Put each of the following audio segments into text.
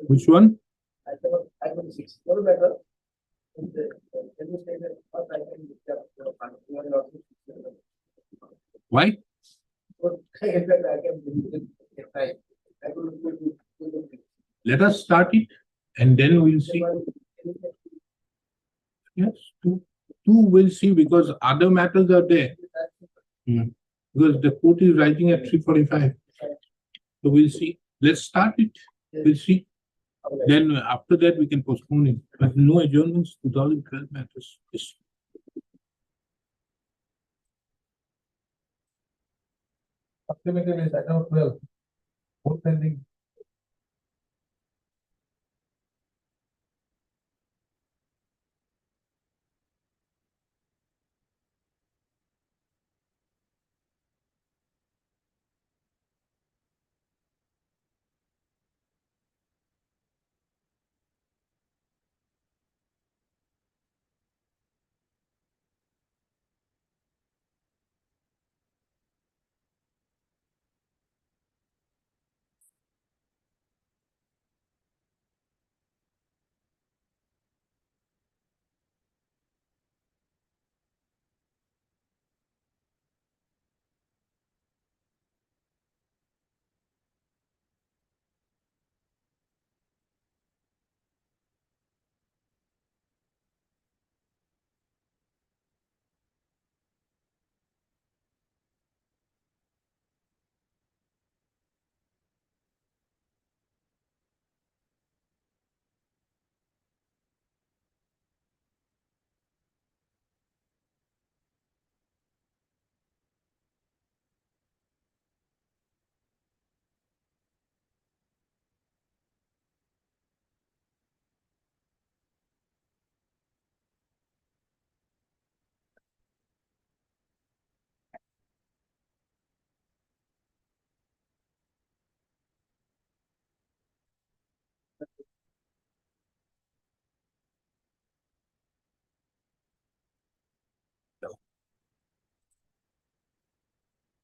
Which one? Why? Let us start it and then we'll see. Yes, two we'll see because other matters are there. Because the court is writing at 3:45. So we'll see. Let's start it. We'll see. Then after that we can postpone it. But no adjournments, 2012 matters. Yes. Supplementary is item 12. Both pending.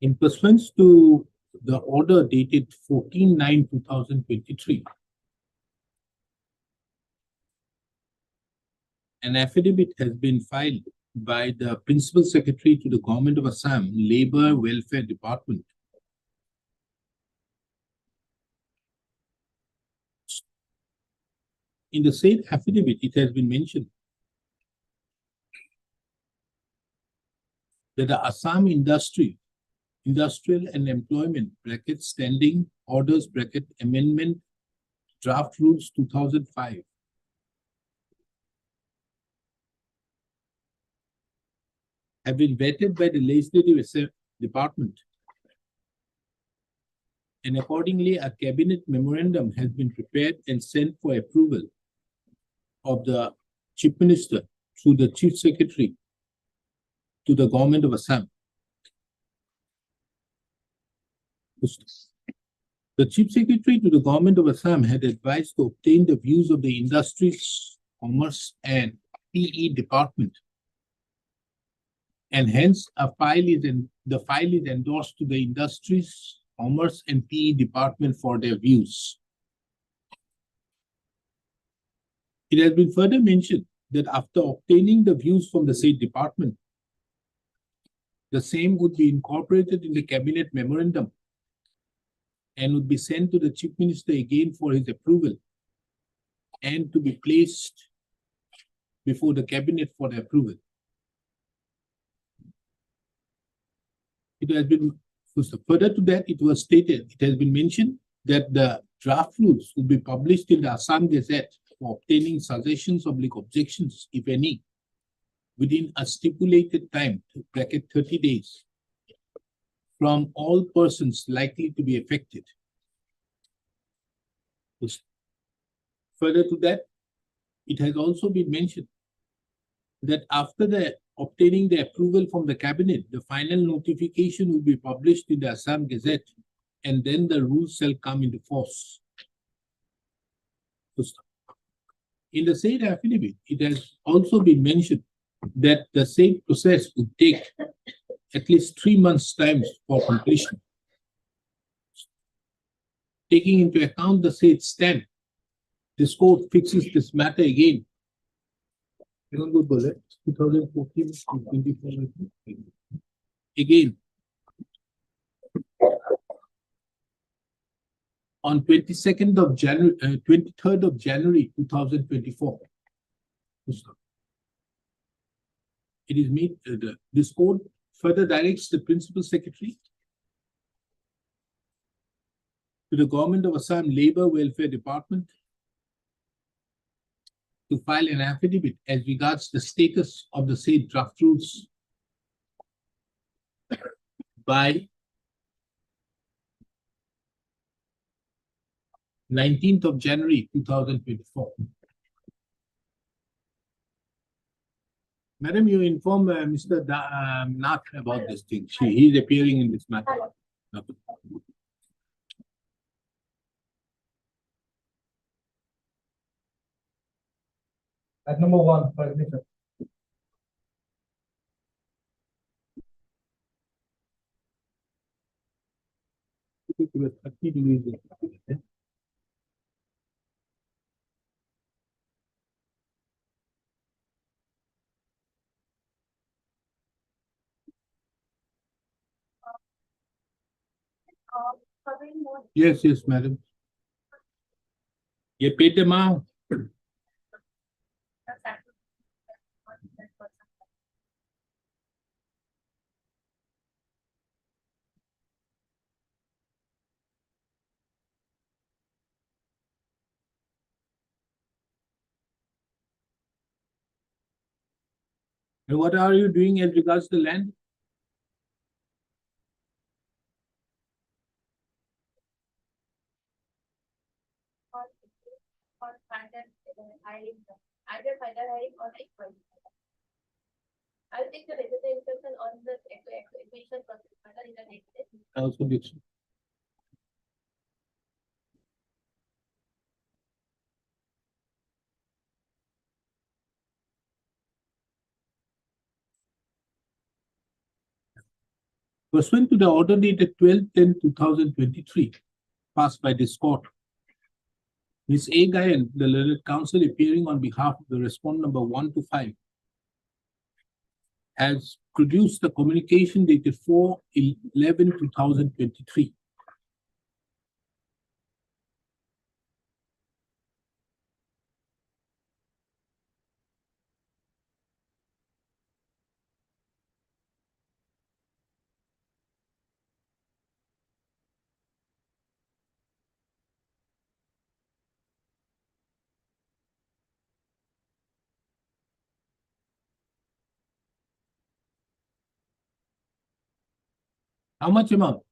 In pursuance to the order dated 14/9/2023, an affidavit has been filed by the Principal Secretary to the Government of Assam Labour Welfare Department. In the said affidavit, it has been mentioned that the Assam Industrial and Employment (Standing Orders) Amendment Draft Rules 2005 have been vetted by the Legislative Department, and accordingly a cabinet memorandum has been prepared and sent for approval of the Chief Minister through the Chief Secretary to the Government of Assam. The Chief Secretary to the Government of Assam had advised to obtain the views of the Industries, Commerce and PE Department, and hence the file is endorsed to the Industries, Commerce and PE Department for their views. It has been further mentioned that after obtaining the views from the said department, the same would be incorporated in the cabinet memorandum and would be sent to the Chief Minister again for his approval and to be placed before the cabinet for the approval. It has been further to that, it was stated, it has been mentioned that the draft rules will be published in the Assam Gazette for obtaining suggestions or objections, if any, within a stipulated time, 30 days, from all persons likely to be affected. Further to that, it has also been mentioned that after obtaining the approval from the cabinet, the final notification will be published in the Assam Gazette, and then the rules shall come into force. In the said affidavit, it has also been mentioned that the same process would take at least 3 months' time for completion. Taking into account the said stand, this court fixes this matter again. 2014 to 24. Again, on 22nd of January, 23rd of January 2024. It is made, this court further directs the Principal Secretary to the Government of Assam Labour Welfare Department to file an affidavit as regards the status of the said draft rules by 19th of January 2024. Madam, you inform Mr. Nath about this thing. He is appearing in this matter. Okay. At number 1, recognition. It was 30 degrees. Yes, yes, madam. ये पेटे माँ And what are you doing as regards the land? Either final hiring or equal. I'll take the representation on the acquisition process further in the next step. I also did so. Pursuant to the order dated 12/10/2023, passed by this court, Ms. A. Gayan, the learned counsel appearing on behalf of the respondent number 1 to 5, has produced the communication dated 4/11/2023. How much amount?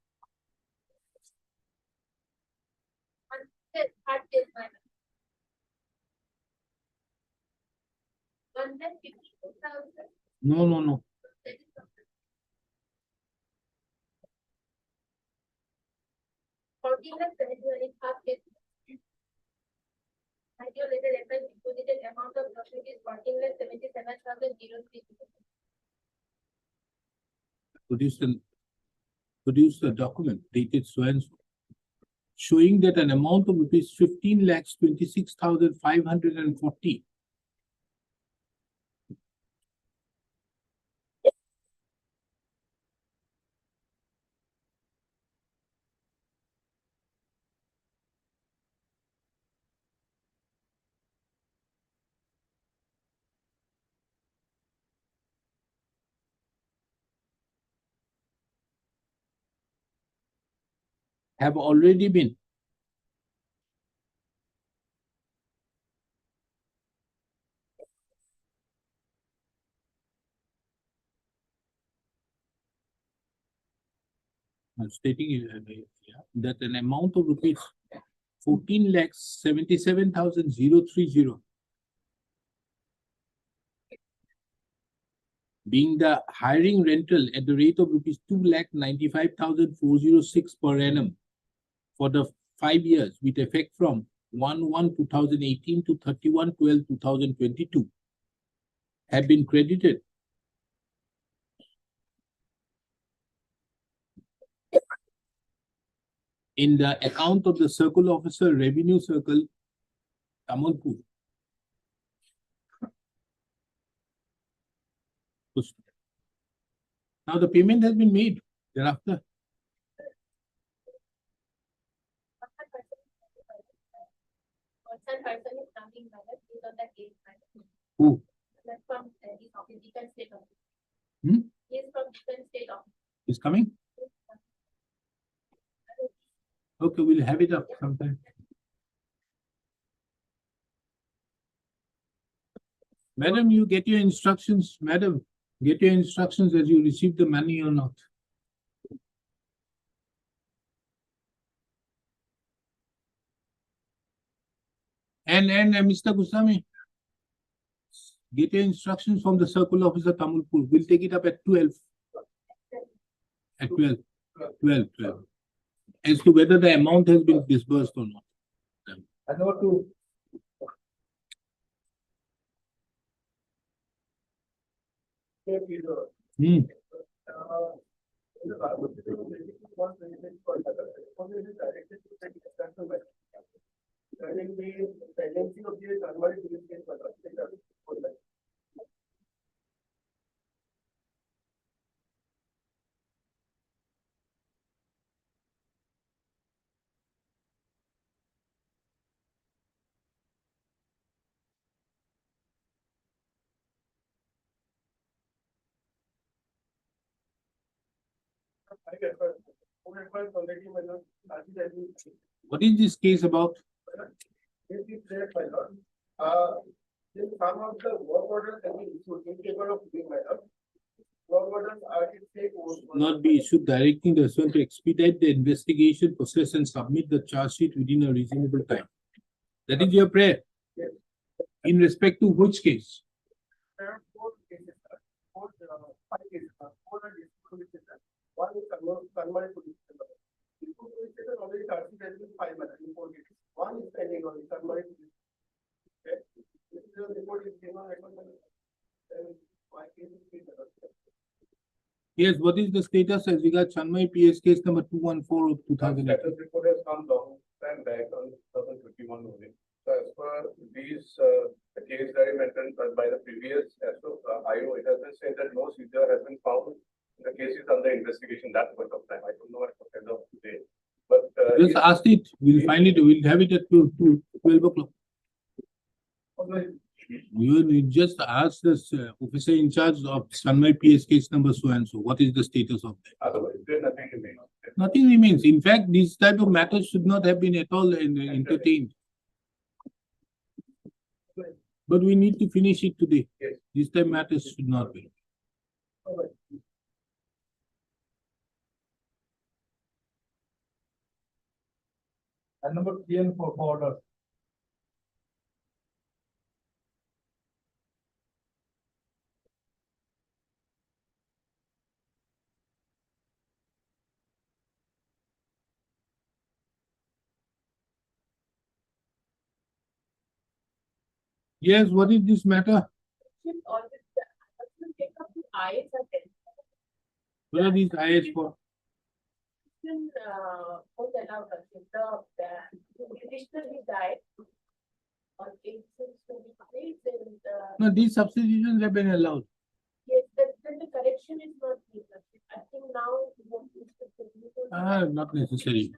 152,000. No. Amount of profit is 14,77,003. Produce the document dated so and so, showing that an amount of rupees 15,26,540 have already been stating that an amount of rupees 14,77,030 being the hiring rental at the rate of rupees 2,95,406 per annum for the 5 years with effect from 1/1/2018 to 31/12/2022 have been credited in the account of the circle officer, revenue circle, Tamalpur. Now the payment has been made thereafter. Concerned person is coming by that, is on the case. Who? That's from, his office, different state office. Hmm? He is from different state office. Is coming? Okay, we'll have it up sometime. Madam, you get your instructions, madam, get your instructions as you receive the money or not. And Mr. Goswami, get your instructions from the circle officer Tamulpur. We'll take it up at 12. At 12. 12. As to whether the amount has been disbursed or not. And number two. Hmm. What is this case about? Then some of the work orders can be issued in favor of being madam. Work orders are in favor. Not be issued directing the restaurant to expedite the investigation process and submit the charge sheet within a reasonable time. That is your prayer. Yes. In respect to which case? There are four cases, sir. Five cases, sir. Four are disputed cases, sir. One is converted to this. The two cases are already charged has been filed, madam, in four cases. One is pending on the converted to this. Okay. This is the report is given, and my case is being developed. Yes, what is the status as regards Chandmay PS case number 214 of 2008? Status report has come long time back on 2021 only. So as per these, the case that you mentioned by the previous IO, it has been said that no seizure has been found. The case is under investigation that point of time. I don't know what as of today. But Just ask it, we'll find it, we'll have it at 12 o'clock. You just ask this officer in charge of Chandmay PS case number so and so, what is the status of that? otherwise, there nothing remains. Nothing remains. In fact, these type of matters should not have been at all entertained. But we need to finish it today. Yes. These type matters should not be. And number 3 and 4 for orders. Yes, what is this matter? Should always, take up to eyes and then. What are these IS for? Won't allow us to the petitioner he died on 8/6/25 and, No, these substitutions have been allowed. yes, then the correction is not made. I think now. we want to- Not necessary.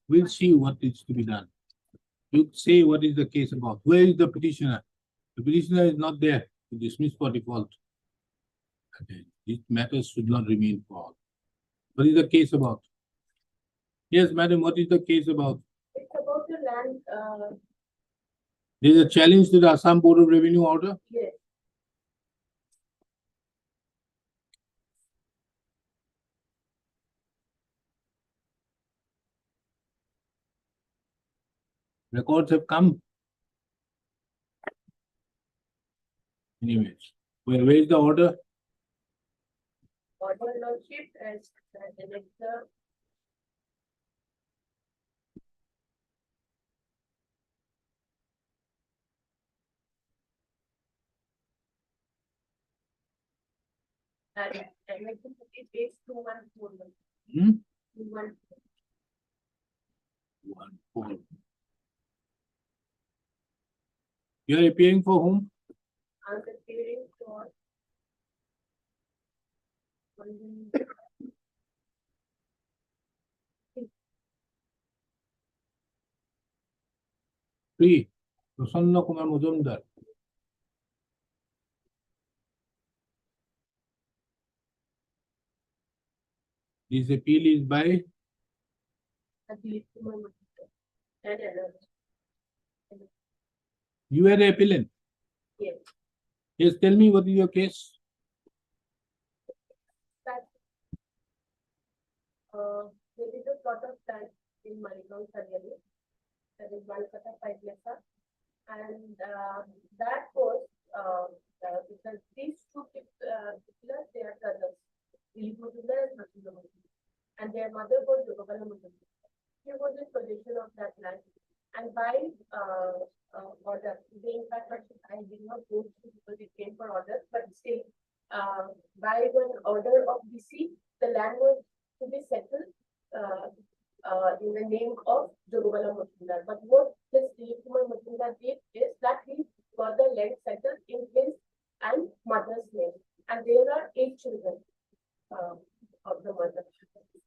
We'll see what needs to be done. You say what is the case about. Where is the petitioner? The petitioner is not there to dismiss for default. Okay, these matters should not remain for all. What is the case about? Yes, madam, what is the case about? It's about the land, There is a challenge to the Assam Board of Revenue order. yes. Records have come. Anyways, where is the order? Order lordship as director. And director is based 2141. Hmm? 21. 1, 4. You are appearing for whom? I'm appearing for. Three. Prasanna Kumar Majumdar. This appeal is by And you are the appellant. yes, Yes, tell me what is your case? that. There is a plot of land in Marigaon, Haryana. That is 1/5 acres. And that was, because these two people, they are brothers. Dilip Majumdar and Prasanna Majumdar. And their mother was Jogopala Majumdar. He was in possession of that land. And by order, they in fact, I did not go through because it came for order, but still, by one order of DC, the land was to be settled in the name of Jogopala Majumdar. But what this Dilip Kumar Majumdar did is that he got the land settled in his and mother's name. And there are 8 children of the mother.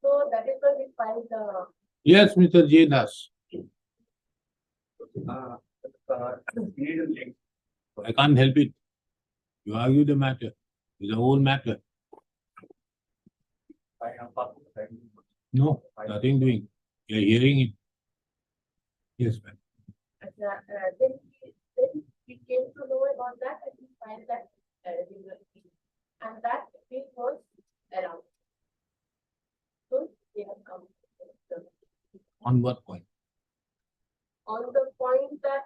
So that is why we filed the. Yes, Mr. J. Das. I can't help it. You argue the matter. It's a whole matter. No, nothing doing. You're hearing it. Yes, ma'am. Then we came to know about that and we filed that and that it was around. So they have come. On what point? On the point that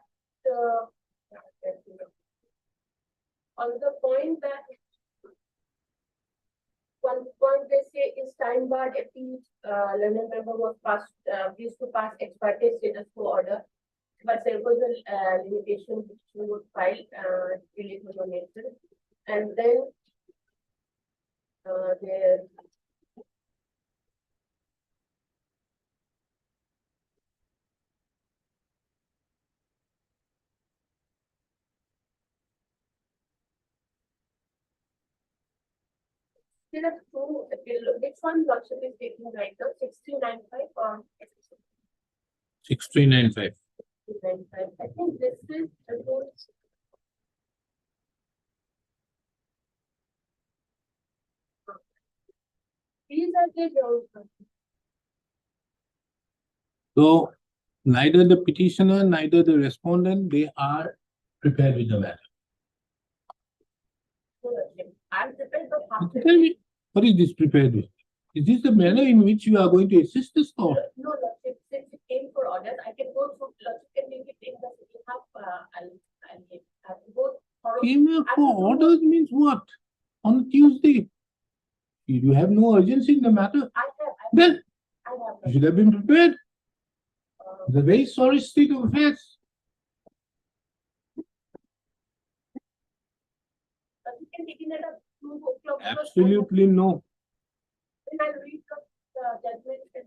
one point they say is time barred if the London member was passed used to pass ex parte status quo order, but there was a limitation which we would file related to donation, and then there. There are two appeal. Which one Lordship is taking right now? 6395 or 6395. 6395? I think this is the two. These are the grounds. So neither the petitioner, neither the respondent, they are prepared with the matter. I'm prepared for half. Tell me, what is this prepared with? Is this the manner in which you are going to assist this court? No, Lordship, since it came for orders, I can go through. Lordship can make it in the city half. I'll go thorough. Came here for orders means what? On Tuesday. You have no urgency in the matter. Then I have. you should have been prepared. It's a very sorry state of affairs. But you can take it at 2 o'clock. Absolutely no. Then I'll read the judgment. And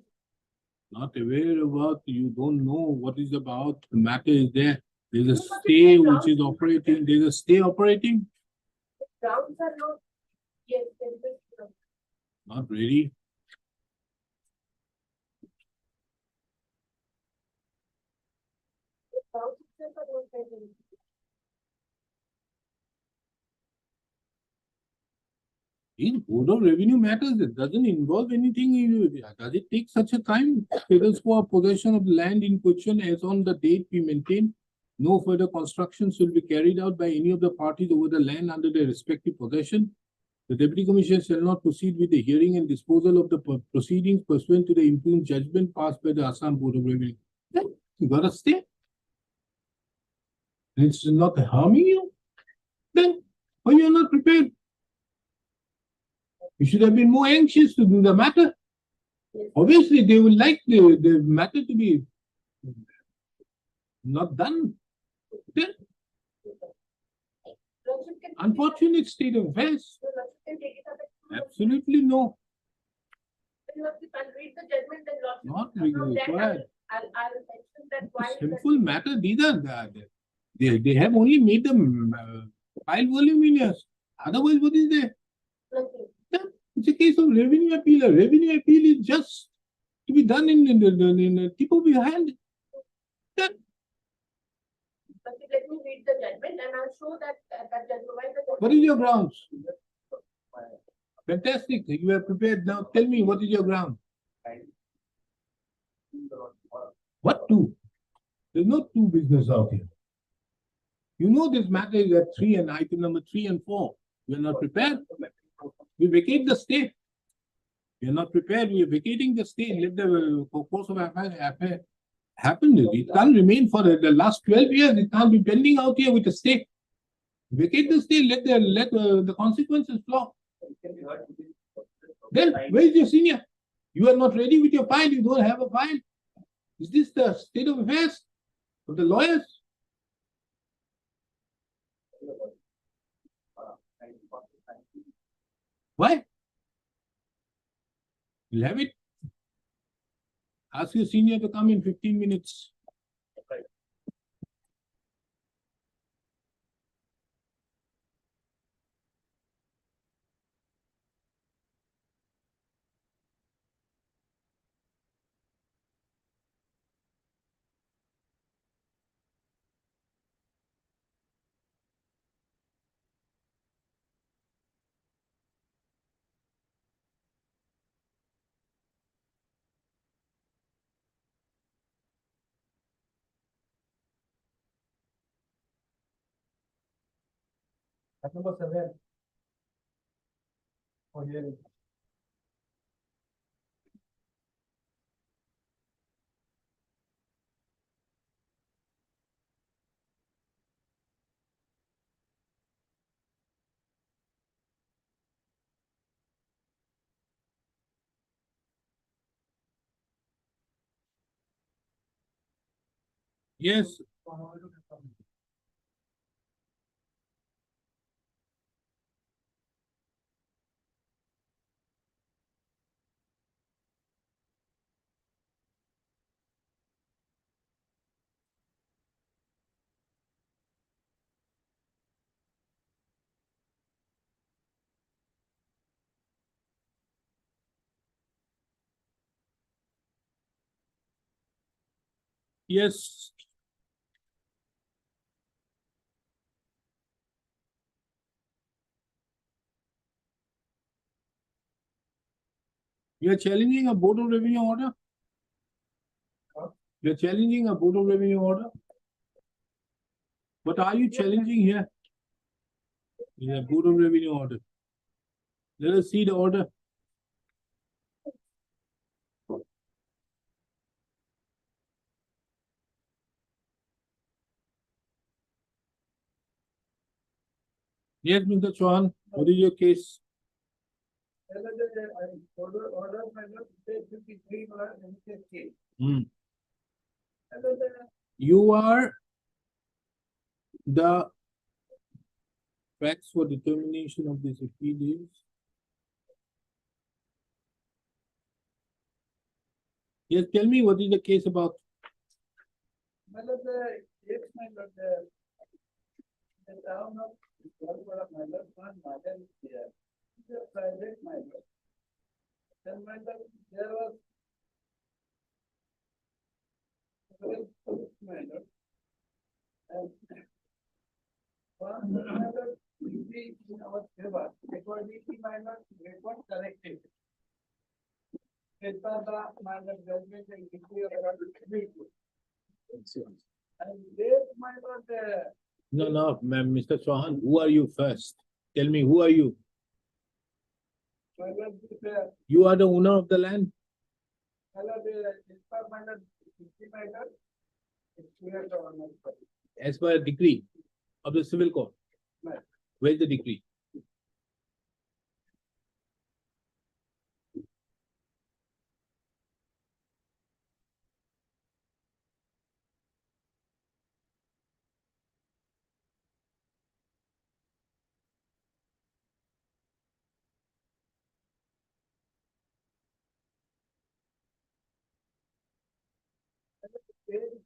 Not aware about, you don't know what is about. The matter is there. There's a stay which is operating. There's a stay operating. the grounds are not. Yes, there is. Not really. The grounds itself are not present. In Code of Revenue matters, it doesn't involve anything. Does it take such a time? Status quo possession of land in question as on the date we maintain. No further constructions will be carried out by any of the parties over the land under their respective possession. The Deputy Commissioner shall not proceed with the hearing and disposal of the proceedings pursuant to the impugned judgment passed by the Assam Board of Revenue. Then you gotta stay. And it's not harming you. Then why you are not prepared? You should have been more anxious to do the matter. Yes. Obviously, they would like the matter to be not done. Then, Lordship can. unfortunate state of affairs. Lordship can take it up at 2. Absolutely no. Lordship, I'll read the judgment and Lordship. Not From that, required. I'll mention that why. Simple matter, these are they have only made them file voluminous. Otherwise, what is there? Nothing. It's a case of revenue appeal. A revenue appeal is just to be done in the tip of your hand. But let me read the judgment and I'll show that that judge provides the. What is your grounds? Fantastic. You are prepared now. Tell me, what is your ground? What two? There's no two business out here. You know this matter is at 3 and item number 3 and 4. You are not prepared. We vacate the stay. We are not prepared. We are vacating the stay. Let the course of affair happen. It can't remain for the last 12 years. It can't be pending out here with a stay. Vacate the stay. Let the consequences flow. Then where is your senior? You are not ready with your file. You don't have a file. Is this the state of affairs of the lawyers? Why? You'll have it. Ask your senior to come in 15 minutes. Number 7. Oh, here. Yes. Yes. You are challenging a board of revenue order? You are challenging a board of revenue order? What are you challenging here? Yeah, board of revenue order. Let us see the order. Yes, Mr. Chauhan, what is your case? Order number 53 MCK. Hmm. You are the facts for determination of this appeal is yes, tell me what is the case about? The town of Golgotha Miller, one mother is there. It's a private miner. Then there was miner. And one miner degree in our favor, according to miner, report corrected. The miner judgment and degree of and this miner, the No, ma'am, Mr. Chauhan, who are you first? Tell me, who are you? miner, the You are the owner of the land miner, miner, it's clear government. as per a decree of the civil court. Right. Where's the decree?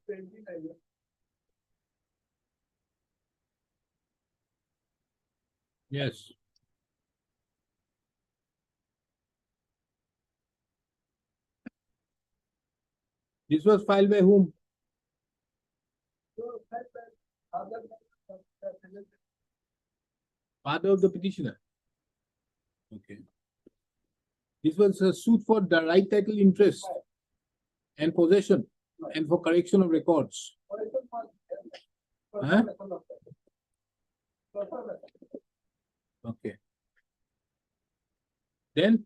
29. Yes. This was filed by whom? So that, other than Father of the petitioner. Okay. This was a suit for the right title interest and possession and for correction of records. Huh? Okay. Then,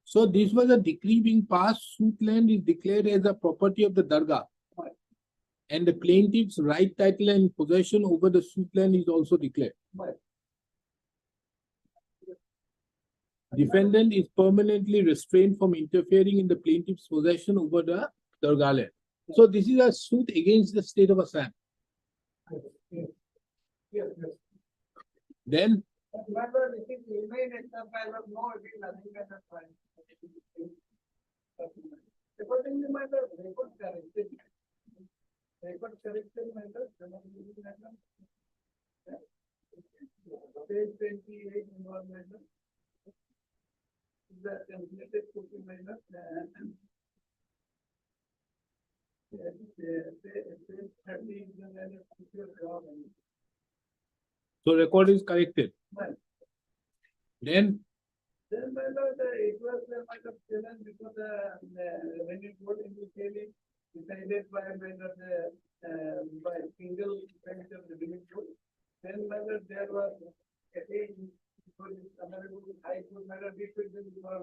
so this was a decree being passed, suit land is declared as a property of the Dargah. Right. And the plaintiff's right title and possession over the suit land is also declared. Right. Defendant is permanently restrained from interfering in the plaintiff's possession over the Dargah land. So this is a suit against the state of Assam. Yes, yes. Then, Remember, it is remain in the file of no, it is nothing but a file. According to my record corrected. Record correction matter, page 28 environmental. The completed cooking minor. Page 30 is the so record is corrected. Right. Then, Then by the, it was a matter of challenge because when it got initially decided by by single bench of the limit court, then whether there was a change, because it's honorable high court matter, different for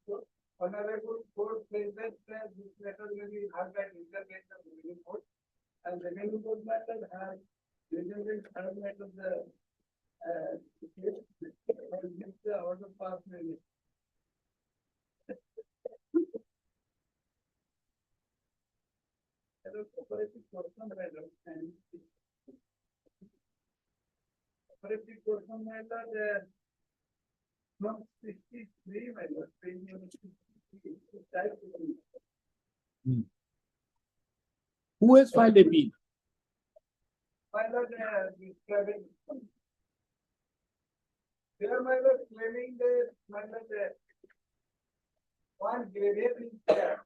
court. Honorable court says that this matter will be heard by intervention of the limit court, and the limit court matter has reasonable argument of the case, and gives the order pass maybe. Operative person matter and operative person matter from 63 matter, page number 63, type who has filed appeal? matter describing. There matter claiming the matter one gradient is there.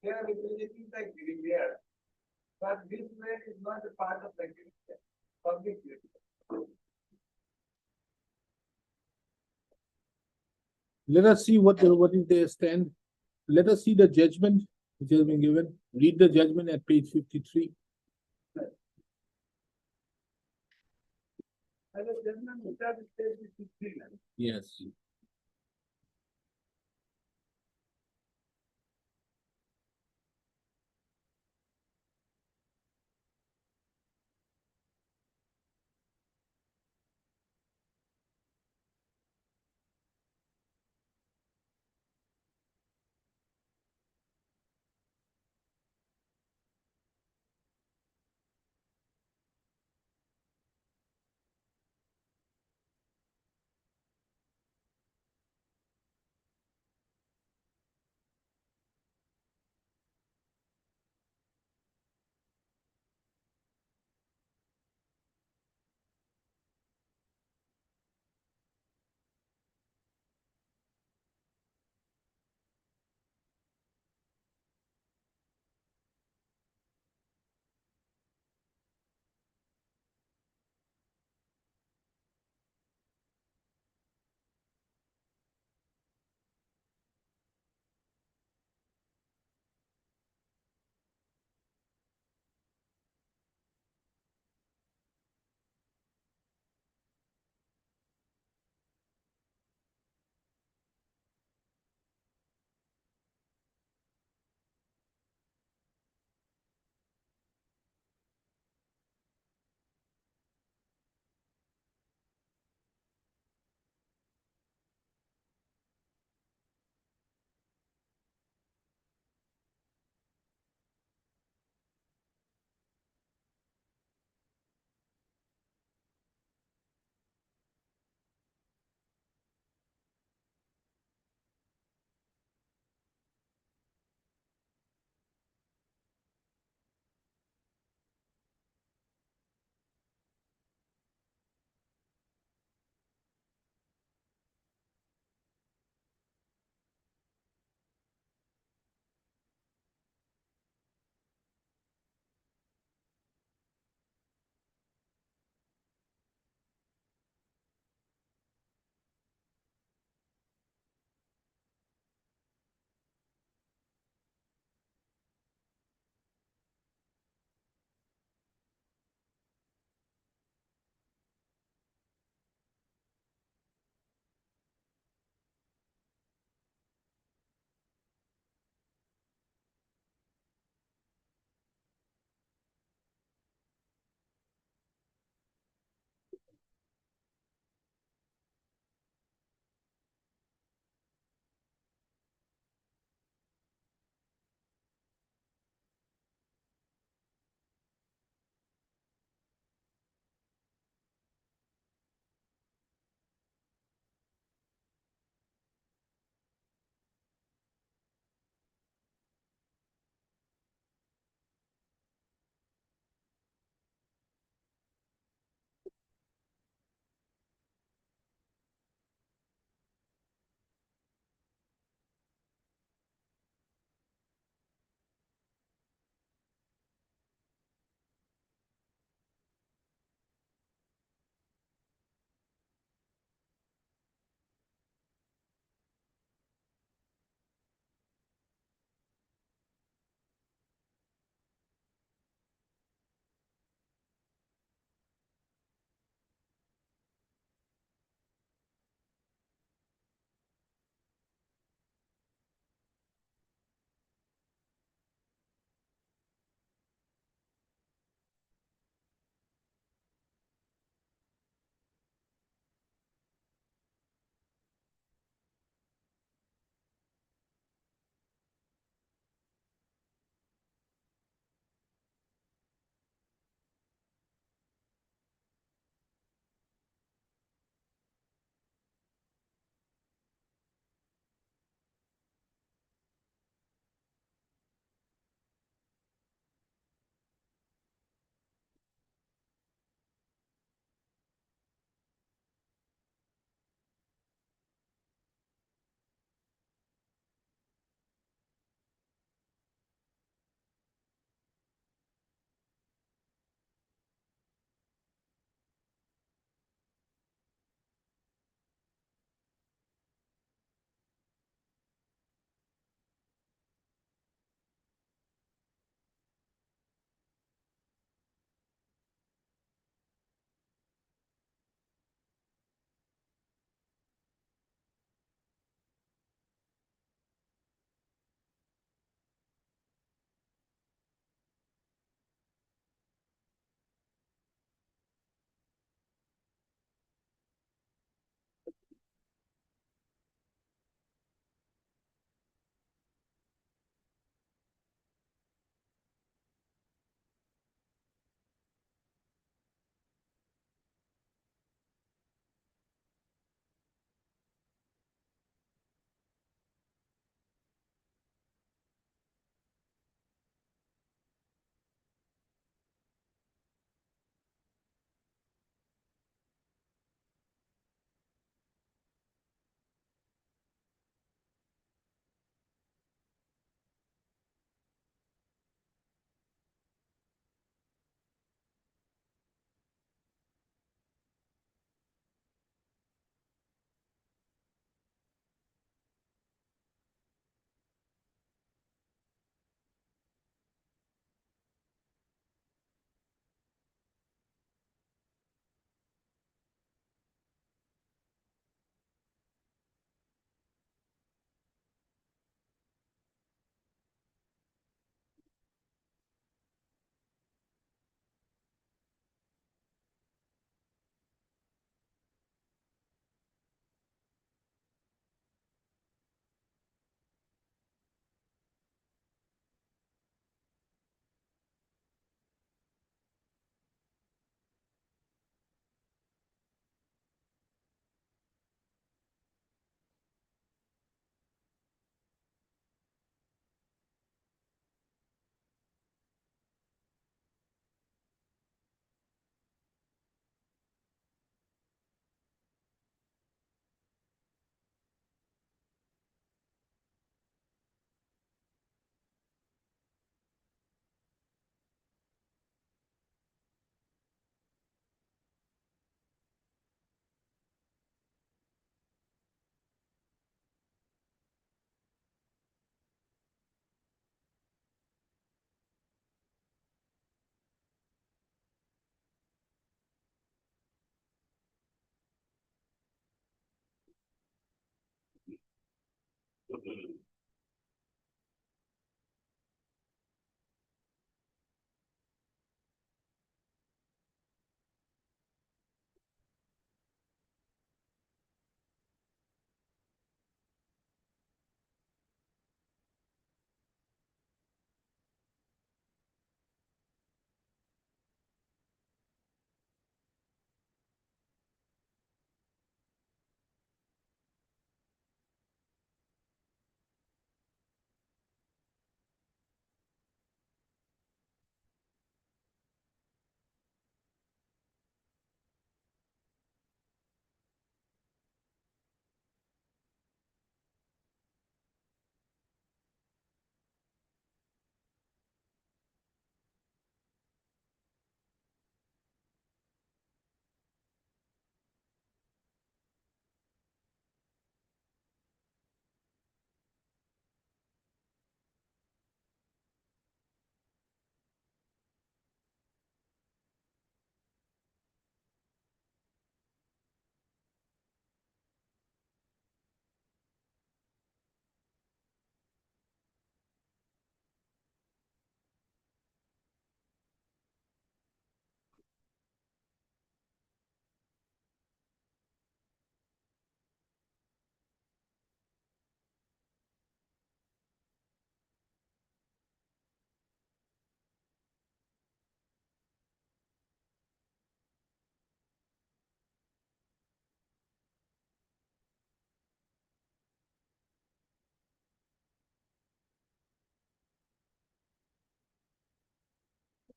They are representing the graveyard. But this land is not a part of the graveyard, public graveyard. Let us see what is their stand. Let us see the judgment which has been given. Read the judgment at page 53. And the judgment without the state is 63. Yes.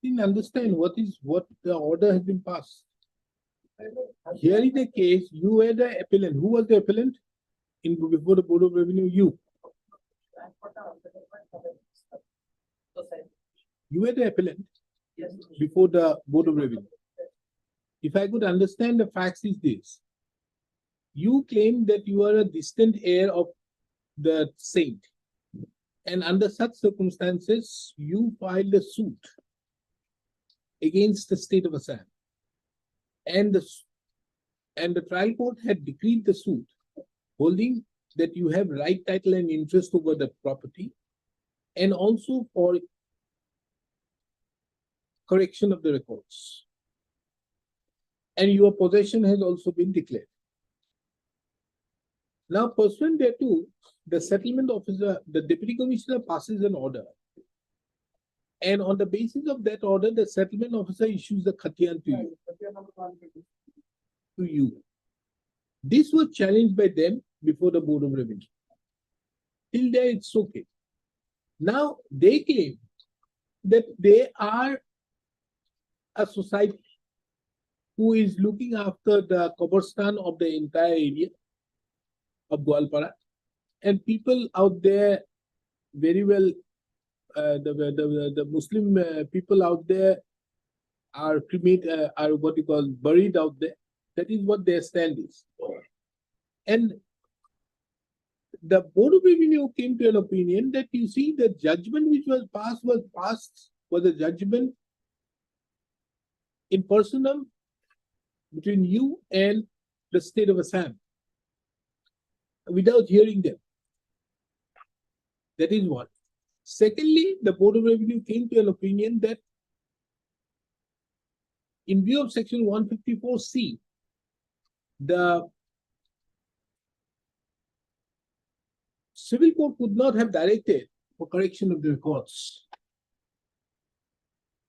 Didn't understand what the order has been passed. Here is the case, you were the appellant. Who was the appellant? In before the Board of Revenue, you. You were the appellant Yes. before the Board of Revenue. If I could understand the facts is this. You claim that you are a distant heir of the saint. And under such circumstances, you filed a suit against the state of Assam. And the trial court had decreed the suit, holding that you have right, title, and interest over the property, and also for correction of the records. And your possession has also been declared. Now, pursuant thereto, the settlement officer, the deputy commissioner passes an order. And on the basis of that order, the settlement officer issues the khatiyan to you. This was challenged by them before the Board of Revenue. Till there, it's okay. Now, they claim that they are a society who is looking after the Qabristan of the entire area of Gwalpara, and people out there very well, the Muslim people out there are are what you call buried out there. That is what their stand is. And the Board of Revenue came to an opinion that you see the judgment which was passed was a judgment in personam between you and the state of Assam without hearing them. That is one. Secondly, the Board of Revenue came to an opinion that in view of section 154C, the civil court could not have directed for correction of the records.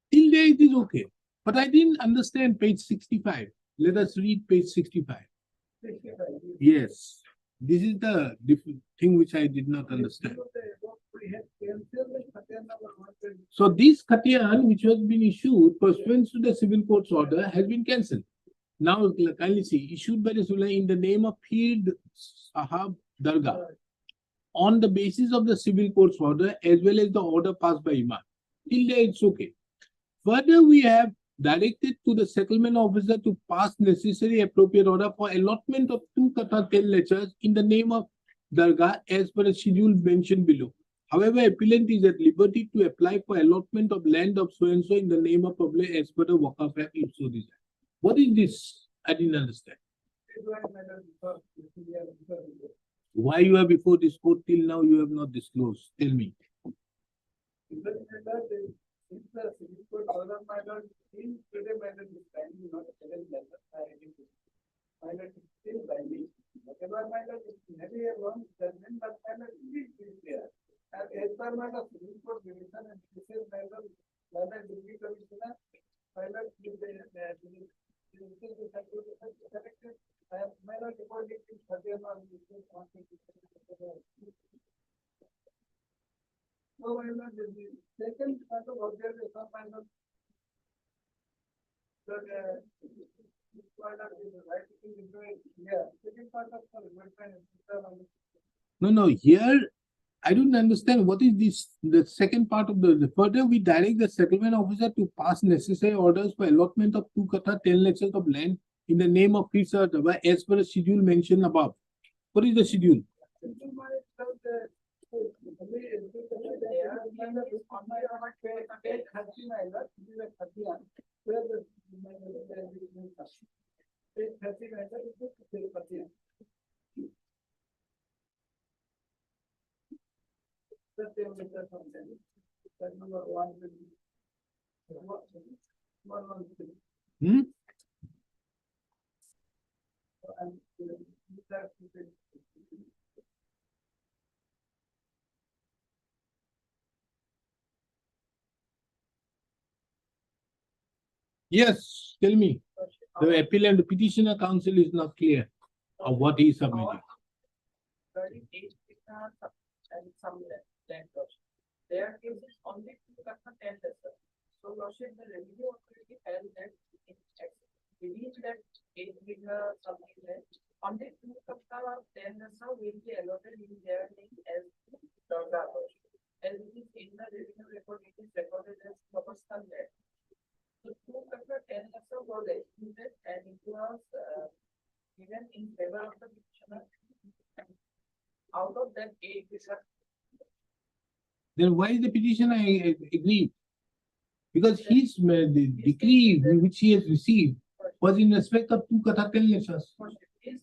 Till there it is okay. But I didn't understand page 65. Let us read page 65. Yes. This is the thing which I did not understand. So this khatiyan which has been issued pursuant to the civil court's order has been cancelled. Now kindly see, issued by the Sultan in the name of Pir Sahab Dargah on the basis of the civil court's order as well as the order passed by Imam. Till there it's okay. Further, we have directed to the settlement officer to pass necessary appropriate order for allotment of 2 kata 10 lectures in the name of Dargah as per the schedule mentioned below. However, appellant is at liberty to apply for allotment of land of so and so in the name of public as per the Waqf Act if so desired. What is this? I didn't understand. Why you are before this court till now you have not disclosed? Tell me. Even matter, if the civil court order matter, in today matter is binding, not a matter. Matter is still binding. Whatever matter is maybe a wrong judgment, but matter is clear. And as per matter, civil court division and special matter, matter deputy commissioner, matter with the matter deposit is 30 on no, my lord, the second part of observation, my lord. That, part of the writing is doing, yeah, second part of the website. No, here I don't understand what is this, the second part of the further we direct the settlement officer to pass necessary orders for allotment of 2 kata 10 lakhs of land in the name of Fritz as per the schedule mentioned above. What is the schedule? Hmm? Yes, tell me. The appellant, the petitioner counsel is not clear of what he is submitting. 38 and some land portion. Their case is only 2 kata 10 lesser. So lordship, the revenue authority held that it believes that 8 bigger something land, only 2 kata 10 lesser will be allotted in their name as Durga portion. As it is in the revenue record, it is recorded as proportional land. So 2 kata 10 lesser was excluded and it was given in favor of the petitioner. Out of that 8 bigger. Then why is the petitioner agreed? Because his the decree which he has received was in respect of 2 kata 10 lakhs. Is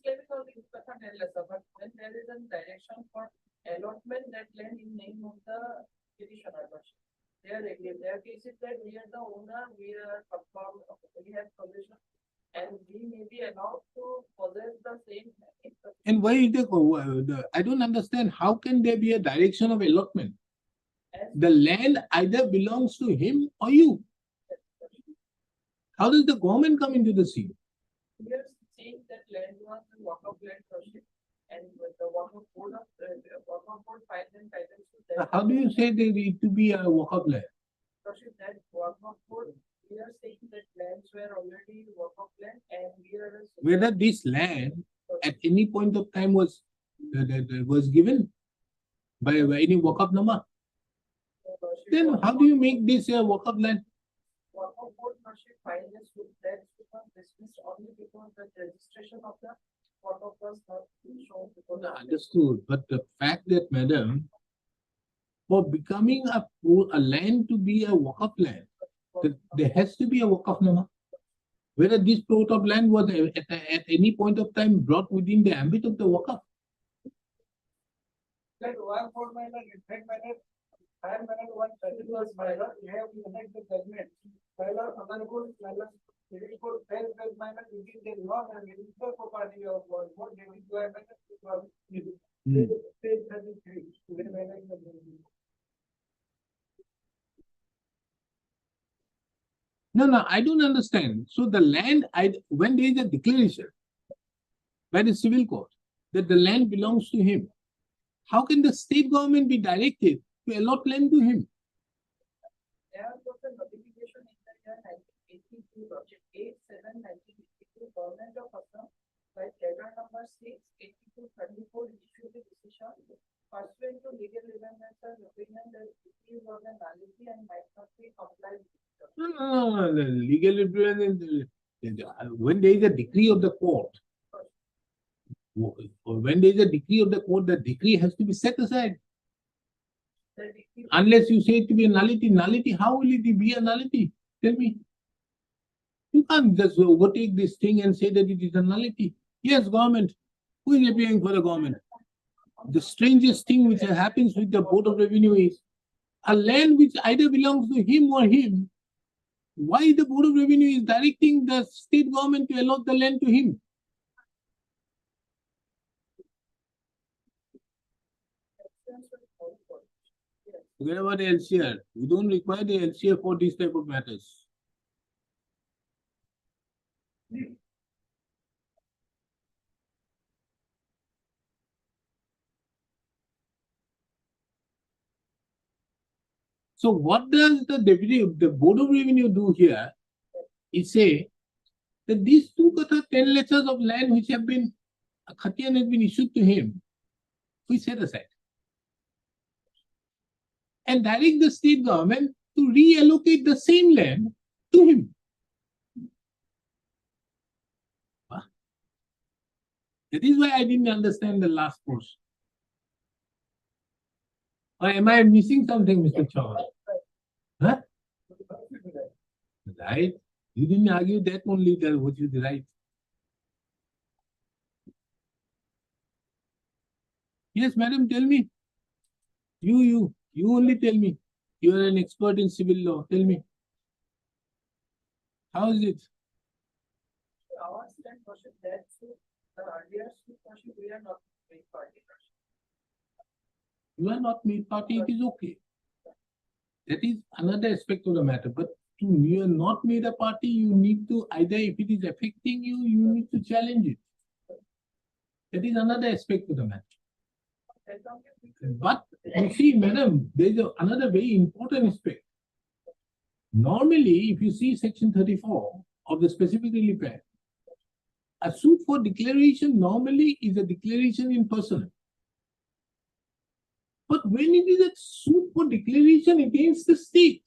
claiming only 2 kata 10 lesser, but when there is a direction for allotment that land in name of the petitioner. They are agreed. Their case is that we are the owner, we are confirmed, we have possession, and we may be allowed to possess the same. And why is I don't understand. How can there be a direction of allotment? As The land either belongs to him or you. How does the government come into the scene? we are saying that land was the walk of land worship, and with the walk of board filed and titles to that. How do you say there is to be a walk of land? Worship that walk of board, we are saying that lands were already walk of land, and we are. Whether this land at any point of time was given by any walk of nama, then how do you make this a walk of land? Walk of board worship filed as with that because dismissed only because the registration of the walk of was not shown because. No, understood, but the fact that, madam, for becoming a land to be a walk of land, there has to be a walk of nama. Whether this plot of land was at any point of time brought within the ambit of the walk of. That 1 4 minor, in fact, minor, higher minor 1 was minor, we have to connect the judgment. Minor, another good, minor, civil court, fair, minor, within the law and within the property of what they will do, minor, state 33, today minor. No, I don't understand. So the land, when there is a declaration by the civil court that the land belongs to him, how can the state government be directed to allot land to him? There was a notification in the year 1982, project 8/7/1982, government of Assam by letter number 6/82/34 issued a decision pursuant to legal developments and opinion that it was a nullity and might not be complied with. No. The legal representative, when there is a decree of the court, when there is a decree of the court, the decree has to be set aside. The decree- Unless you say it to be a nullity, how will it be a nullity? Tell me. You can't just overtake this thing and say that it is a nullity. Yes, government. Who is appearing for the government? The strangest thing which happens with the Board of Revenue is a land which either belongs to him or him. Why the Board of Revenue is directing the state government to allot the land to him? Forget about the LCR. We don't require the LCR for these type of matters. So what does the Board of Revenue do here is say that these 2 kata 10 letters of land which have been, a khatiyan has been issued to him, we set aside. And direct the state government to reallocate the same land to him. That is why I didn't understand the last portion. Or am I missing something, Mr. Chauhan? Huh? Right? You didn't argue that only, that what you right. Yes, madam, tell me. You only tell me. You are an expert in civil law. Tell me. How is it? Our stand versus that, so the earlier version, we are not main party. You are not made party, it is okay. That is another aspect of the matter. But you are not made a party, you need to either, if it is affecting you, you need to challenge it. That is another aspect of the matter. But you see, madam, there is another very important aspect. Normally, if you see section 34 of the specific relief act, a suit for declaration normally is a declaration in person. But when it is a suit for declaration against the state,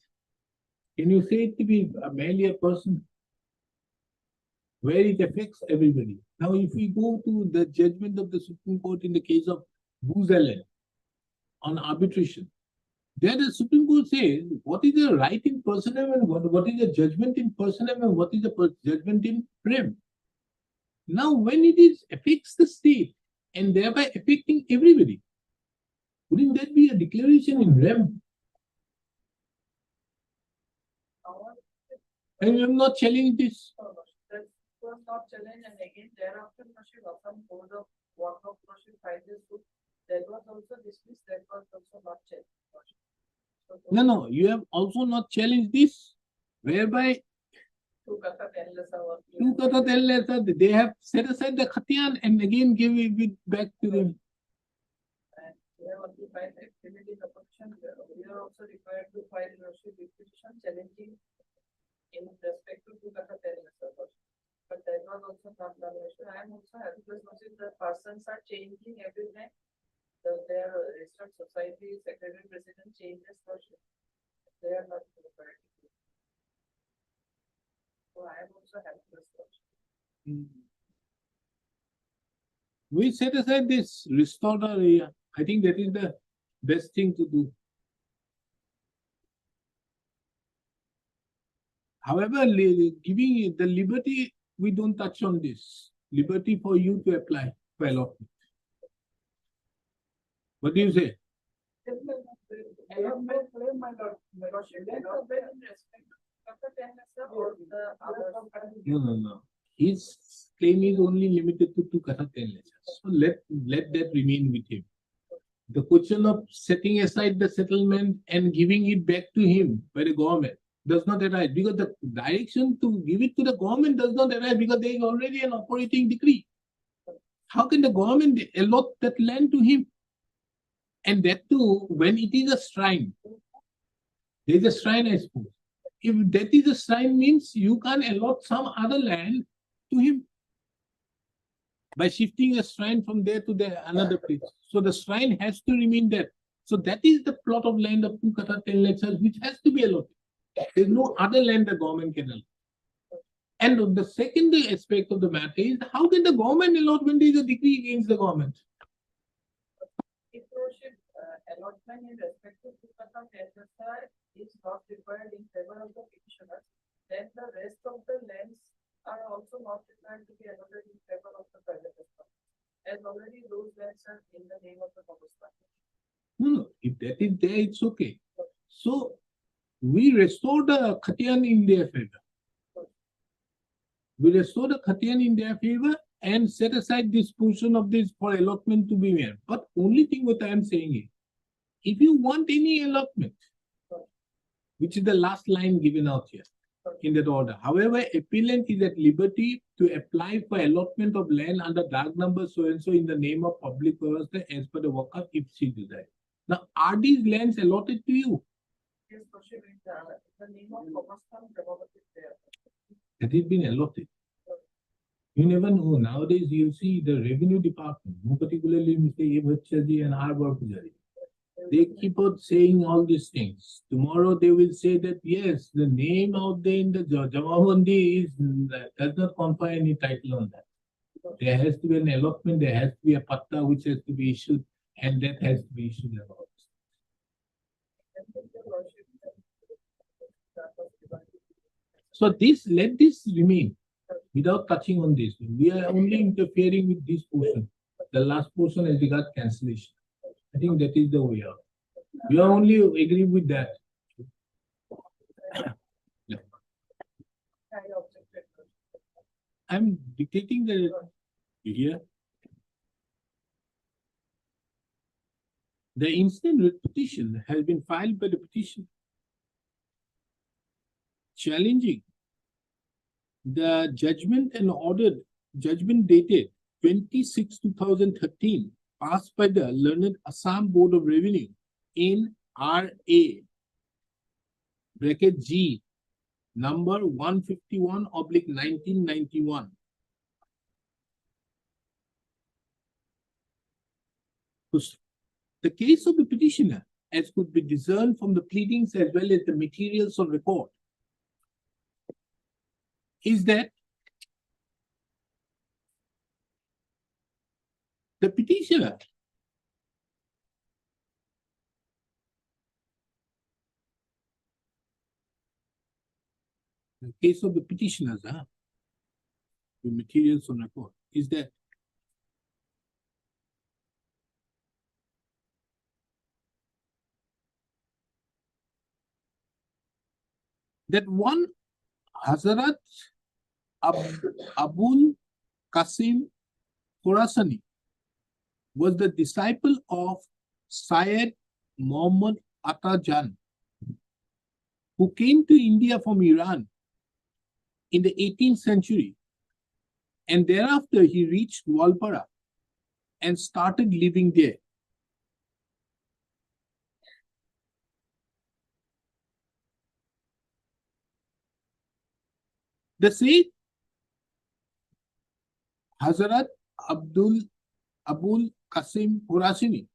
can you say it to be merely a person? Where it affects everybody. Now, if we go to the judgment of the Supreme Court in the case of Boozaland on arbitration, there the Supreme Court says what is the right in personam and what is the judgment in personam and what is the judgment in rem. Now, when it is affects the state and thereby affecting everybody, wouldn't that be a declaration in rem? And we have not challenged this. That was not challenged, and again thereafter, Mashik, some code of work of Mashik 5 years ago, that was also dismissed, that was also not challenged. No, you have also not challenged this, whereby 2 kata 10 less hour. 2 kata 10 letter, they have set aside the khatiyan and again give it back to them. And we have only filed activity in the petition, we are also required to file Mashik petition challenging in respect to 2 kata 10 less hour. But that was also not done. I am also happy to see the persons are changing every time. Their registered society, secretary, president changes version. They are not required. So I am also happy to see. We set aside this restored area. I think that is the best thing to do. However, giving the liberty, we don't touch on this. Liberty for you to apply for allotment. What do you say? I have no claim, my lord. No. His claim is only limited to 2 kata 10 letters. So let that remain with him. The question of setting aside the settlement and giving it back to him by the government does not arise, because the direction to give it to the government does not arise, because there is already an operating decree. How can the government allot that land to him? And that too, when it is a shrine. There is a shrine, I suppose. If that is a shrine, means you can allot some other land to him by shifting a shrine from there to another place. So the shrine has to remain there. So that is the plot of land of 2 kata 10 letters which has to be allotted. There is no other land the government can allot. And the second aspect of the matter is, how can the government allot when there is a decree against the government? If allotment in respect to 2 kata 10 is not required in favor of the petitioner, then the rest of the lands are also not required to be allotted in favor of the private sector. As already those lands are in the name of the that is there, it's okay. So we restore the Khatian in their favor. We restore the Khatian in their favor and set aside this portion of this for allotment to be made. But only thing what I am saying is, if you want any allotment, which is the last line given out here in that order. However, appellant is at liberty to apply for allotment of land under dark number so and so in the name of public purpose as per the workup if she desires. Now, are these lands allotted to you? His question is, the name of Komastam development is there. Has it been allotted? You never know. Nowadays, you see the revenue department, more particularly Mr. A. Bhattacharjee and R. Bapujari. They keep on saying all these things. Tomorrow they will say that yes, the name out there in the Jamabandi is does not confer any title on that. There has to be an allotment, there has to be a patta which has to be issued, and that has to be issued about. So let this remain without touching on this. We are only interfering with this portion, the last portion as regards cancellation. I think that is the way out. We are only agree with that. Yeah. I'm dictating the here. The instant writ petition has been filed by the petitioner, challenging the judgment and ordered judgment dated 26/2013 passed by the learned Assam Board of Revenue in RA bracket G number 151/1991. The case of the petitioner, as could be discerned from the pleadings as well as the materials on record, is that the petitioner the case of the petitioners, the materials on record, is that one Hazrat Abul Qasim Khorasani was the disciple of Syed Muhammad Atta Jan, who came to India from Iran in the 18th century, and thereafter he reached Walpara and started living there. The Sayyid Hazrat Abul Qasim Khorasani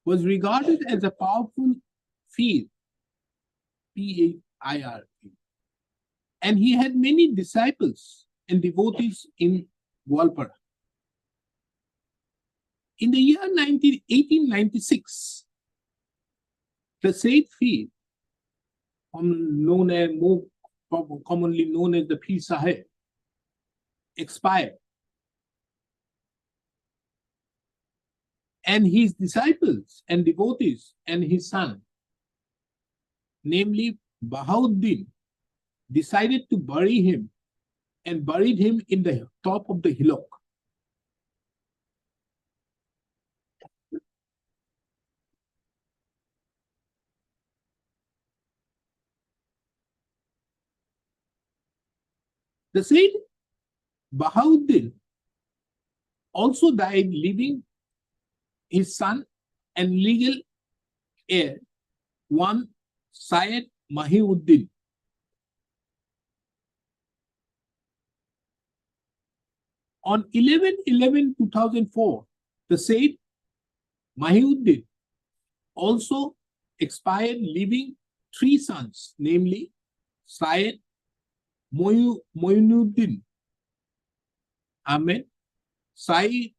was regarded as a powerful Pir, P-A-I-R, and he had many disciples and devotees in Walpara. In the year 1896, the Sayyid Pir, more commonly known as the Pir Sahib, expired. And his disciples and devotees and his son, namely Bahauddin, decided to bury him and buried him in the top of the hillock. The Sayyid Bahauddin also died, leaving his son and legal heir, one Syed Mahiuddin. On 11/11/2004, the Sayyid Mahiuddin also expired, leaving three sons, namely Syed Moinuddin Ahmed, Syed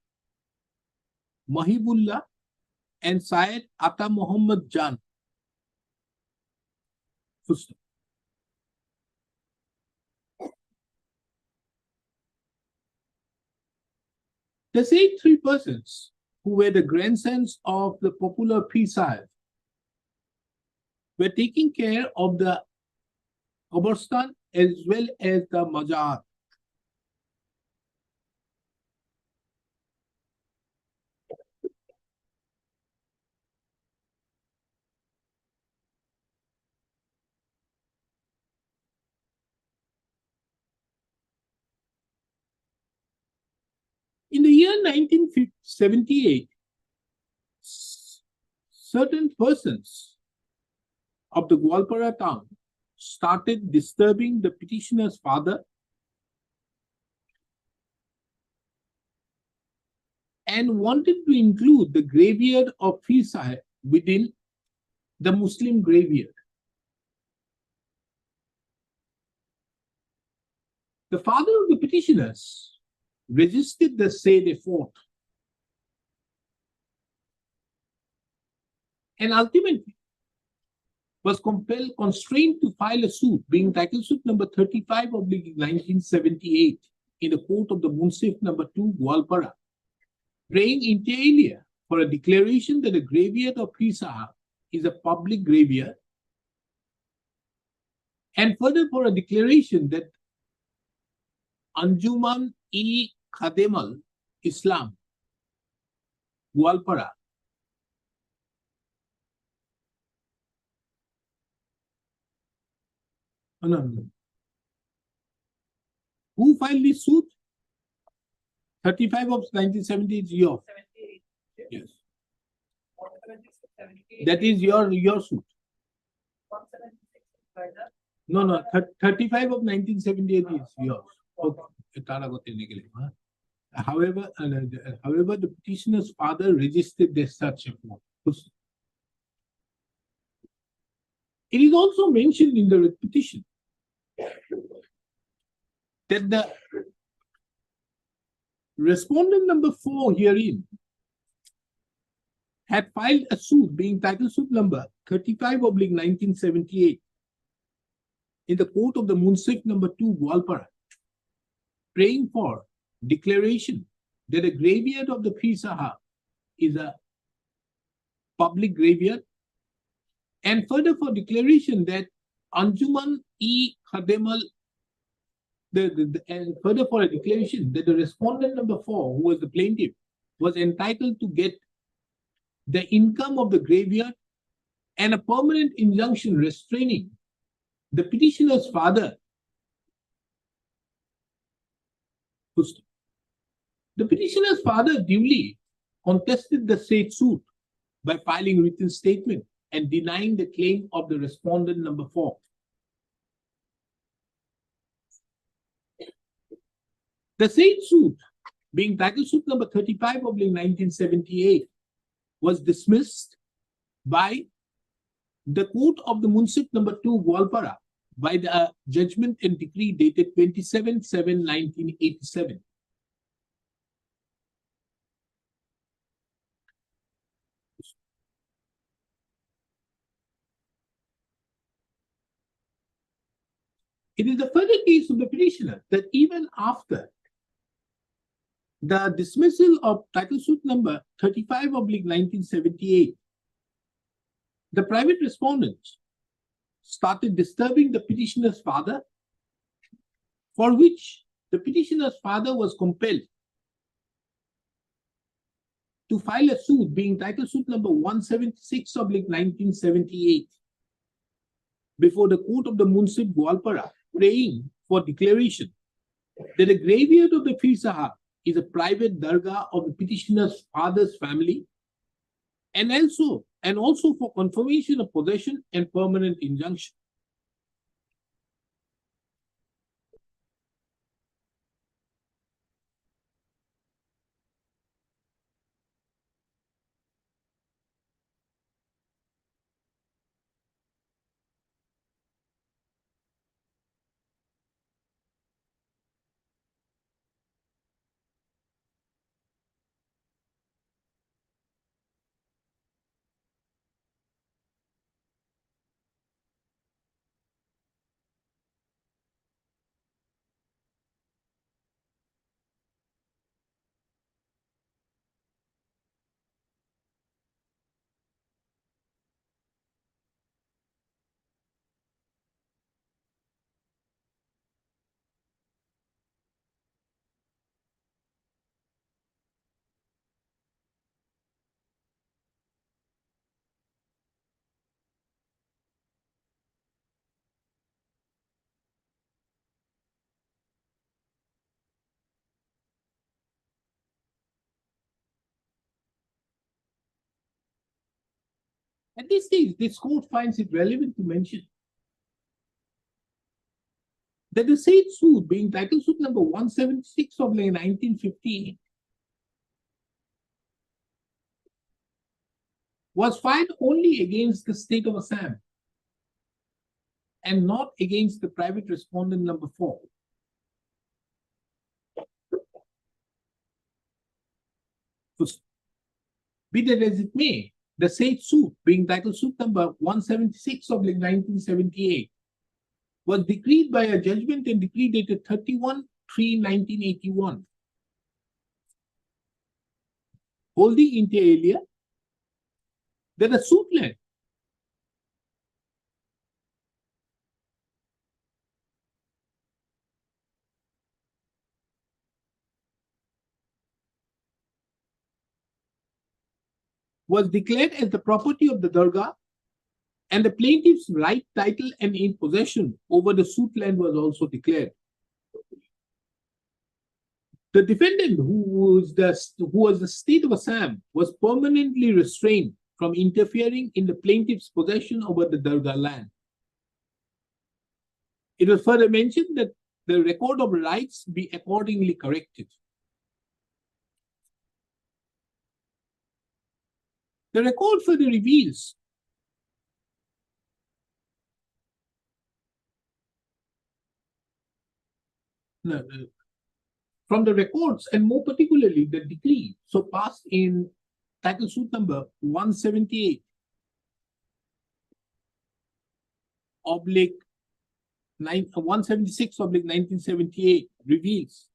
Mahibullah, and Syed Atta Muhammad Jan. The same three persons who were the grandsons of the popular Pir Sahib, were taking care of the Qabristan as well as the Mazar. In the year 1978, certain persons of the Gwalpara town started disturbing the petitioner's father and wanted to include the graveyard of Pir Sahib within the Muslim graveyard. The father of the petitioners resisted the said effort and ultimately was constrained to file a suit, being title suit number 35 of 1978 in the court of the Munsif number 2, Gwalpara, praying inter alia for a declaration that the graveyard of Pir Sahib is a public graveyard, and further for a declaration that Anjuman-e-Khademal Islam, Gwalpara, no. Who filed this suit? 35 of 1970 is yours. 78. Yes. 176, That is your suit. 176 by the No. 35 of 1978 is yours. Okay. However, the petitioner's father resisted this such a form. It is also mentioned in the petition that the respondent number 4 herein had filed a suit, being title suit number 35 of 1978 in the court of the Munsif number 2, Gwalpara, praying for declaration that a graveyard of the Pir Sahib is a public graveyard, and further for declaration that Anjuman-e-Khademal, and further for a declaration that the respondent number 4, who was the plaintiff, was entitled to get the income of the graveyard and a permanent injunction restraining the petitioner's father. The petitioner's father duly contested the said suit by filing written statement and denying the claim of the respondent number 4. The said suit, being title suit number 35 of 1978, was dismissed by the court of the Munsif number 2, Gwalpara, by the judgment and decree dated 27/7/1987. It is the further case of the petitioner that even after the dismissal of title suit number 35 of 1978, the private respondents started disturbing the petitioner's father, for which the petitioner's father was compelled to file a suit, being title suit number 176 of 1978 before the court of the Munsif Gwalpara, praying for declaration that the graveyard of the Pir Sahib is a private dargah of the petitioner's father's family, and also for confirmation of possession and permanent injunction. At this stage, this court finds it relevant to mention that the said suit, being title suit number 176 of 1958, was filed only against the state of Assam and not against the private respondent number 4. Be that as it may, the said suit, being title suit number 176 of 1978, was decreed by a judgment and decree dated 31/3/1981, holding inter alia that a suit land was declared as the property of the Dargah, and the plaintiff's right, title, and in possession over the suit land was also declared. The defendant, who was the state of Assam, was permanently restrained from interfering in the plaintiff's possession over the Dargah land. It was further mentioned that the record of rights be accordingly corrected. The record further reveals from the records, and more particularly the decree so passed in title suit number 178 oblique 176 oblique 1978 reveals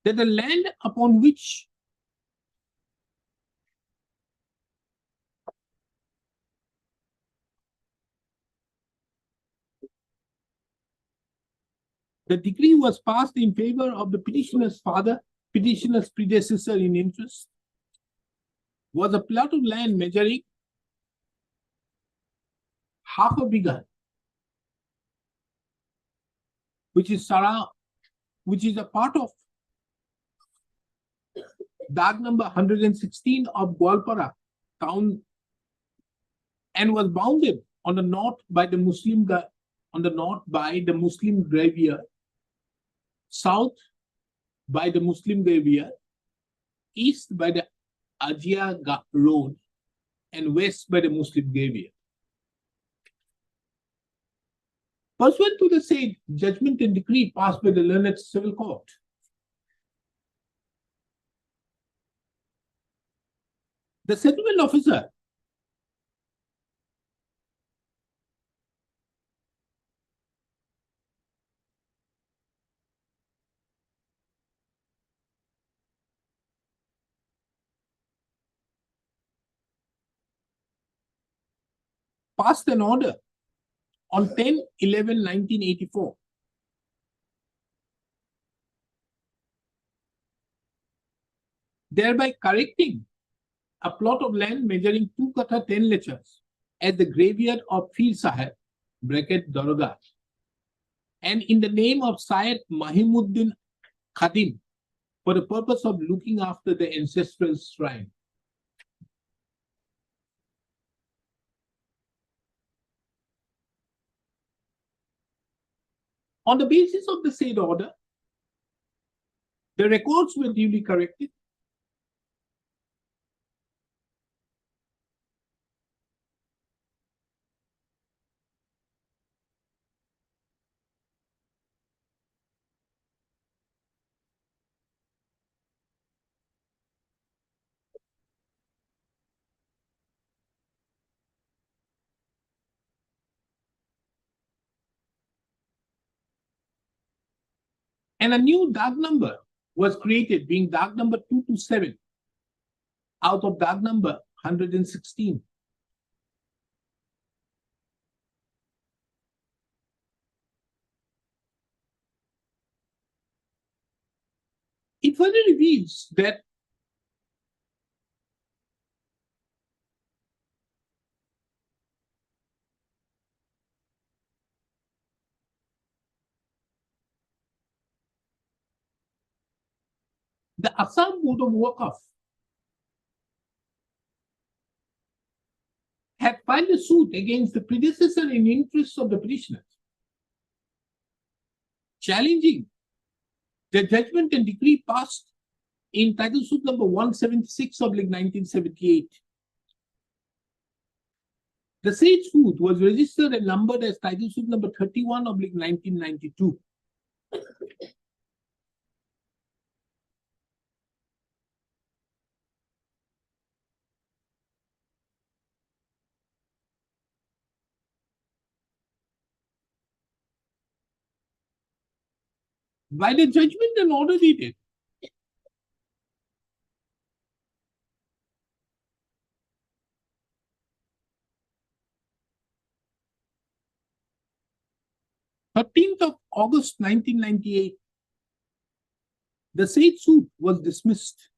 that the land upon which the decree was passed in favor of the petitioner's father, petitioner's predecessor in interest, was a plot of land measuring half a bigha, which is a part of Dag number 116 of Gwalpara town, and was bounded on the north by the Muslim graveyard, south by the Muslim graveyard, east by the Ajia Road, and west by the Muslim graveyard. Pursuant to the said judgment and decree passed by the learned civil court, the settlement officer passed an order on 10/11/1984 thereby correcting a plot of land measuring 2 katha 10 lechas at the graveyard of Fir Sahib (Dargah), and in the name of Syed Mahimuddin Khadim for the purpose of looking after the ancestral shrine. On the basis of the said order, the records were duly corrected. And a new Dag number was created, being Dag number 227 out of Dag number 116. It further reveals that the Assam Board of Waqf had filed a suit against the predecessor in interests of the petitioners, challenging the judgment and decree passed in title suit number 176 of 1978. The said suit was registered and numbered as title suit number 31 of 1992. By the judgment and order dated 13th of August 1998, the said suit was dismissed.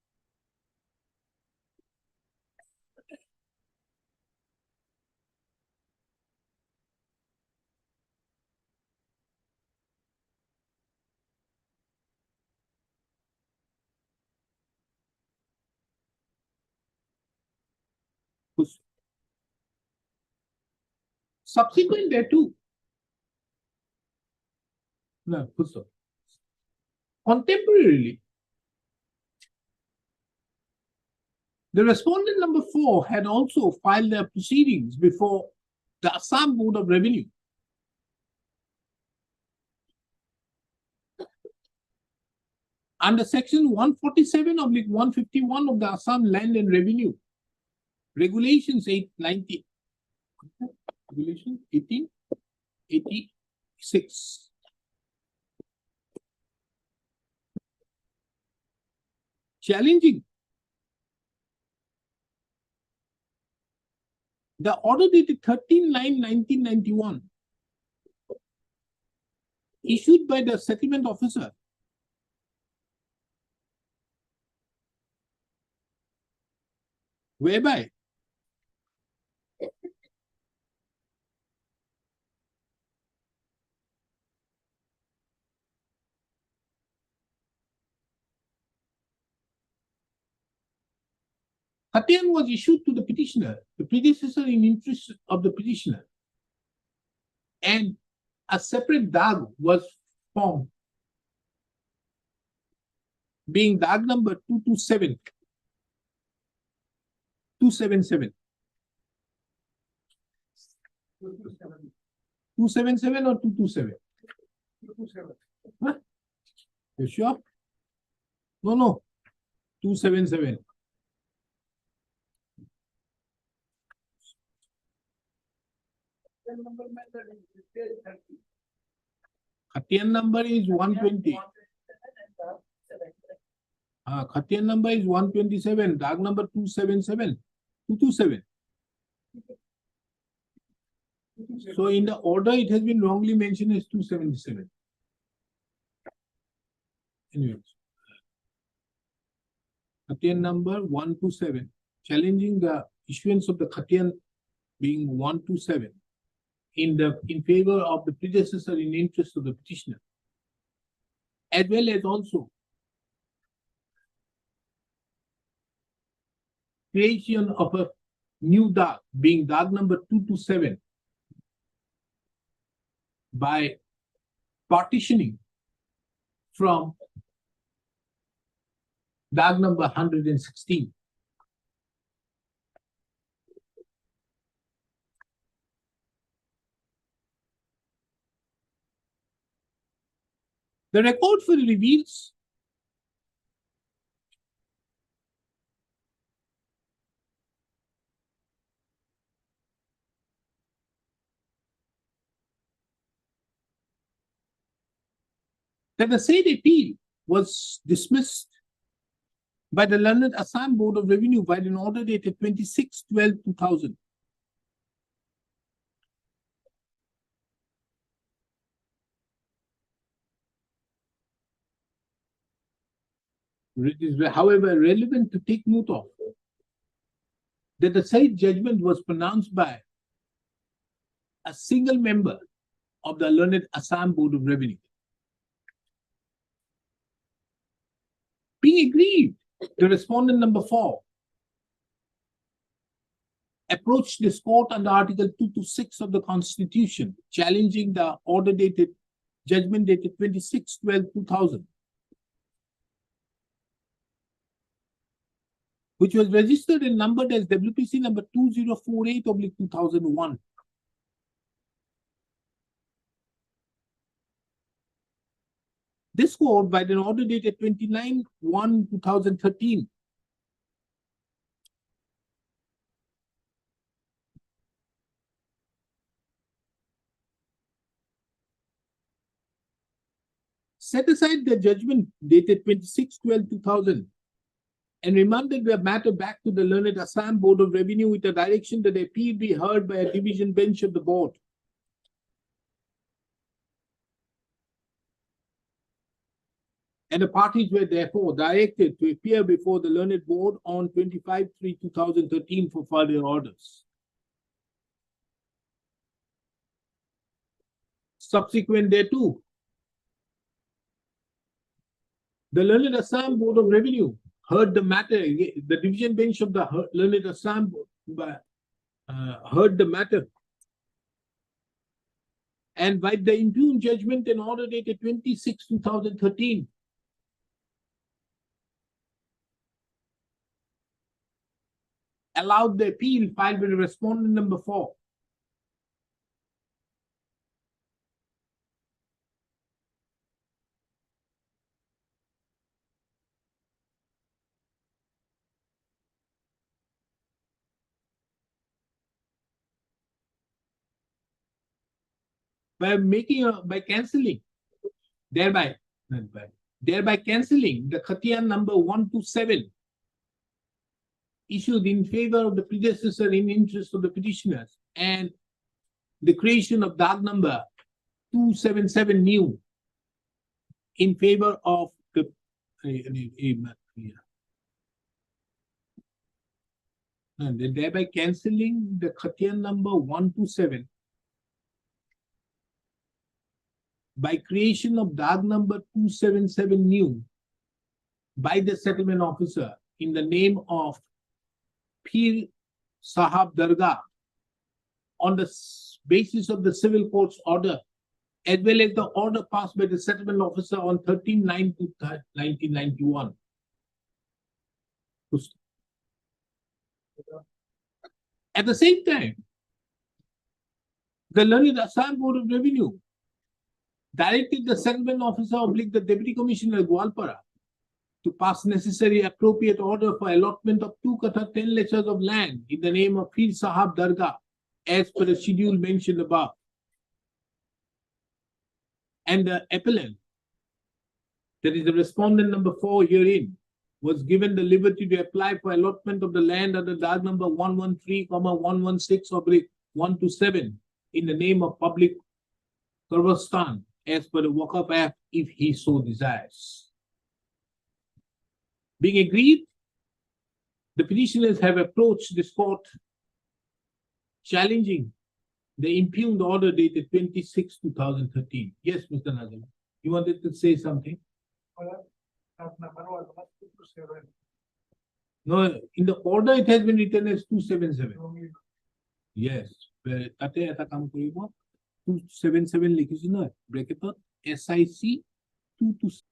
Subsequent thereto, contemporarily, the respondent number 4 had also filed their proceedings before the Assam Board of Revenue. Under section 147 of 151 of the Assam Land and Revenue Regulations 890, Regulation 1886. Challenging the order dated 13/9/1991 issued by the settlement officer whereby Khatian was issued to the petitioner, the predecessor in interest of the petitioner, and a separate dag was formed, being dag number 227. 277. 277 or 227? 227. Huh? You sure? No. 277. Khatian number is 120. Khatian number is 127. Dag number 277. 227. So in the order, it has been wrongly mentioned as 277. Anyways, Khatian number 127, challenging the issuance of the Khatian being 127 in favor of the predecessor in interest of the petitioner, as well as also creation of a new dag being dag number 227 by partitioning from dag number 116. The record further reveals that the said appeal was dismissed by the Learned Assam Board of Revenue by an order dated 26/12/2000. It is, however, relevant to take note of that the said judgment was pronounced by a single member of the Learned Assam Board of Revenue. Being aggrieved, the respondent number 4 approached this court under Article 226 of the Constitution, challenging the order dated, judgment dated 26/12/2000, which was registered and numbered as WPC number 2048/2001. This court, by an order dated 29/1/2013, set aside the judgment dated 26/12/2000 and remanded the matter back to the Learned Assam Board of Revenue with a direction that the appeal be heard by a division bench of the board. And the parties were therefore directed to appear before the Learned Board on 25/3/2013 for further orders. Subsequent thereto, the Learned Assam Board of Revenue heard the matter. The division bench of the Learned Assam heard the matter. And by the impugned judgment and order dated 26/2013, allowed the appeal filed with respondent number 4. By cancelling, thereby cancelling the Khatiyan number 127 issued in favor of the predecessor in interest of the petitioners, and the creation of DAG number 277 new in favor of the and thereby cancelling the Khatiyan number 127 by creation of DAG number 277 new by the settlement officer in the name of Pir Sahab Dargah on the basis of the civil court's order, as well as the order passed by the settlement officer on 13/9/1991. At the same time, the Learned Assam Board of Revenue directed the settlement officer oblique the Deputy Commissioner Gwalpara to pass necessary appropriate order for allotment of 2 kata 10 acres of land in the name of Pir Sahab Dargah as per the schedule mentioned above. And the appellant, that is the respondent number 4 herein, was given the liberty to apply for allotment of the land under DAG number 113,116/127 in the name of public Kyrgyzstan as per the Waqf Act if he so desires. Being agreed, the petitioners have approached this court challenging the impugned order dated 26/2013. Yes, Mr. Nazim, you wanted to say something? No, in the order it has been written as 277. Yes, তাতে এটা কাম কৰিব 277 লিখিছো নহয় ব্ৰেকেটত SIC 227.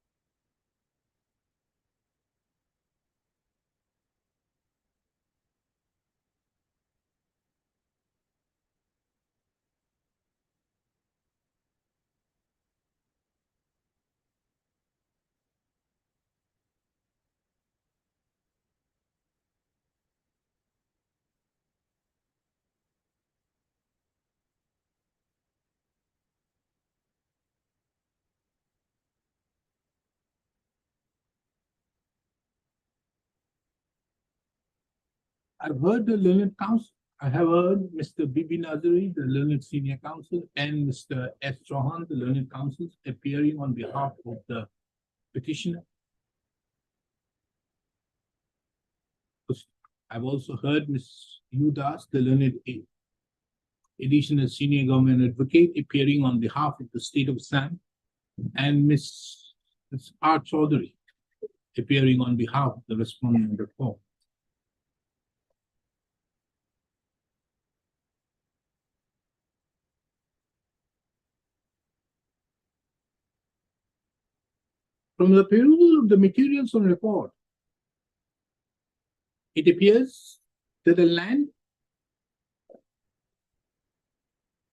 I've heard the learned counsel. I have heard Mr. Bibi Nazari, the learned senior counsel, and Mr. S. Chauhan, the learned counsel, appearing on behalf of the petitioner. I've also heard Ms. Udas, the learned additional senior government advocate, appearing on behalf of the state of Assam, and Ms. R. Chaudhary, appearing on behalf of the respondent report. From the perusal of the materials on report, it appears that the land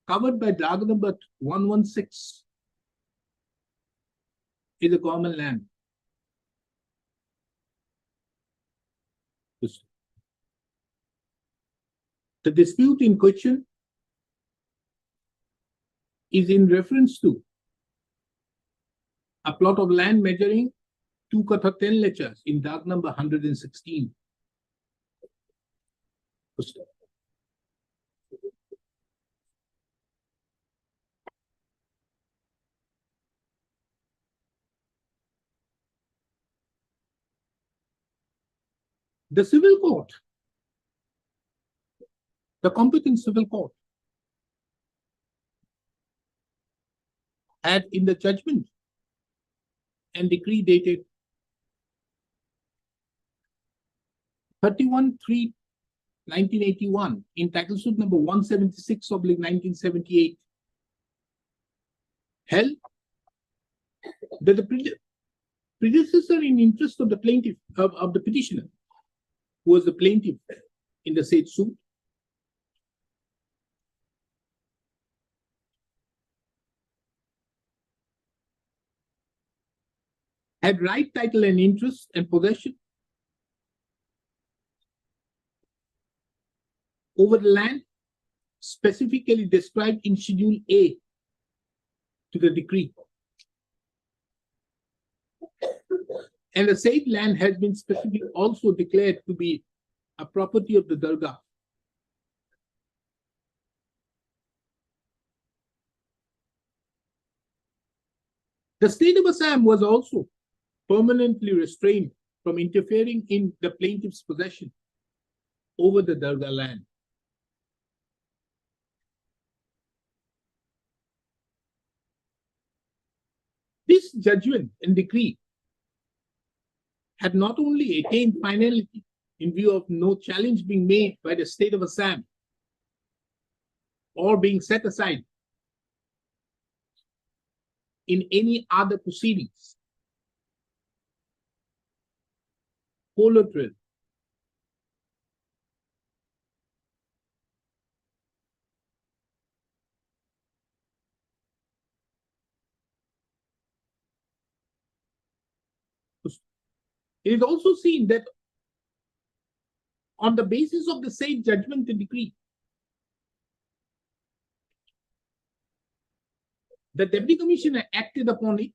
covered by Dag number 116 is a government land. The dispute in question is in reference to a plot of land measuring 2 kata 10 lechas in Dag number 116. The civil court, the competent civil court, had in the judgment and decree dated 31/3/1981 in title suit number 176/1978 held that the predecessor in interest of the plaintiff of the petitioner, who was the plaintiff in the said suit, had right, title, and interest and possession over the land specifically described in Schedule A to the decree. And the said land has been specifically also declared to be a property of the Dargah. The state of Assam was also permanently restrained from interfering in the plaintiff's possession over the Dargah land. This judgment and decree had not only attained finality in view of no challenge being made by the state of Assam or being set aside in any other proceedings. Collateral it is also seen that on the basis of the said judgment and decree, the Deputy Commissioner acted upon it,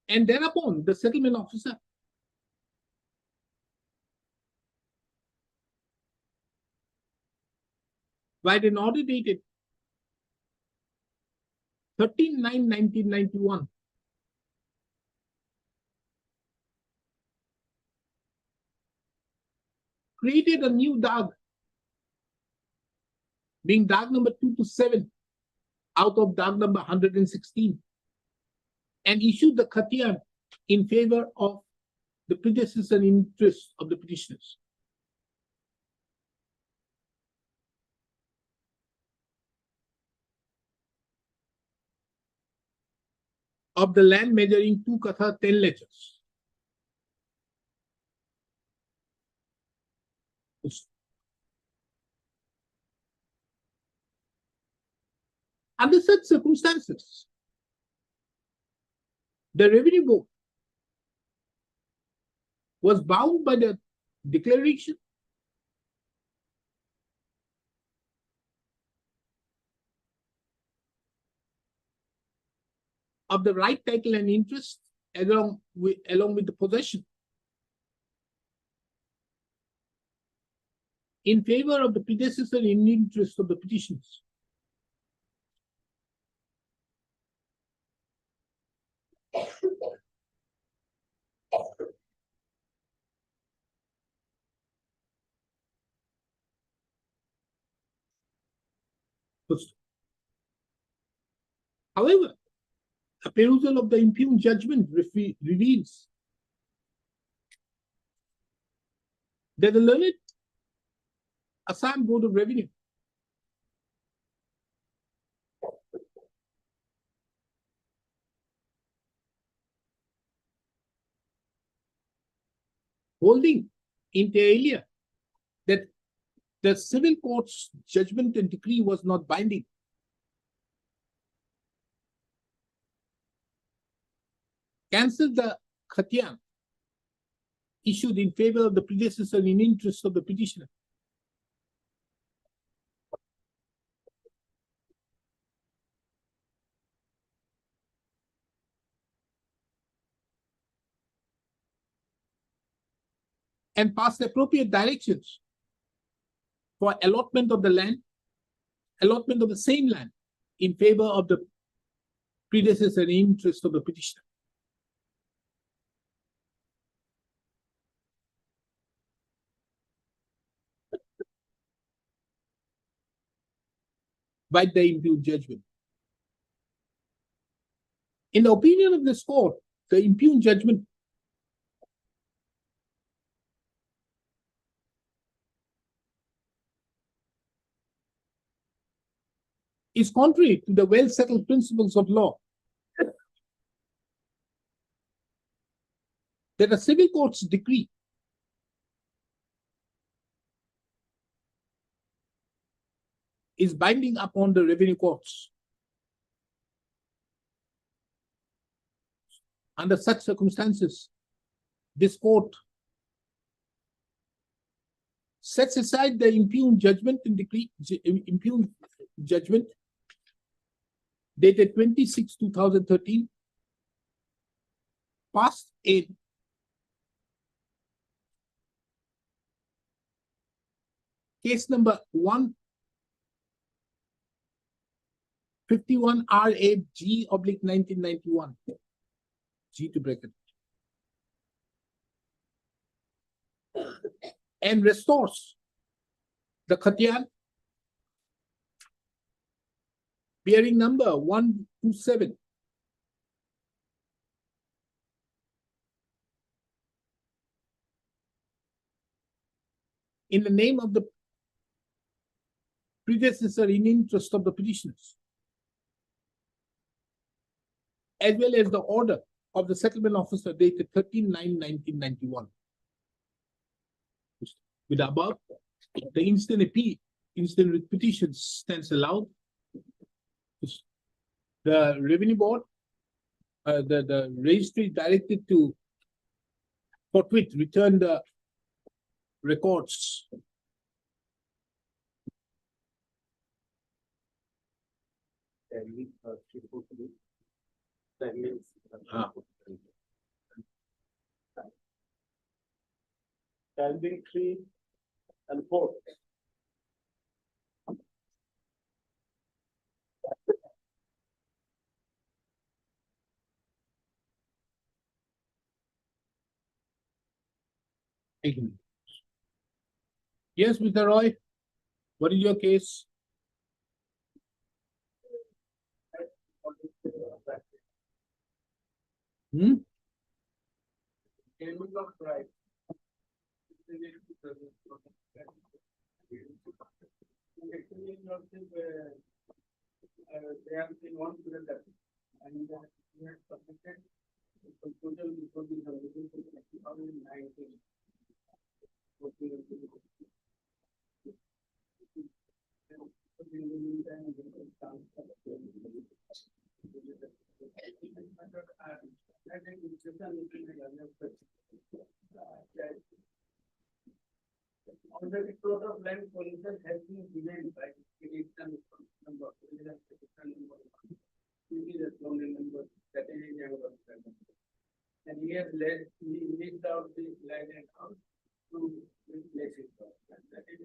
and thereupon the settlement officer by an order dated 13/9/1991 created a new Dag, being Dag number 2 to 7 out of Dag number 116, and issued the Khatiyar in favor of the predecessor interest of the petitioners. Of the land measuring 2 kata 10 lechas. Under such circumstances, the revenue board was bound by the declaration of the right, title, and interest along with the possession in favor of the predecessor in interest of the petitioners. However, a perusal of the impugned judgment reveals that the learned Assam Board of Revenue holding inter alia that the civil court's judgment and decree was not binding, cancelled the khatian issued in favor of the predecessor in interest of the petitioner. And passed appropriate directions for allotment of the land, allotment of the same land in favor of the predecessor in interest of the petitioner. By the impugned judgment. In the opinion of this court, the impugned judgment is contrary to the well-settled principles of law that a civil court's decree is binding upon the revenue courts. Under such circumstances, this court sets aside the impugned judgment and decree, impugned judgment dated 26/2013, passed in case number 151 RAG/1991, G to bracket, and restores the khatian bearing number 127 in the name of the predecessor in interest of the petitioners, as well as the order of the settlement officer dated 13/9/1991. With the above, the instant petition stands allowed. The revenue board, the registry directed to forthwith return the records. Standing 3 and 4. Yes, Mr. Roy, what is your case? Hmm? Right. They have been one to the left, and we have submitted the conclusion before the 2019. Already plot of land position has been given by creation number. That is number. And he has leased out the land and house to replace it. That is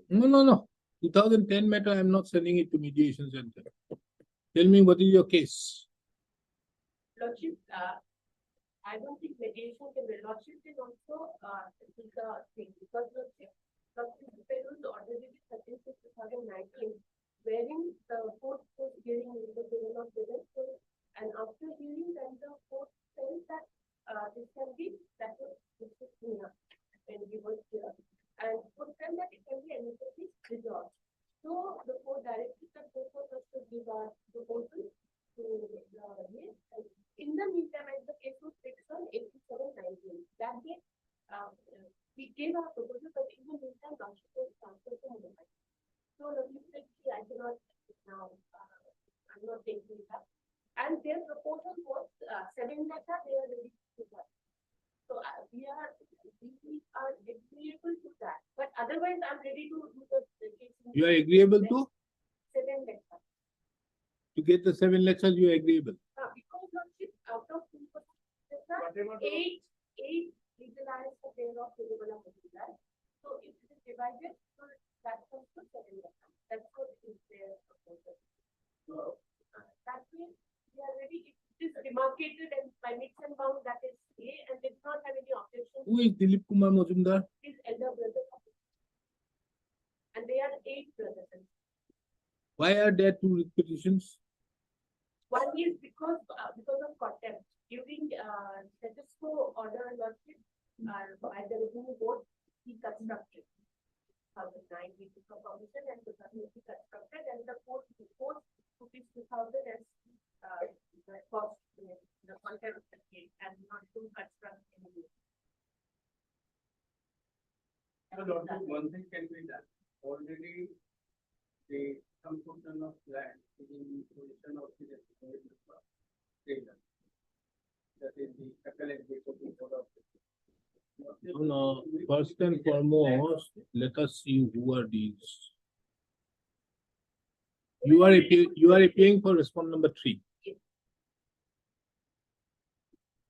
No. 2010 matter, I'm not sending it to mediation center. Tell me, what is your case? Lordship, I don't think mediation can be, Lordship can also, is the thing, because Lordship, Federal order is 36/2019, wherein the court was hearing in the Bureau of Justice, and after hearing, then the court said that, this can be, that was, this is here, when we were here, and court said that it can be immediately resolved. So the court directed that the court has to give our proposal to the, and in the meantime, as the case was fixed on 87/19, that day, we gave our proposal, but in the meantime, Lordship was transferred to Mumbai. So Lordship said, "See, I cannot now, I'm not taking it up." And their proposal was, 7 letter, they are ready to do that. So we are agreeable to that, but otherwise I'm ready to do the case. You are agreeable to 7 letter. get the 7 lectures, you are agreeable. Because Lordship, out of 2%, Whatever the- eight legalized the pair of Tiruvalla Mudra. So if it is divided, so that comes to 7 letter. That's what is their proposal. So that way, we are ready, if it is demarcated and by mix and bound, that is A, and they do not have any objection. Who is Dilip Kumar Majumdar? His elder brother. And they are 8 brothers. Why are there 2 petitions? One is because of contempt. During, status quo order Lordship, by the review board, he constructed. 2009, he took a permission and he constructed, and the court rupees 2,000 as, the cost, the contempt of the case, and not to construct anything. So Lordship, one thing can be done, already the some portion of land is in position of the tailor. That is the appellate bishop of the. No, first and foremost, let us see who are these. You are appearing for respondent number 3.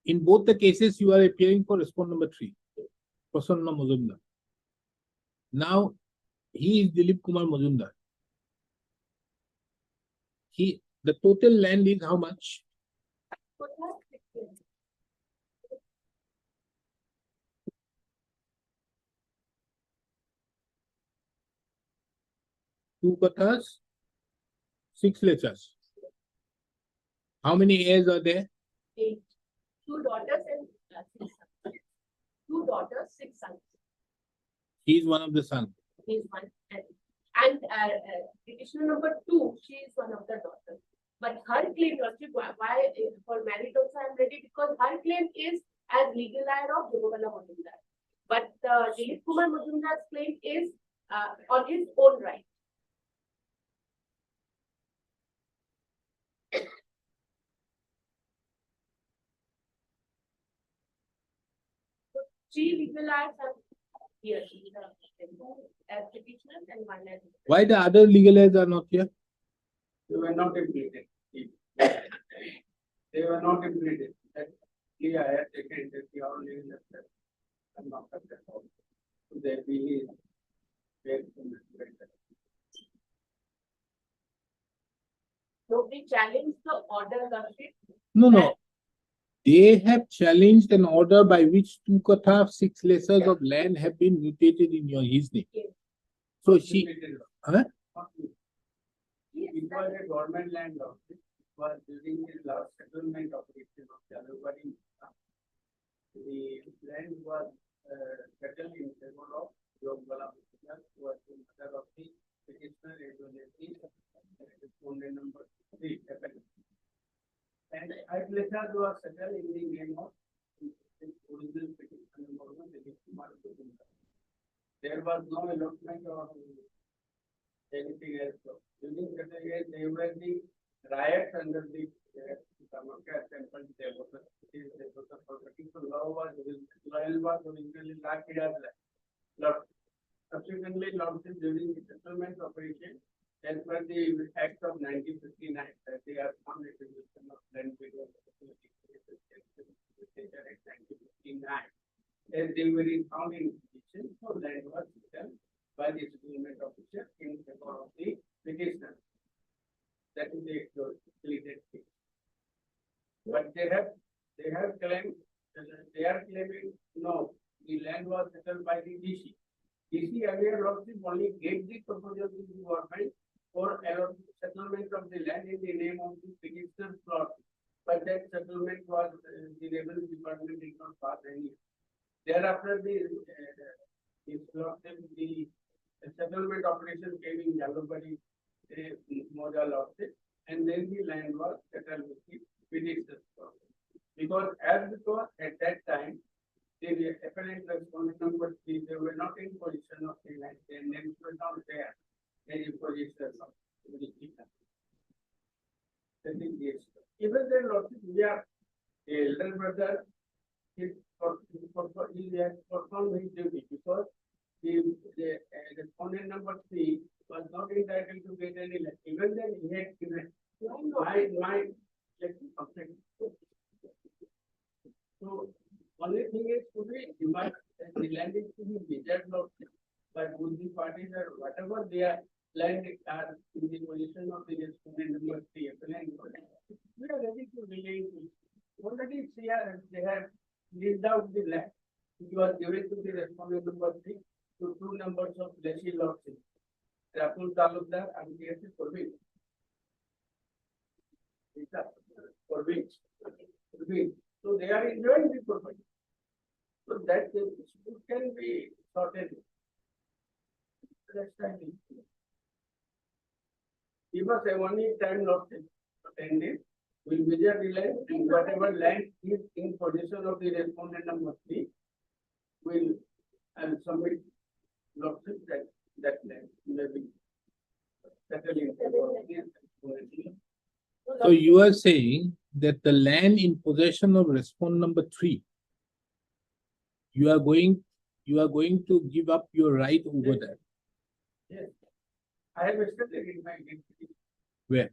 In both the cases, you are appearing for respondent number 3, Prasanna Majumdar. Now, he is Dilip Kumar Majumdar. The total land is how much? So that's 6 years. Two kathas, 6 lectures. How many heirs are there? 8. 2 daughters and 6 sons. 2 daughters, 6 sons. He is one of the sons. He is one. And petitioner number 2, she is one of the daughters. But her claim, Lordship, why for marriage also I am ready, because her claim is as legal heir of Tiruvalla Majumdar. But Dilip Kumar Majumdar's claim is on his own right. So 3 legal heirs are here, as petitioners and 1 as. Why the other legal heirs are not here? They were not implemented. They were not implemented. That he I had taken that the only left that. And not that all. So they be very. Nobody challenged the order, Lordship. No. They have challenged an order by which 2 katha, 6 lectures of land have been mutated in his name. Yes. So she, huh? Yes, It was a government land law. It was during the last settlement operation of Jalubari. The land was settled in favor of Yogbala, who was the mother of the petitioner, as well as the respondent number 3. And five letters were settled in the name of the original petitioner number 1, Dilip Kumar Majumdar. There was no allotment or anything else. During that year, they were the riots under the Samarkand temple. There was a property. So law was originally subsequently Lordship during the settlement operation, as per the Act of 1959, that they are on acquisition of land between Act 1959. As they were found in application for land was taken by the settlement officer in favor of the petitioner. That is the deleted case. But they have claimed, they are claiming, no, the land was settled by the DC. DC earlier lordship only gave the proposal to the government for settlement of the land in the name of the petitioner's plot. But that settlement was, the revenue department did not pass any. Thereafter, the settlement operation came in Jalopadi, Moja lordship, and then the land was settled with the petitioner's plot. Because at that time, the appellant respondent number 3, they were not in position of the land, their names were not there. Any position of the kingdom. That is the issue. Even then, lordship, we are the elder brother is performed his duty because the respondent number 3 was not entitled to get any land. Even then, he had given my let me complete. So only thing is to be divided, the land is to be measured lordship by both the parties or whatever their land are in the position of the respondent number 3. We are ready to relay to already they have leased out the land. It was given to the respondent number 3 to 2 numbers of lessee lordship. Rapul Talukdar and TSC Forbid. Forbid. So they are enjoying the property. So that dispute can be sorted. Give us a 1 year time lordship for 10 days. We'll measure the land and whatever land is in possession of the respondent number 3, will submit lordship that land may be settled in. So you are saying that the land in possession of respondent number 3, you are going to give up your right over that. Yes. I have stated in my identity. Where?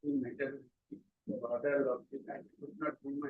Matter order of the land could not be my.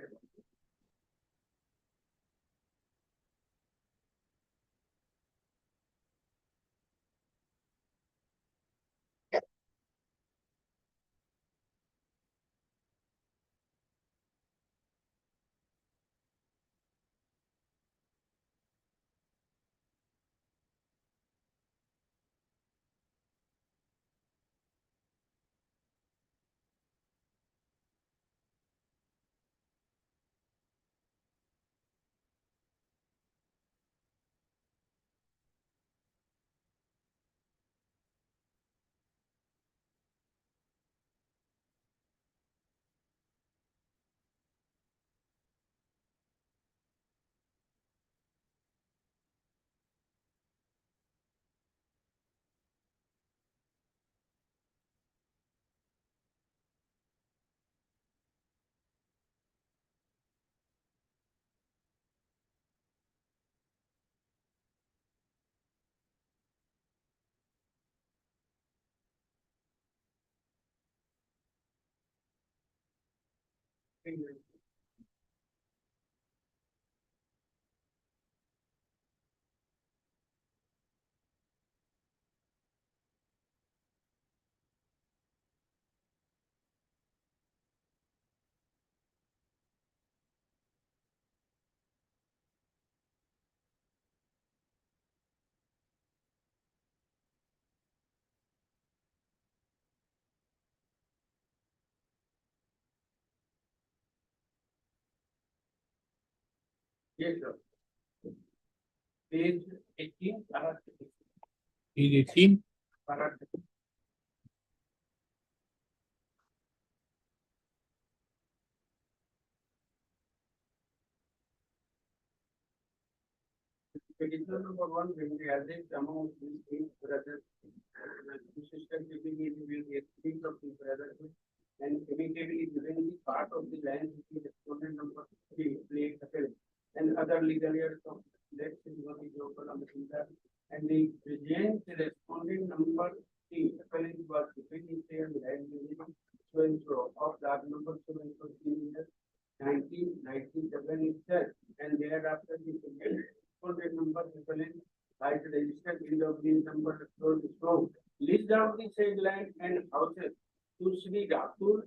Yes, sir. Page 18. Page 18. Petition number one, when the average amount is eight brothers, and the system typically will be three of the brothers. And immediately during the part of the land, which is exponent number three, play appeal, and other legal years of next is what is local on the center. And the present respondent number three, appellant was between the and land minimum, so and so of that number, so and so 1997 itself, and thereafter the respondent number appellant by the registered deed of the number shown list down the said land and houses to Sri Ratul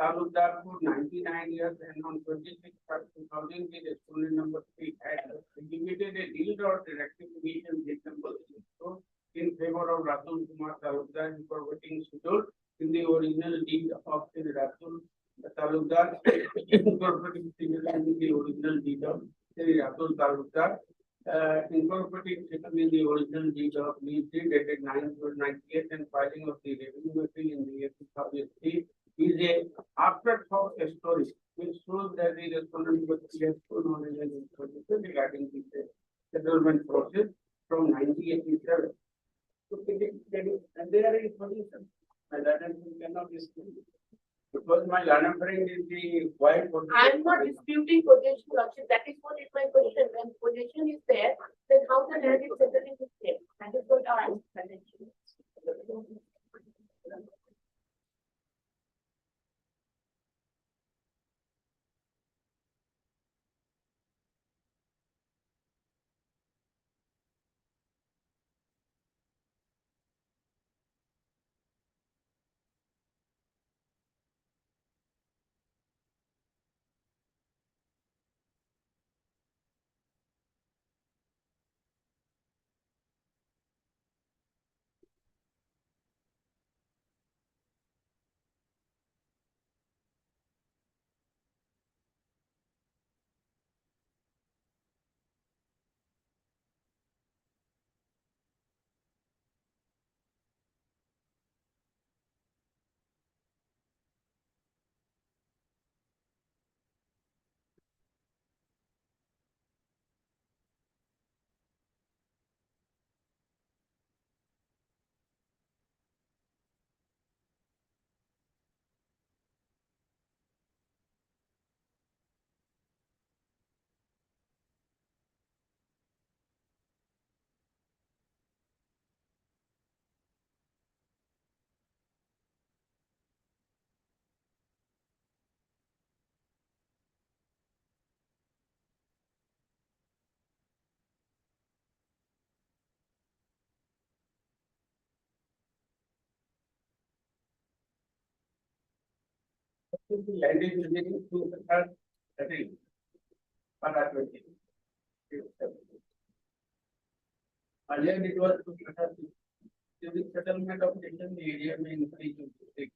Talukdar for 99 years, and on 26/2000 the respondent number three had indicated a deed or rectification deed number so in favor of Ratul Kumar Talukdar incorporating schedule in the original deed of Sri Ratul Talukdar incorporating schedule in the original deed of Sri Ratul Talukdar incorporating schedule in the original deed of lease deed dated 9/98 and filing of the revenue appeal in the year 2003 is a afterthought story which shows that the respondent was clear to knowledge and information regarding the settlement process from 1987. So and there is position. My learned cannot dispute. Because my learned friend is the wife of I am not disputing possession, Lordship. That is what is my question. When possession is there, then how the land is settled in the state? That is what I am understanding. the land is relating to the third setting. Paratwati. Earlier it was to the settlement of nation, the area may increase to 6.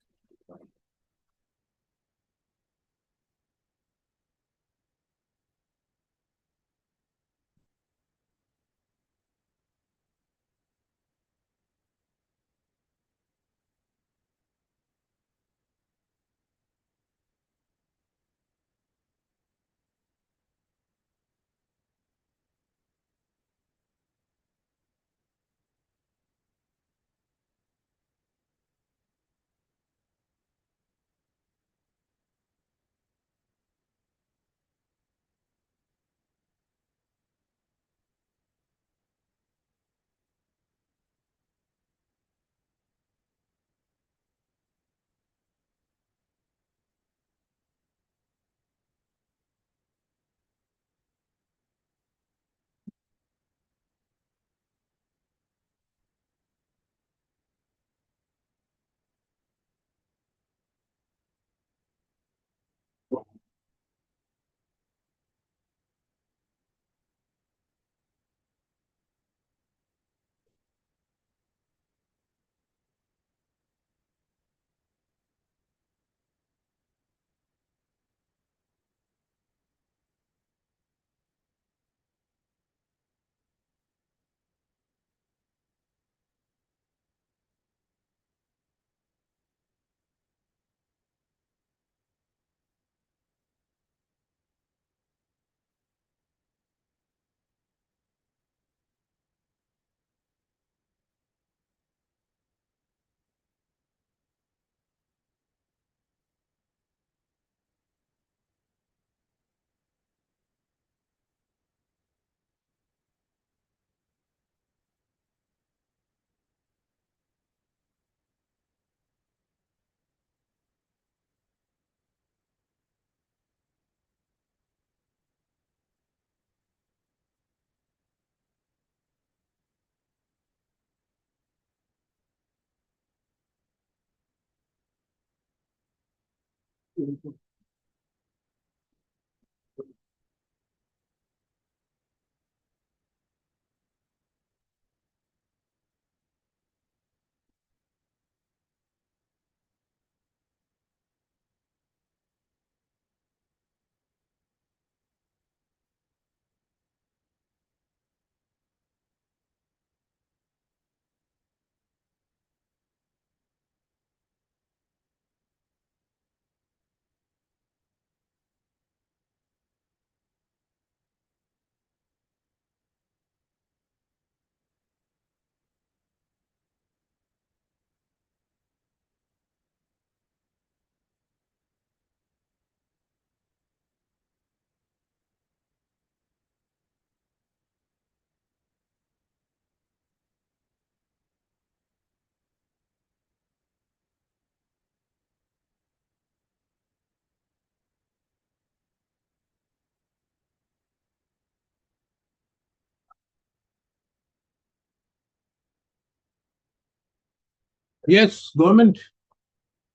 Yes, government.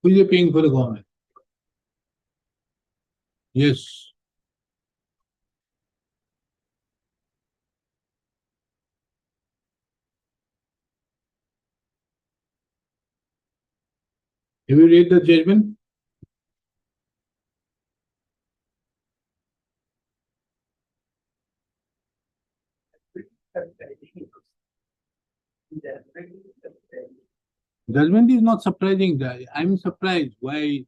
Who is paying for the government? Yes. Have you read the judgment? Judgment is not surprising. I'm surprised why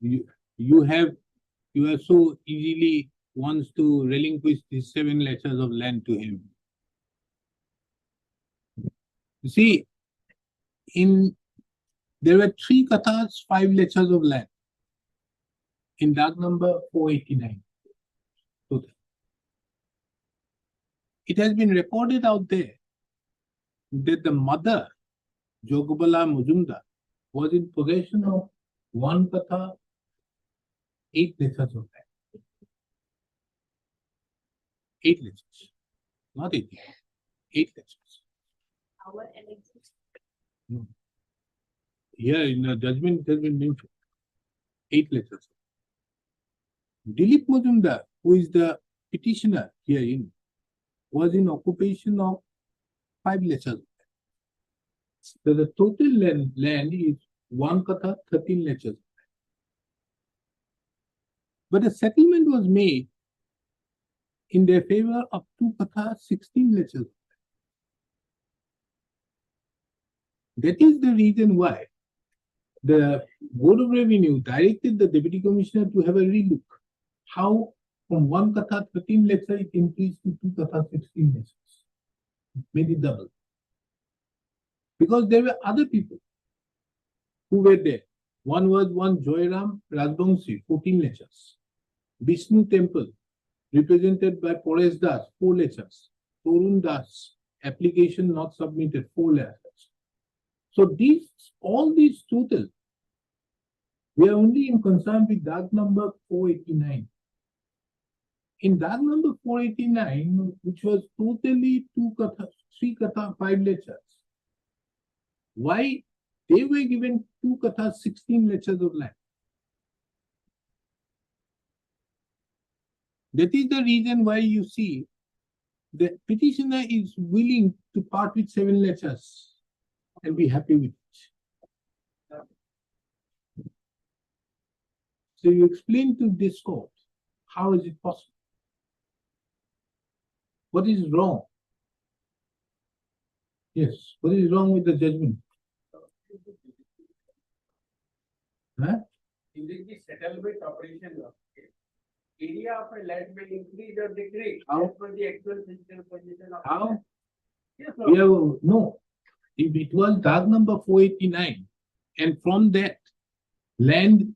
you, you have you are so easily wants to relinquish these 7 acres of land to him. You see, there were 3 kathas, 5 acres of land in dark number 489. total. It has been reported out there that the mother, Jogabala Mujumdar, was in possession of 1 katha, 8 acres of land. 8 acres, not 8 acres. 8 acres. Our annexes. Here in the judgment it has been mentioned 8 acres. Dilip Mujumdar, who is the petitioner herein, was in occupation of 5 acres. So the total land is 1 katha, 13 acres. But a settlement was made in their favor of 2 katha, 16 acres. That is the reason why the Board of Revenue directed the Deputy Commissioner to have a relook. How from 1 katha 13 acres it increased to 2 katha 16 acres. Made it double. Because there were other people who were there. One was Joyram Rajbangshi, 14 acres. Vishnu Temple, represented by Paresh Das, 4 acres. Torun Das, application not submitted, 4 acres. So all these total, we are only in concern with dark number 489. In dark number 489, which was totally 2 katha, 3 katha, 5 acres, why they were given 2 katha, 16 acres of land? That is the reason why you see the petitioner is willing to part with 7 acres and be happy with it. So you explain to this court, how is it possible? What is wrong? Yes, what is wrong with the judgment? Huh? During the settlement operation, area of a land will increase or decrease How? as per the actual physical position of. How? Yes, We have, no. If it was dark number 489, and from that land,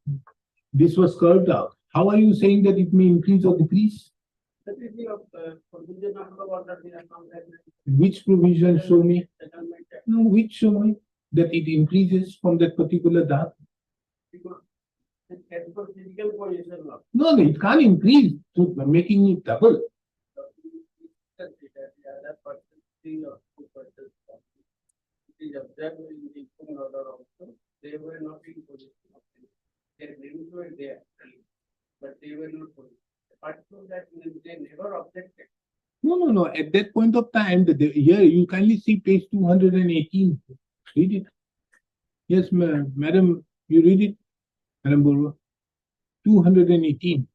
this was curved out, how are you saying that it may increase or decrease? that is the provision of the water. Which provision show me? Settlement tax. No, which show me that it increases from that particular dark? Because as per physical position of. No, it can't increase to making it double. The other person, 3 or 2 persons. It is observed in the order also, they were not in position of. Their names were it there, but they were not put. Apart from that, they never objected. No. At that point of time, here you kindly see page 218. Read it. Yes, madam, you read it, Madam Burwa. 218.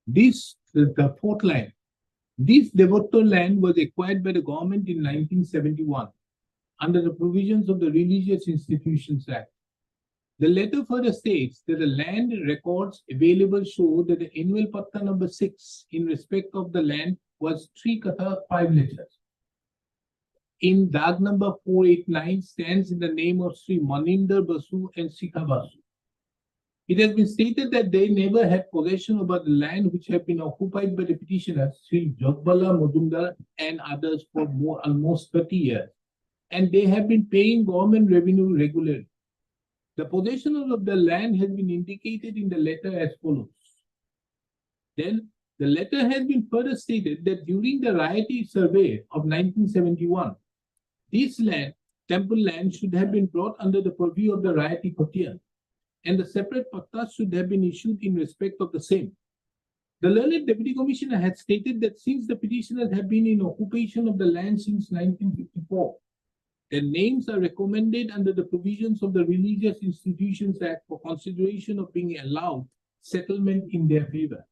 This, the fourth line. This devoted land was acquired by the government in 1971 under the provisions of the Religious Institutions Act. The letter further states that the land records available show that the annual patta number 6 in respect of the land was 3 katha 5 letters. In dag number 489 stands in the name of Sri Maninder Basu and Sikha Basu. It has been stated that they never had possession over the land which had been occupied by the petitioners, Sri Jogbala Majumdar and others for almost 30 years, and they have been paying government revenue regularly. The possession of the land has been indicated in the letter as follows. Then, the letter has been further stated that during the Rayati survey of 1971, this land, temple land, should have been brought under the purview of the Rayati Khatia, and the separate pattas should have been issued in respect of the same. The learned Deputy Commissioner had stated that since the petitioners have been in occupation of the land since 1954, their names are recommended under the provisions of the Religious Institutions Act for consideration of being allowed settlement in their favor.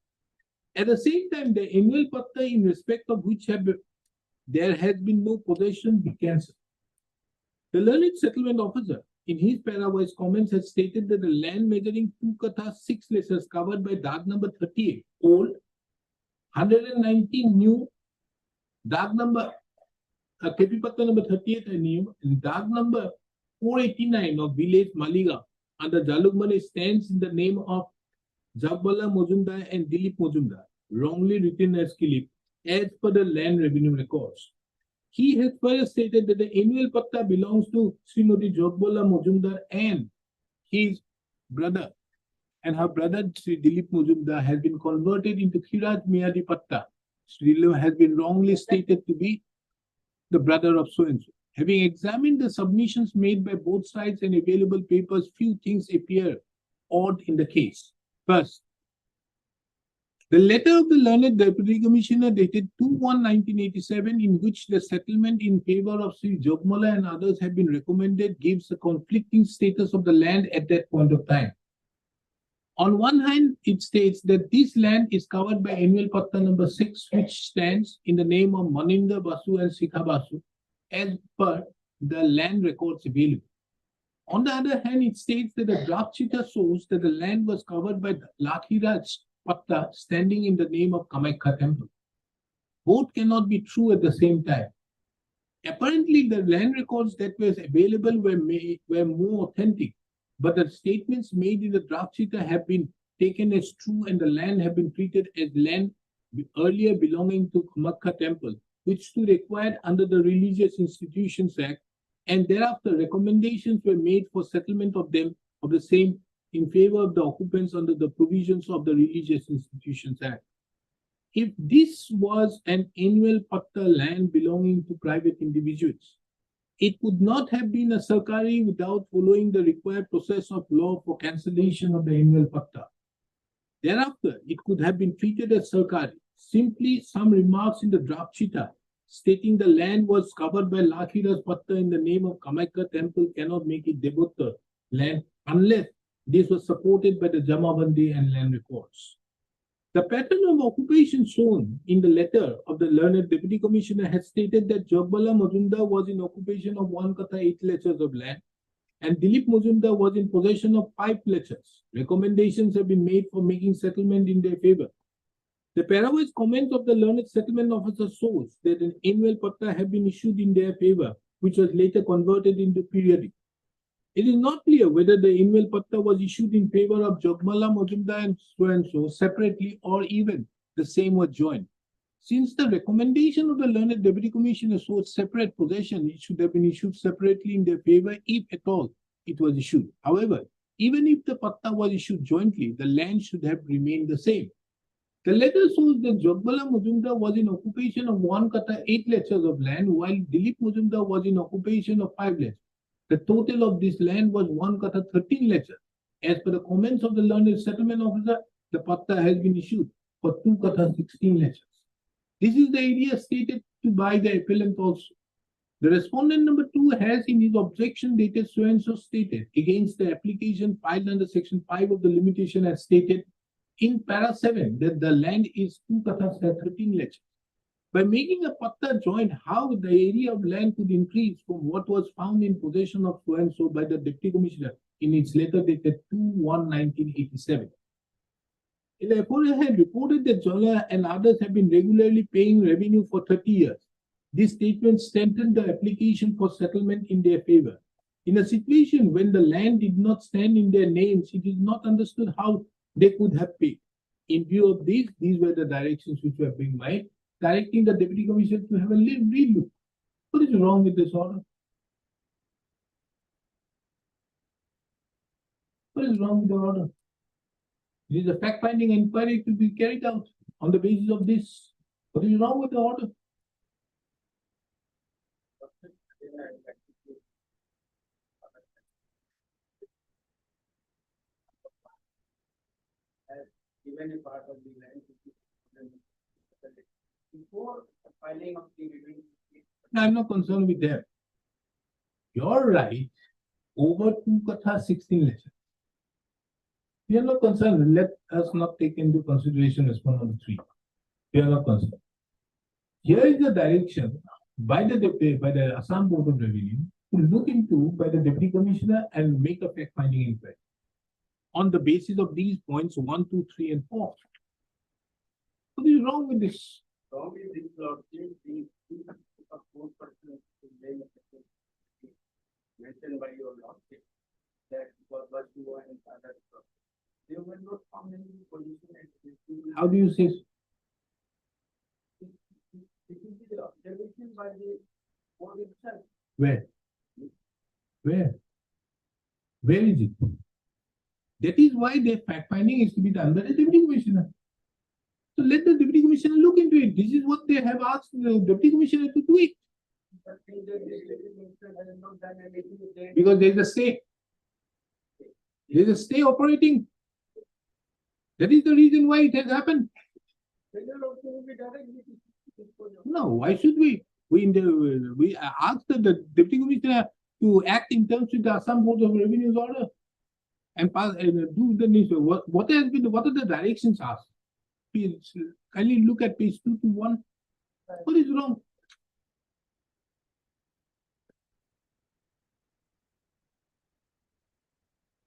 At the same time, the annual patta in respect of which there has been no possession be cancelled. The learned settlement officer, in his para-wise comments, has stated that the land measuring 2 katha 6 letters covered by dag number 38, old, 119 new, dag number KP Patta number 38 new, and dag number 489 of village Maliga under Jalugmane stands in the name of Jagbala Majumdar and Dilip Majumdar, wrongly written as Kilip, as per the land revenue records. He has further stated that the annual patta belongs to Srimati Jogbala Majumdar and his brother, and her brother Sri Dilip Majumdar has been converted into Khiraj Miyadi Patta. Sri Dilip has been wrongly stated to be the brother of so-and-so. Having examined the submissions made by both sides and available papers, few things appear odd in the case. First, the letter of the learned Deputy Commissioner dated 2/1/1987, in which the settlement in favor of Sri Jogmala and others have been recommended, gives a conflicting status of the land at that point of time. On one hand, it states that this land is covered by annual patta number 6, which stands in the name of Maninder Basu and Sikha Basu, as per the land records available. On the other hand, it states that the draft cheetah shows that the land was covered by Lakhiraj Patta standing in the name of Kamakhya Temple. Both cannot be true at the same time. Apparently, the land records that were available were more authentic, but the statements made in the draft cheetah have been taken as true, and the land have been treated as land earlier belonging to Kamakhya Temple, which stood acquired under the Religious Institutions Act, and thereafter recommendations were made for settlement of the same in favor of the occupants under the provisions of the Religious Institutions Act. If this was an annual patta land belonging to private individuals, it would not have been a sarkari without following the required process of law for cancellation of the annual patta. Thereafter, it could have been treated as sarkari. Simply some remarks in the draft cheetah stating the land was covered by Lakhiraj Patta in the name of Kamakhya Temple cannot make it Devota land unless this was supported by the Jamabandi and land records. The pattern of occupation shown in the letter of the learned Deputy Commissioner has stated that Jogbala Majumdar was in occupation of 1 katha 8 letters of land, and Dilip Majumdar was in possession of 5 letters. Recommendations have been made for making settlement in their favor. The parawise comment of the learned settlement officer shows that an annual patta had been issued in their favor, which was later converted into periodic. It is not clear whether the annual patta was issued in favor of Jogmala Majumdar and so separately, or even the same was joined. Since the recommendation of the learned Deputy Commissioner shows separate possession, it should have been issued separately in their favor, if at all it was issued. However, even if the patta was issued jointly, the land should have remained the same. The letter shows that Jogbala Majumdar was in occupation of 1 katha 8 letters of land, while Dilip Majumdar was in occupation of 5 letters. The total of this land was 1 kata 13 lectures. As per the comments of the learned settlement officer, the patta has been issued for 2 kata 16 lectures. This is the area stated to by the appellant also. The respondent number 2 has in his objection dated so and so stated against the application filed under section 5 of the limitation as stated in para 7 that the land is 2 kata 13 lectures. By making a patta joint, how the area of land could increase from what was found in possession of so and so by the deputy commissioner in its letter dated 2/1/1987. The appellant had reported that Jola and others have been regularly paying revenue for 30 years. This statement strengthened the application for settlement in their favor. In a situation when the land did not stand in their names, it is not understood how they could have paid. In view of this, these were the directions which were being made, directing the deputy commissioner to have a relook. What is wrong with this order? What is wrong with the order? It is a fact-finding inquiry to be carried out on the basis of this. What is wrong with the order? Given a part of the land before filing of the review. I'm not concerned with that. You're right. Over 2 kata 16 lectures. We are not concerned. Let us not take into consideration respondent number 3. We are not concerned. Here is the direction by the Assam Board of Revenue to look into by the deputy commissioner and make a fact-finding inquiry on the basis of these points 1, 2, 3, and 4. What is wrong with this? Wrong with this law, the 4% mentioned by your law that was you and other. They were not found in the position. How do you say? This is the observation by the board itself. Where? Where? Where is it? That is why the fact finding is to be done by the deputy commissioner. So let the deputy commissioner look into it. This is what they have asked the deputy commissioner to do it. Because there is a stay. There is a stay operating. That is the reason why it has happened. No, why should we? We asked the deputy commissioner to act in terms with the Assam Board of Revenue's order and pass and do the necessary. What has been? What are the directions asked? Please kindly look at page 221. What is wrong?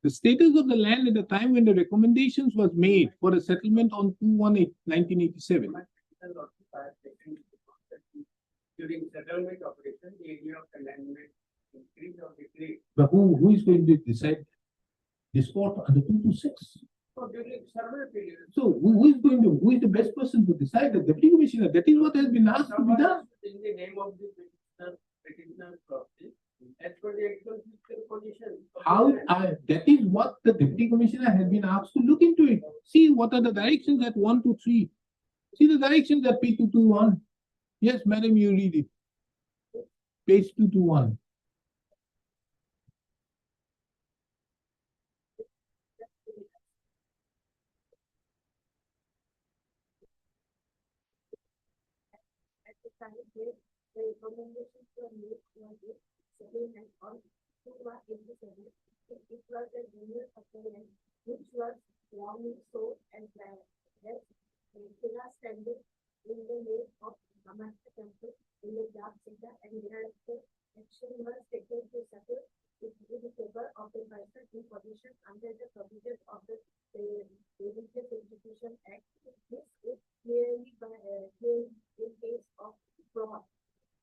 The status of the land at the time when the recommendations was made for a settlement on 2/1/1987. During settlement operation, the area of the land may increase or decrease. But who is going to decide this court under 226? So during survey period. So who is the best person to decide? The deputy commissioner. That is what has been asked to be done. In the name of the petitioner's property, as per the actual fiscal position. That is what the deputy commissioner has been asked to look into it. See what are the directions at 1, 2, 3. See the directions at page 221. Yes, madam, you read it. Page 221. At the time, the recommendations were made for the settlement on 2/1/87. It was a junior settlement which was wrongly sold and standing in the name of Kamakya temple in the Jab Center, and thereafter action was taken to settle it in favor of the person in position under the provisions of the Religious Institution Act. This is clearly in case of fraud.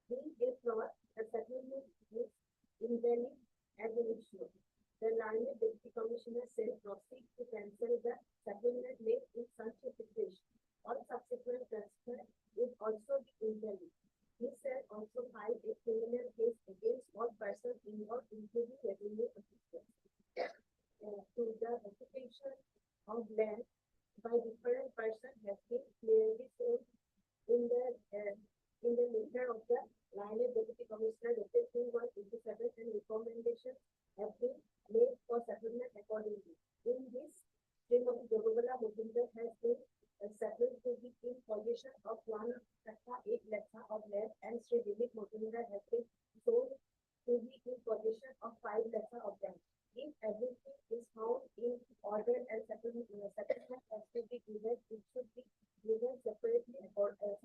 Being a fraud, the settlement is invalid as an issue. The learned deputy commissioner said proceed to cancel the settlement made in such a situation. All subsequent transfer would also be invalid. He said also filed a criminal of land and Sri Dilip Motundar has been sold to be in possession of 5 lesser of them. If everything is found in order and settlement has to be given, it should be given separately accordingly.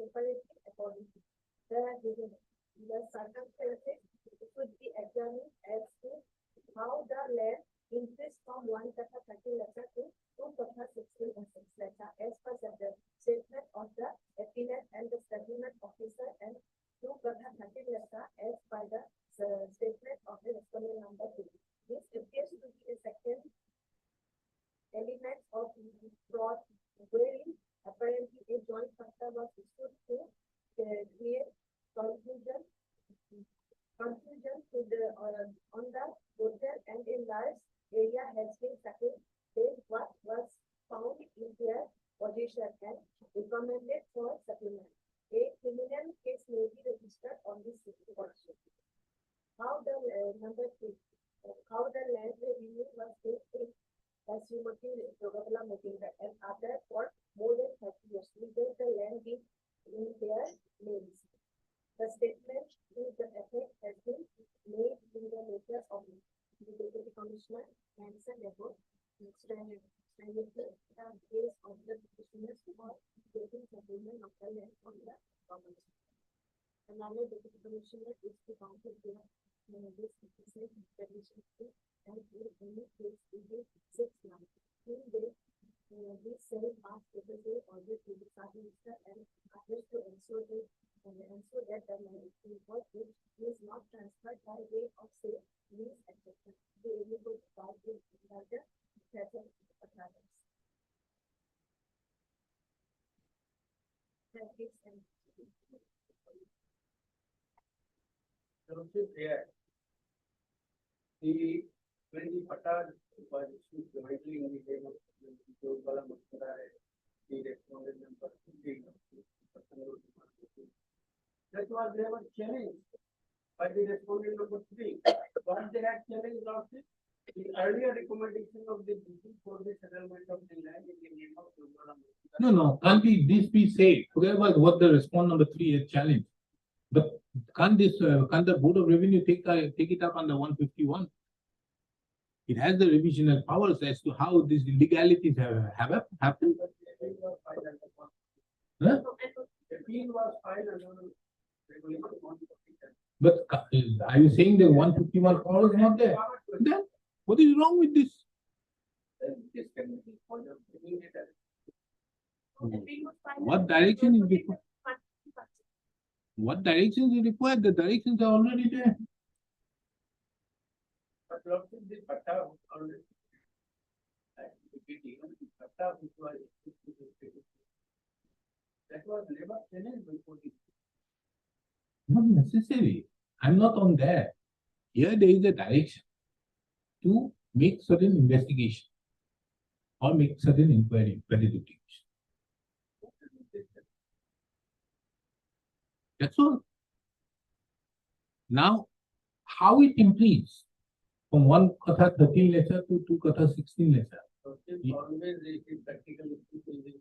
The circumstances should be examined as to how the land increased from 1 kata 30 lesser to 2 kata 16 lesser as per the statement of the appellant and the settlement officer and 2 kata 30 lesser as per the statement of the respondent number 2. This appears to be a second element of fraud wherein apparently a joint factor was issued to create confusion to the on the total and a large area has been settled with what was found in their possession and recommended for settlement. A criminal case may be registered on this also. How the number 3, how the land revenue was paid in Srimati Jogapala Motundar and other for more than 30 years without the land being in their names. The statement to the effect has been made in the letter of the Deputy Commissioner mentioned above. The case of the petitioners for getting settlement of the land on the government. Another Deputy Commissioner is to counsel their this petition and in any case within 6 months. In this same past day order to the Prime Minister and others to ensure that the money which is not transferred by way of sale, lease, etc. be able to buy with larger present others. When the Pata was issued jointly in the name of Jogapala Motundar, the respondent number 15. That was never challenged by the respondent number 3. What they had challenged was the earlier recommendation of the DG for the settlement of the land in the name of Jogapala Motundar. No, can't this be said? Forget about what the response number 3 has challenged. But can't the Board of Revenue take it up under 151? It has the revisional powers as to how these illegalities have happened. Huh? The appeal was filed under regulation 147. But are you saying the 151 powers is not there? Then what is wrong with this? This can be followed immediately. What direction is required? What directions is required? The directions are already there. But Lordship, the Pata was already Pata which was that was never challenged before the Not necessary. I'm not on there. Here there is a direction to make certain investigation or make certain inquiry, verification. That's all. Now, how it increased from 1 kata 13 lesser to 2 kata 16 lesser. always is practical issues in the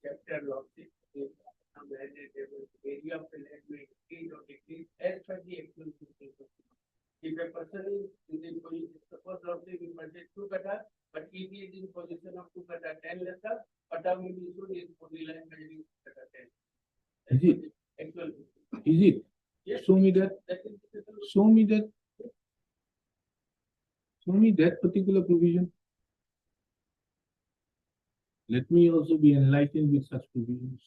chapter Lordship. Area of the land may increase or decrease as per the actual situation. If a person is in the position, suppose Lordship will purchase 2 kata, but if he is in position of 2 kata 10 lesser, kata will be issued is for the land measuring kata 10. Is it? Actual. Is it? Yes. Show me that. Show me that. Show me that particular provision. Let me also be enlightened with such provisions.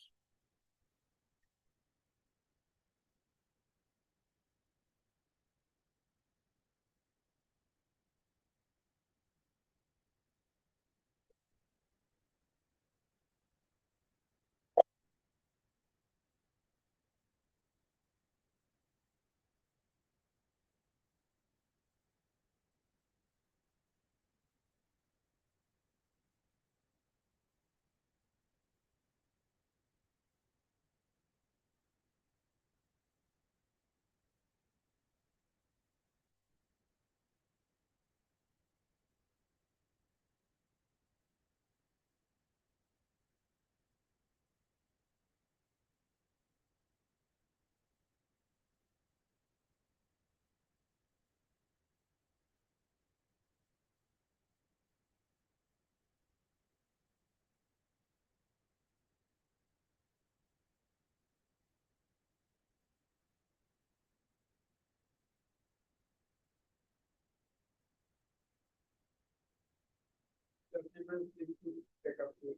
reference is to set up the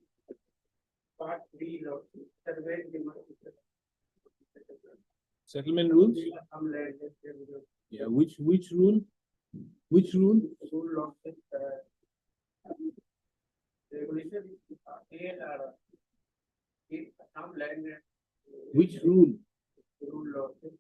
part three of the survey demarcation. Settlement rules? Some land that there is a Yeah, which rule? Which rule? rule of this, regulation, if some land. Which rule? Rule of this.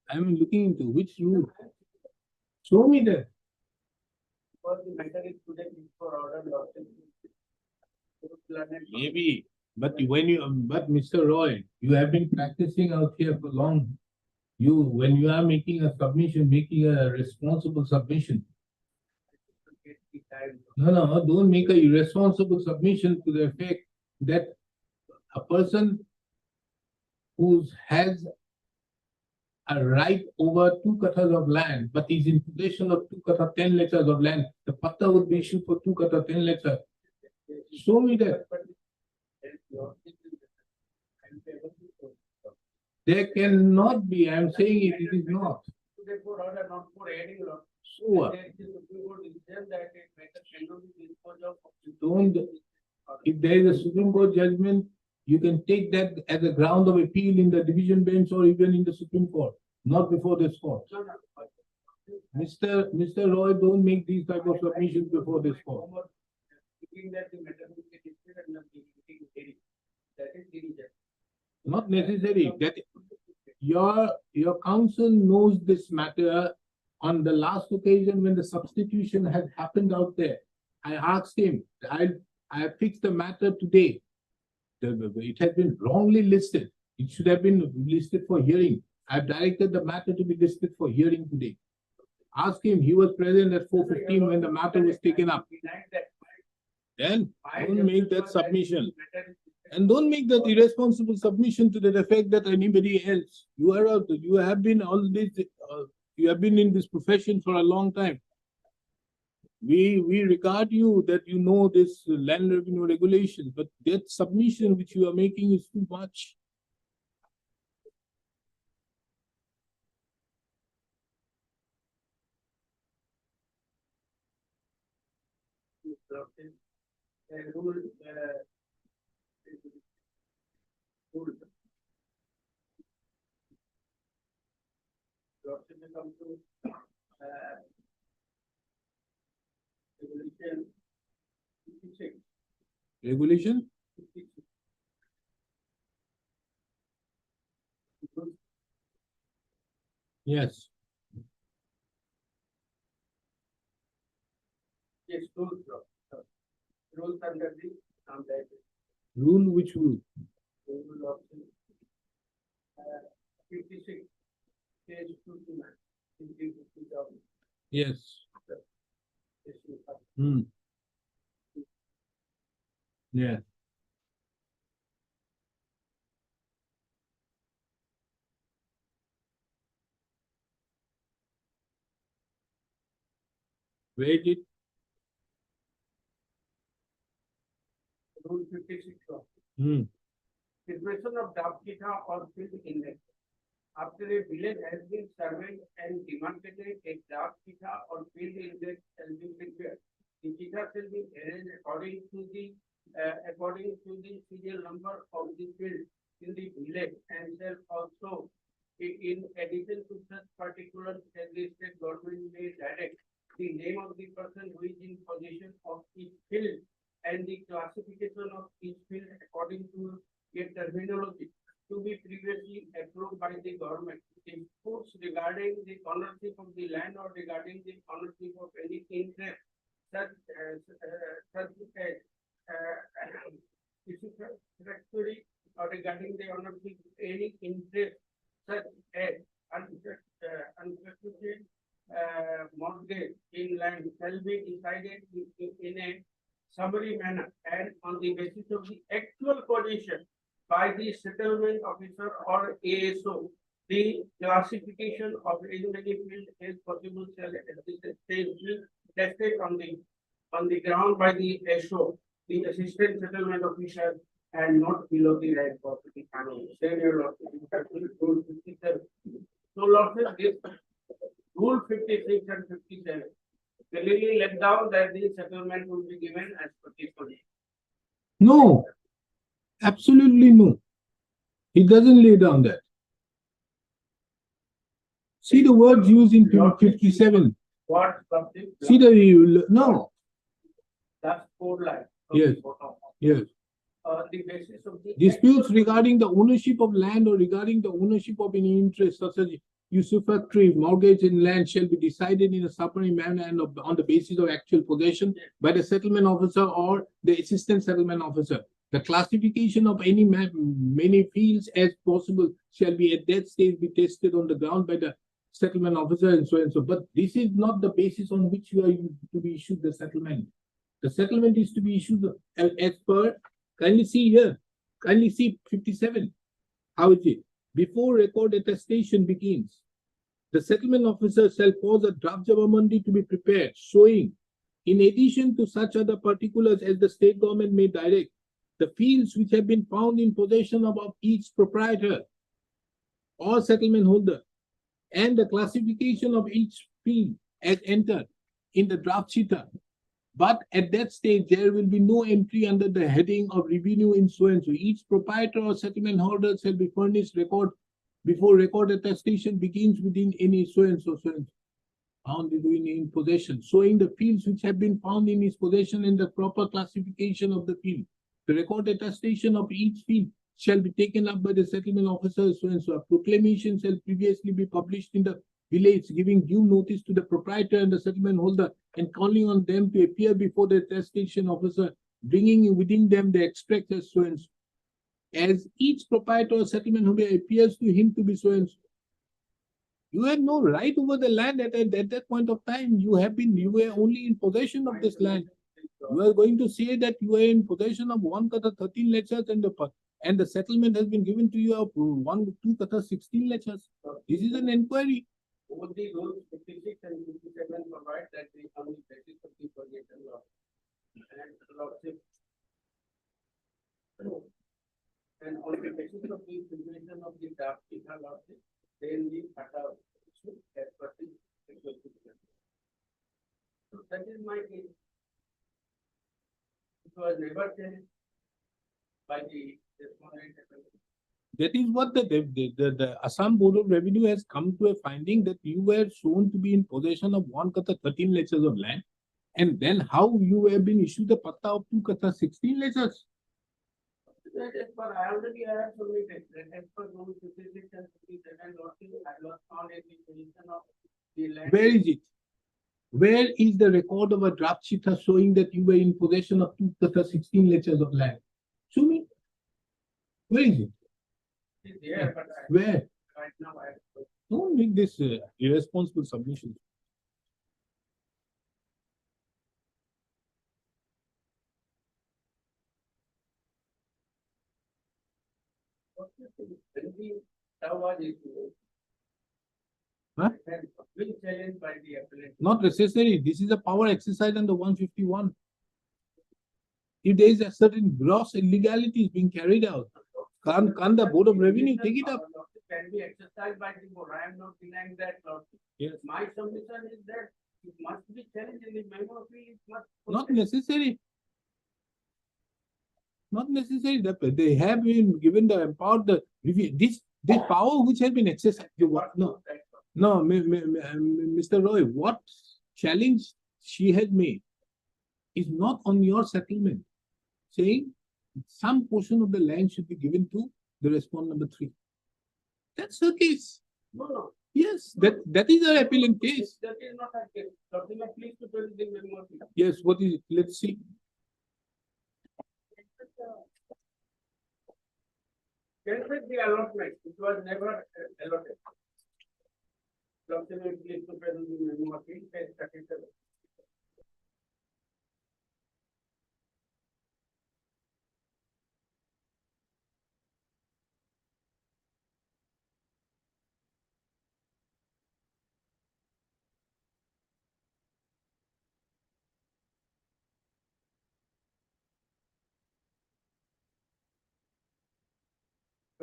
I'm looking into which rule. Show me that. Because the matter is today for order losses. Maybe, but Mr. Roy, you have been practicing out here for long. When you are making a submission, making a responsible submission. No, don't make a irresponsible submission to the effect that a person who has a right over 2 kathas of land, but is in possession of 2 kata 10 letters of land, the patta would be issued for 2 kata 10 letters. Show me that. There cannot be, I am saying it is not. Today for order, not for adding law. So what? There is a Supreme Court decision that it matter cannot be disposed of. Don't, if there is a Supreme Court judgment, you can take that as a ground of appeal in the division bench or even in the Supreme Court, not before this court. No, no, but Mr. Roy, don't make these type of submissions before this court. thinking that the matter will be disputed and not be hearing. That is the reason. Not necessary, that your counsel knows this matter. On the last occasion when the substitution had happened out there, I asked him, I fixed the matter today. It has been wrongly listed. It should have been listed for hearing. I have directed the matter to be listed for hearing today. Ask him, he was present at 4:15 when the matter was taken up. Then don't make that submission. And don't make that irresponsible submission to the effect that anybody else. You have been all this, you have been in this profession for a long time. We regard you that you know this land revenue regulations, but that submission which you are making is too much. Rule, come to, regulation 56. Regulation? Yes. Yes, rules, rules under the, Rule, which rule? rule of, 56, page 229. Yes. Hmm. Yeah. Where did? Rule 56. Hmm. Preparation of draft data or field index. After a village has been surveyed and demarcated, a draft data or field index has been prepared. The data shall be arranged according to the serial number of the field in the village and shall also, in addition to such particulars as the state government may direct, the name of the person who is in possession of each field and the classification of each field according to a terminology to be previously approved by the government. Disputes regarding the ownership of the land or regarding the ownership of any interest, such as usufructuary or regarding the ownership of any interest, such as unsecured mortgage in land shall be decided in a summary manner and on the basis of the actual position by the settlement officer or ASO, the classification of any field is possible shall at this stage be tested on the ground by the ASO, the assistant settlement officer, and not below the right property panel. Same your lordship, in fact, rule 57. So lordship, this rule 56 and 57 clearly laid down that the settlement will be given as per the position. No, absolutely no. He doesn't lay down that. See the words used in 57. What subject? See the, no, That's four lines. Yes. yes. The basis of the. Disputes regarding the ownership of land or regarding the ownership of any interest such as usufructory mortgage in land shall be decided in a summary manner and on the basis of actual possession by the settlement officer or the assistant settlement officer. The classification of any many fields as possible shall be at that stage be tested on the ground by the settlement officer and so and so. But this is not the basis on which you are to be issued the settlement. The settlement is to be issued as per, kindly see here, kindly see 57. How is it? Before record attestation begins, the settlement officer shall cause a draft jabamandi to be prepared, showing, in addition to such other particulars as the state government may direct, the fields which have been found in possession of each proprietor or settlement holder, and the classification of each field as entered in the draft sheeter. But at that stage, there will be no entry under the heading of revenue in so and so. Each proprietor or settlement holder shall be furnished record before record attestation begins within any so and so found in possession, showing the fields which have been found in his possession and the proper classification of the field. The record attestation of each field shall be taken up by the settlement officer so and so. A proclamation shall previously be published in the village, giving due notice to the proprietor and the settlement holder and calling on them to appear before the attestation officer, bringing within them the extract as so and so. As each proprietor or settlement holder appears to him to be so and so. You have no right over the land at that point of time. You were only in possession of this land. You are going to say that you are in possession of 1 kata 13 lectures and the settlement has been given to you of 2 kata 16 lectures. This is an inquiry. Both the rules 56 and 57 provide that the on the basis of the possession law and lordship. And on the basis of the preparation of the draft lordship, then the kata should as per the regulation. So that is my case. It was never changed by the respondent. That is what the Assam Board of Revenue has come to a finding that you were shown to be in possession of 1 kata 13 lectures of land, and then how you have been issued the patta of 2 kata 16 lectures. I already have submitted that as per rule 56 and 57 lordship, I was found in the position of the land. Where is it? Where is the record of a draft sheet showing that you were in possession of 2 kata 16 lectures of land? Show me. Where is it? It's there, but Where? right now I have. Don't make this irresponsible submission. When the law was issued, Huh? it has been challenged by the appellate. Not necessary. This is a power exercise under 151. If there is a certain gross illegality is being carried out, can't the Board of Revenue take it up? Can be exercised by the board. I am not denying that lordship. Yes. My submission is that it must be challenged in the memo of it must. Not necessary. Not necessary. They have been given the empowered the review. This power which has been exercised. No, Mr. Roy, what challenge she has made is not on your settlement, saying some portion of the land should be given to the respondent number 3. That's her case. No. Yes, that is her appealing case. That is not a case. Document please to tell the memo of it. Yes, what is it? Let's see. Can it be allotment? It was never allotted. Document please to tell the memo of it. Page 37.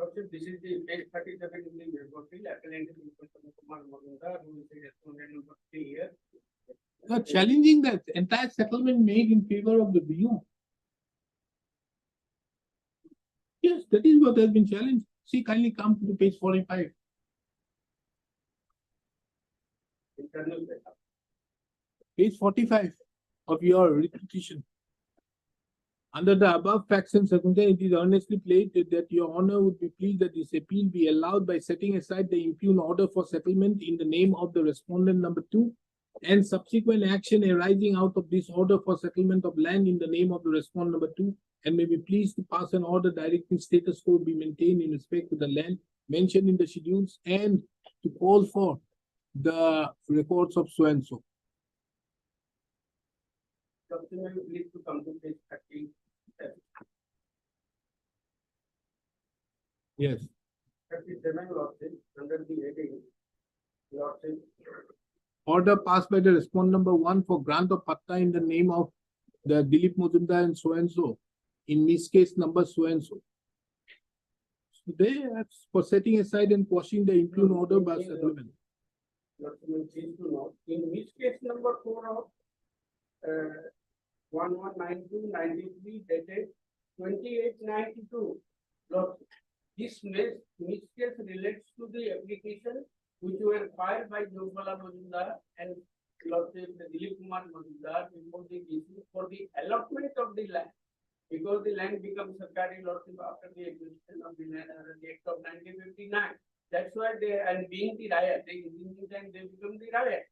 Lordship, this is the page 37 in the report, appellant is Mr. Kumar Mazumdar, who is the respondent number 3 here. You are challenging the entire settlement made in favor of the BU. Yes, that is what has been challenged. See, kindly come to the page 45. Internal data. Page 45 of your writ petition. Under the above facts and circumstances, it is earnestly pleaded that your honor would be pleased that this appeal be allowed by setting aside the impugned order for settlement in the name of the respondent number 2 and subsequent action arising out of this order for settlement of land in the name of the respondent number 2, and may be pleased to pass an order directing status quo be maintained in respect to the land mentioned in the schedules and to call for the records of so and so. Subsequently, please to come to page 30. Yes. 37 Lordship, under the heading, Lordship, Order passed by the respondent number 1 for grant of patta in the name of the Dilip Mazumdar and so, in this case number so. So they are for setting aside and quashing the impugned order by settlement. Lordship, please to note, in which case number 4 of 1192/93 dated 2892. Lordship, this case relates to the application which were filed by Jogpala Mazumdar and Lordship Dilip Kumar Mazumdar before the DC for the allotment of the land. Because the land becomes Sarkari Lordship after the acquisition of the land under the Act of 1959. That's why they, and being the riot, they become the riot.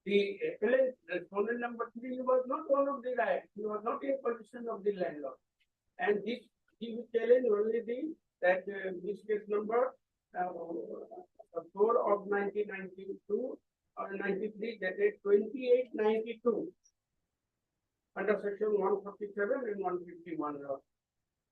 The appellant respondent number 3 was not one of the riot. He was not in possession of the landlord. And this, he will challenge only that this case number 4 of 1992 or 93 dated 2892 under section 147 and 151 law.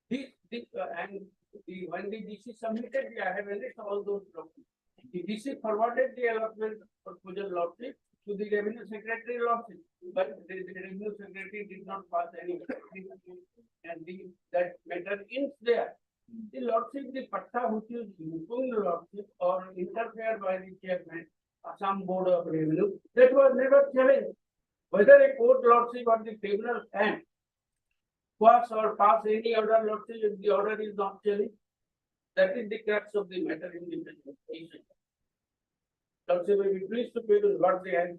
When the DC submitted, I have enriched all those documents. The DC forwarded the allotment proposal Lordship to the Revenue Secretary Lordship, but the Revenue Secretary did not pass any and that matter ends there. The Lordship, the patta which is impugned Lordship or interfered by the chairman, Assam Board of Revenue, that was never challenged. Whether a court Lordship or the tribunal can quash or pass any order Lordship if the order is not challenged, that is the crux of the matter in the presentation. Lordship may be pleased to pay what they have.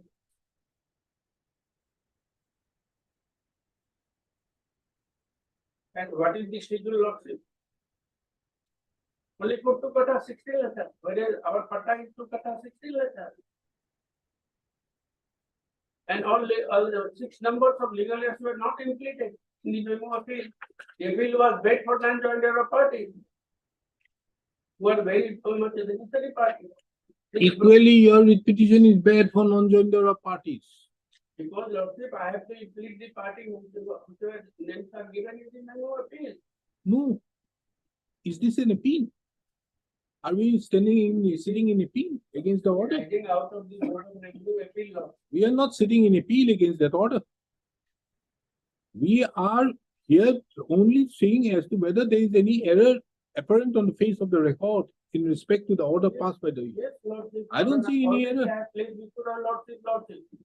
And what is the schedule Lordship? Only put to kata 60 letter, whereas our patta is to kata 60 letter. And all the 6 numbers of legal heirs were not implemented in the memo appeal. The appeal was bad for non-joined party, who are very much a necessary party. Equally, your writ petition is bad for non-joined parties. Because Lordship, I have to implicate the party whose names are given in the memo appeal. No. Is this an appeal? Are we sitting in appeal against the order? Getting out of the Board of Revenue appeal law. We are not sitting in appeal against that order. We are here only saying as to whether there is any error apparent on the face of the record in respect to the order passed by the. Yes, Lordship. I don't see any error. Lordship.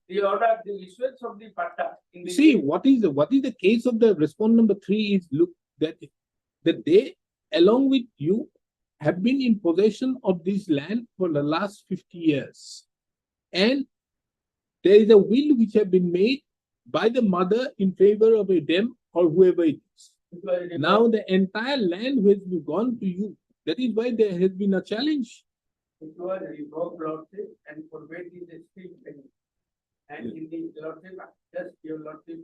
The order, the issuance of the patta. See, what is the case of the respondent number 3 is look that they, along with you, have been in possession of this land for the last 50 years. And there is a will which have been made by the mother in favor of them or whoever it is. Now the entire land has gone to you. That is why there has been a challenge. It was revoked Lordship and forbade the still pending. And in the Lordship, just your Lordship,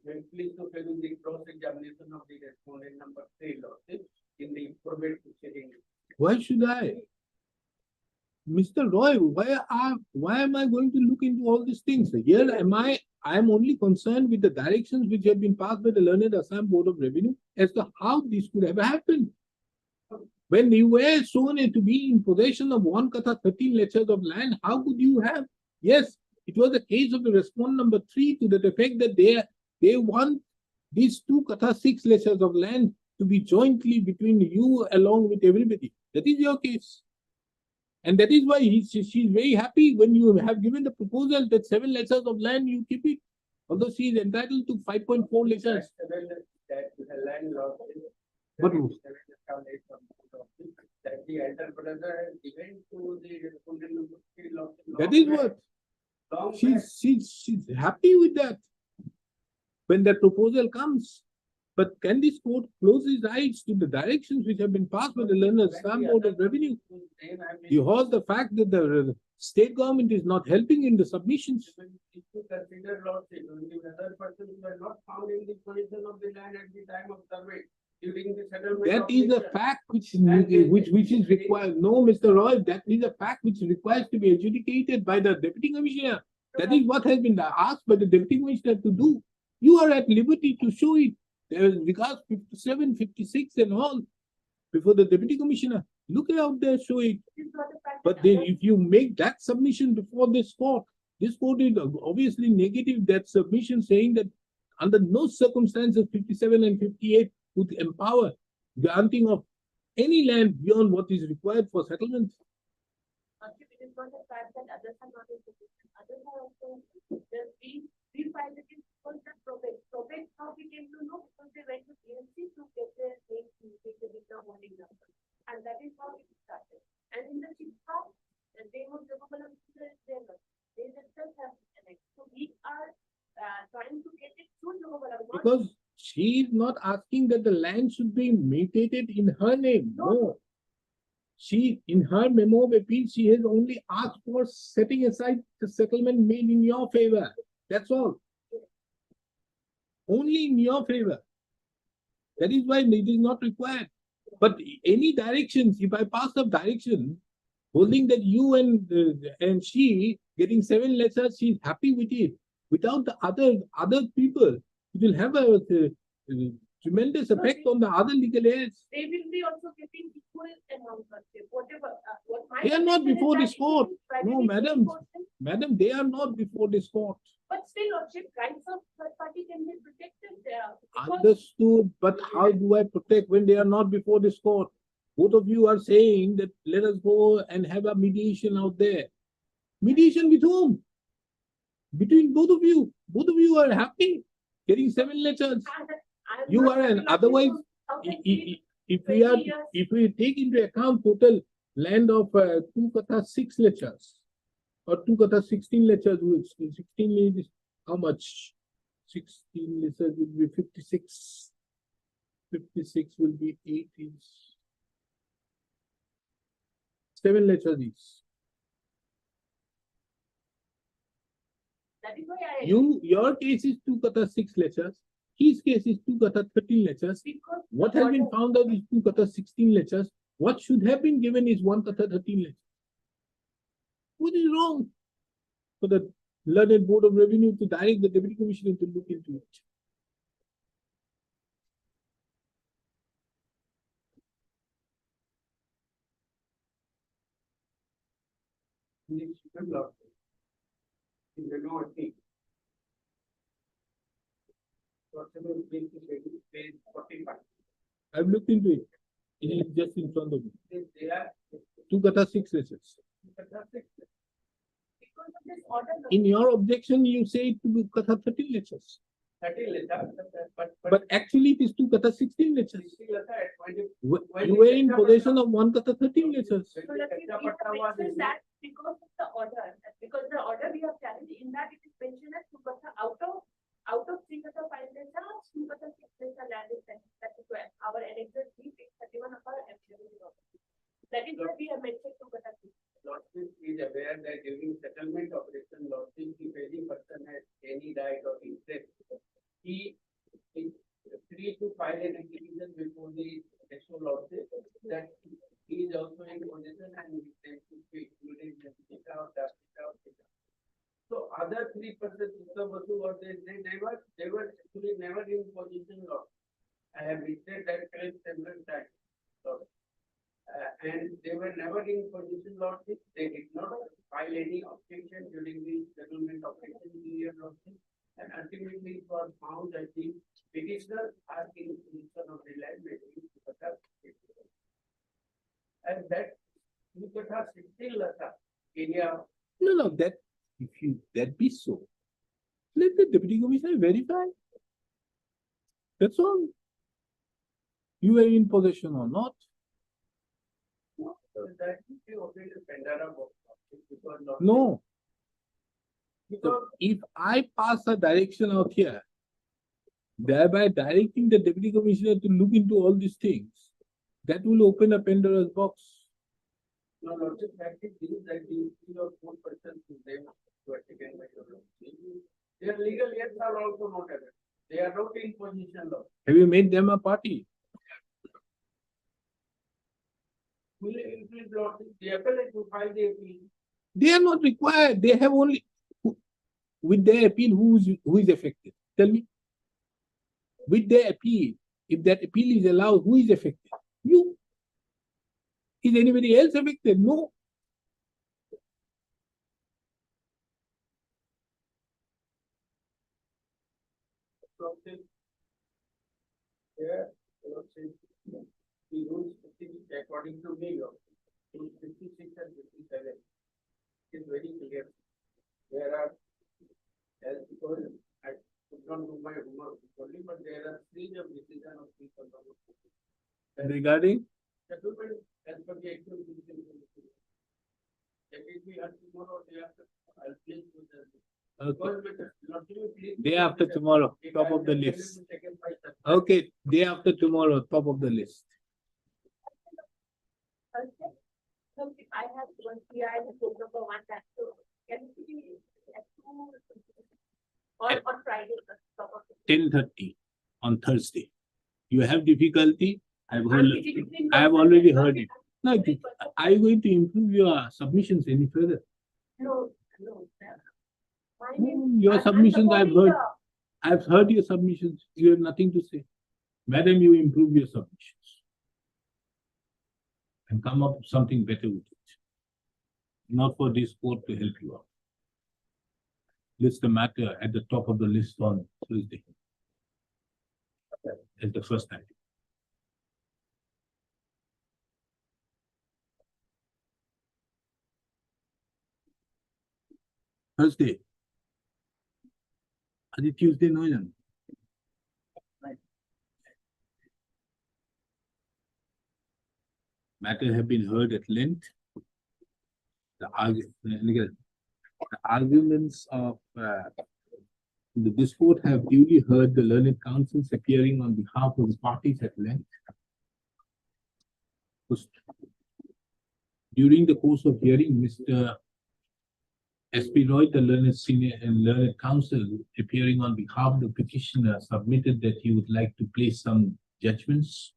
when pleased to fill in the cross-examination of the respondent number 3 Lordship in the forbade proceeding. Why should I? Mr. Roy, why am I going to look into all these things? Here I am only concerned with the directions which have been passed by the learned Assam Board of Revenue as to how this could have happened. When you were shown to be in possession of 1 kata 13 lectures of land, how could you have? Yes, it was the case of the respondent number 3 to the effect that they want these 2 kata 6 lectures of land to be jointly between you along with everybody. That is your case. And that is why she's very happy when you have given the proposal that 7 acres of land, you keep it. Although she is entitled to 5.4 acres. That the landlord. But- That the entrepreneur has given to the. That is what, she's happy with that. When that proposal comes. But can this court close its eyes to the directions which have been passed by the learned Assam Board of Revenue? You heard the fact that the state government is not helping in the submissions. If you consider lordship, only other persons were not found in the possession of the land at the time of survey during the settlement. That of is a the- fact which is required. No, Mr. Roy, that is a fact which requires to be adjudicated by the deputy commissioner. That is what has been asked by the deputy commissioner to do. You are at liberty to show it. There is regards 57, 56 and all before the deputy commissioner. Look out there, show it. This is not a fact But that then others- if you make that submission before this court is obviously negative that submission saying that under no circumstances 57 and 58 would empower granting of any land beyond what is required for settlement. It is not a fact that others are not in position. Others are also, we filed it in for the probate, how we came to know, because they went to PNC to get their name, to get the holding number. And that is how it started. And in the Chippa, they were capable of, they themselves have connect. So we are, trying to get it through Logobalam. Because she is not asking that the land should be mutated in her name. No. She, in her memo of appeal, she has only asked for setting aside the settlement made in your favor. That's all. Only in your favor. That is why it is not required. But any directions, if I pass a direction holding that you and she getting 7 letters, she's happy with it. Without the other people, it will have a tremendous effect on the other legal heirs. They will be also getting equal amount of whatever, what my. They are not suggestion is before that this court. it is No, primarily madam. 3%, Madam, they are not before this court. But still, lordship, rights of third party can be protected there. because- Understood, but how do I protect when they are not before this court? Both of you are saying that let us go and have a mediation out there. Mediation with whom? Between both of you. Both of you are happy getting 7 letters. I am You not are happy, an lordship, otherwise, so how can I- we- I- If we are, 20 years. if we take into account total land of 2 kata 6 letters or 2 kata 16 letters, which 16 is how much? 16 letters will be 56. 56 will be 8 is 7 letters each. That is why I. Your case is 2 kata 6 letters. His case is 2 kata 13 letters. Because. What the has been order- found out is 2 kata 16 letters. What should have been given is 1 kata 13 letters. What is wrong? For the learned Board of Revenue to direct the Deputy Commissioner to look into it. in the second lordship. In the northeast. Possible page 45. I've looked into it. It is just in front of me. They are. 2 kata 6 letters. Because of this order. In your objection, you say it to be kata 13 letters. 30 letter, But actually it is 2 kata 16 letters. 60 letter at 20. You were in possession of 1 kata 13 letters. So that is, we have mentioned that because of the order, because the order we have challenged, in that it is mentioned as Sukata out of 3 kata 5 letters, 2 kata 6 letter land is that is where our annexure 3, page 31 of our affidavit. That is why we have mentioned 2 kata 6. Lordship is aware that during settlement operation, Lordship, if any person has any right or interest, he is free to file an application before the actual Lordship that he is also in possession and he tends to be included in the data or that data or data. So other 3 persons, they were actually never in possession of. I have written that correct several times. And they were never in possession lordship. They did not file any objection during the settlement operation period lordship. And ultimately it was found that the petitioner asking permission of the land may be to cut up. And that Nikata still area. No, that, if you, that be so, let the deputy commissioner verify. That's all. You were in possession or not. So that if you obey the Pandara book, it was not. No, Because so if I pass a direction out here, thereby directing the deputy commissioner to look into all these things, that will open a Pandora's box. no logic practice is that the 3 or 4 persons who they were taken by your law. Their legal heirs are also not aware. They are not in position law. Have you made them a party? Will increase law, the appellate to file the appeal. They are not required. They have only, with their appeal, who is affected? Tell me. With their appeal, if that appeal is allowed, who is affected? You. Is anybody else affected? No. Process. There, you know, say, the rules according to New York, rules 56 and 57 is very clear. There are, as because I could not do my homework only, but there are 3 of decision of people. Regarding? Settlement as per the actual decision. That will be on tomorrow, day after, I'll please to the. Okay. Day after tomorrow, top of the list. Okay, day after tomorrow, top of the list. Okay. So if I have one PI, the phone number one, that, so can it be at 2 or on Friday, the top of the. 10:30 on Thursday. You have difficulty? I'm difficult- I have already heard it. No, are you going to improve your submissions any further? No. My name- Your I'm submissions I've supporting heard. I've heard your submissions. You have nothing to say. Madam, you improve your submissions. And come up with something better with it. Not for this court to help you out. List the matter at the top of the list on Tuesday. As the first item. Thursday. Adi Tuesday no yan. Matter have been heard at length. The arguments of this court have duly heard the learned counsels appearing on behalf of the parties at length. During the course of hearing, Mr. S.P. Roy, the learned senior and learned counsel appearing on behalf of the petitioner, submitted that he would like to place some judgments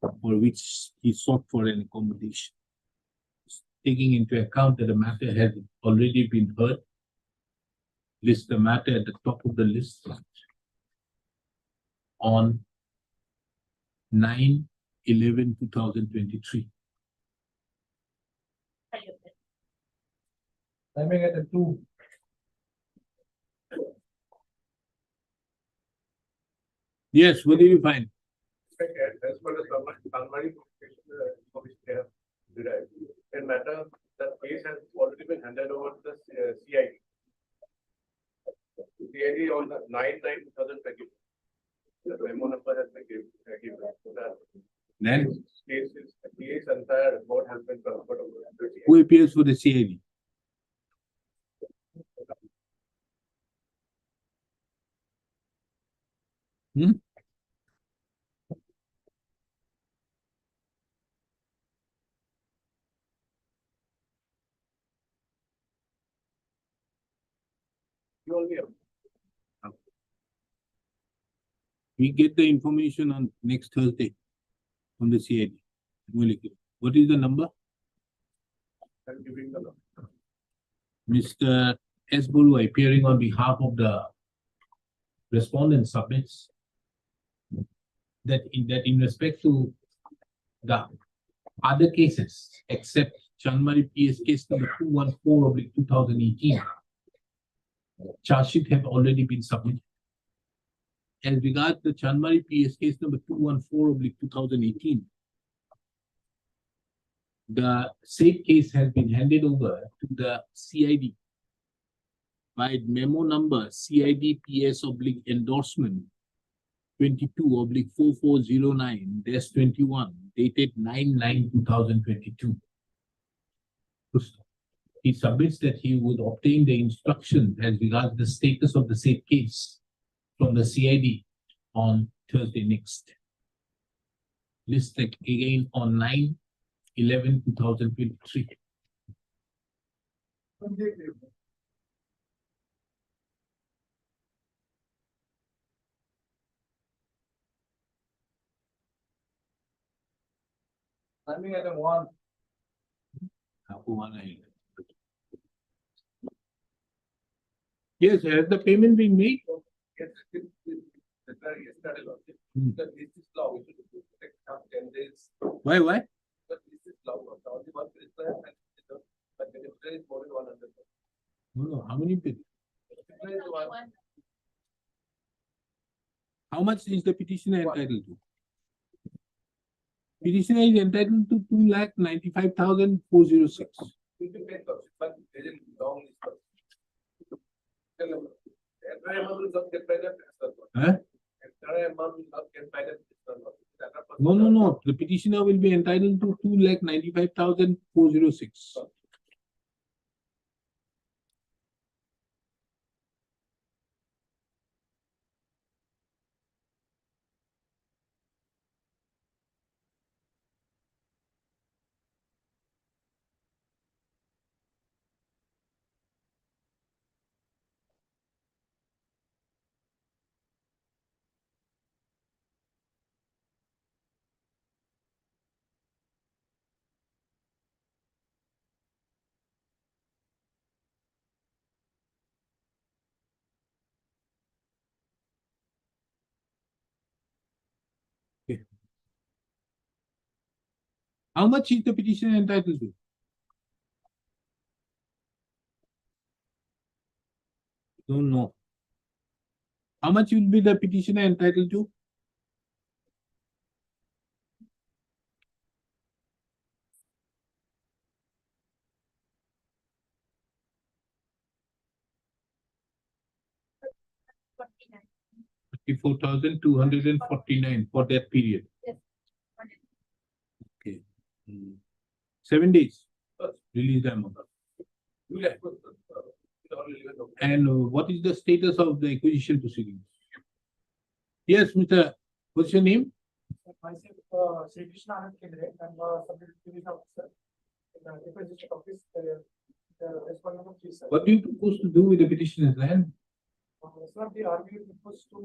for which he sought for an accommodation. Taking into account that the matter has already been heard, list the matter at the top of the list on 9/11/2023. Timing at the 2. Yes, what did you find? As per the summary commission they have derived, in matter, the case has already been handed over to the CID. CID on the 9/9/2020. The memo number has been given. So that Then case entire report has been transferred over to the CID. who appears for the CID? You only have. We get the information on next Thursday from the CID. What is the number? I'm giving the number. Mr. S. Bolu appearing on behalf of the respondent submits that in respect to the other cases, except Chanmari PS case number 214/2018, charge sheet have already been submitted. As regards the Chanmari PS case number 214/2018, the said case has been handed over to the CID by memo number CID PS/endorsement 22/4409-21 dated 9/9/2022. He submits that he would obtain the instruction as regards the status of the said case from the CID on Thursday next. Listed again on 9/11/2023. Timing item 1. Yes, has the payment been made? Yes, yesterday, Lordship. Hmm. Because this is law, we should take some 10 days. Why? But this is law, the only one is there, and but the difference is more than 100. No, how many people? Difference is one. How much is the petitioner entitled to? Petitioner is entitled to 2,95,406. We can pay Lordship, but there is long list. Entire amount will not get by the transfer. Huh? Entire amount will not get by the transfer. No. The petitioner will be entitled to 2,95,406. How much is the petitioner entitled to? Don't know. How much will be the petitioner entitled to? $54,249 for that period. Yes. Okay. 7 days. Release the amount. And what is the status of the acquisition proceedings? Yes, Mr. What's your name? Myself, Sri Krishna Anand Kendre, I'm a sub-division officer in the Defense District Office, responding to please, sir. What do you propose to do with the petitioner's land? Sir, the RBI proposed to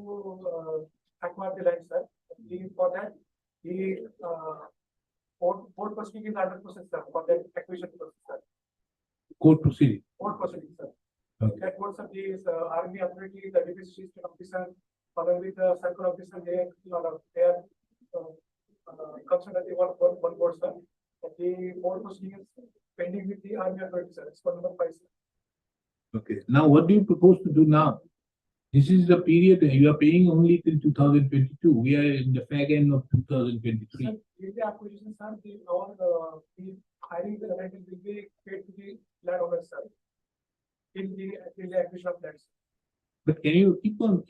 acquire the land, sir. For that, the board proceeding is under process, sir, for that acquisition process, sir. Court proceeding. Board proceeding, sir. Okay. That board of the RBI authority, the Defense District Officer, along with the circle officer, they are considered the one board, sir. But the board proceeding is pending with the RBI authority, sir. It's for number 5, sir. Okay. Now, what do you propose to do now? This is the period that you are paying only till 2022. We are in the fag end of 2023. Sir, with the acquisition, sir, the hiring the rent will be paid to the landowner, sir. In the acquisition of lands. But can you keep on,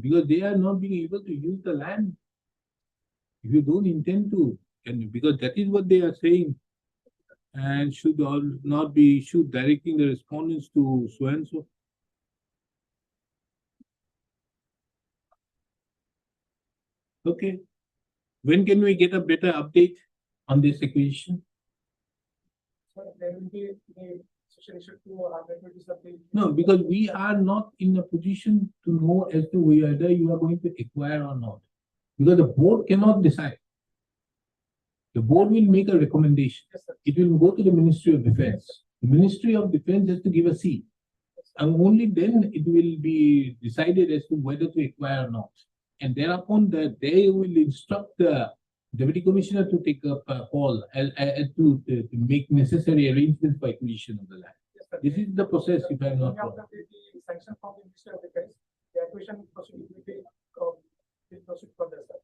because they are not being able to use the land. If you don't intend to, can you, because that is what they are saying. And should all not be issued directing the respondents to so and so. Okay. When can we get a better update on this acquisition? So there will be the session issued to activities of the. No, because we are not in a position to know as to whether you are going to acquire or not. Because the board cannot decide. The board will make a recommendation. Yes, sir. It will go to the Ministry of Defense. The Ministry of Defense has to give a C. And only then it will be decided as to whether to acquire or not. And thereupon they will instruct the Deputy Commissioner to take up a call to make necessary arrangements for acquisition of the land. Yes, sir. This is the process, if I'm not After wrong. the sanction from the Ministry of Defence, the acquisition procedure will proceed further, sir.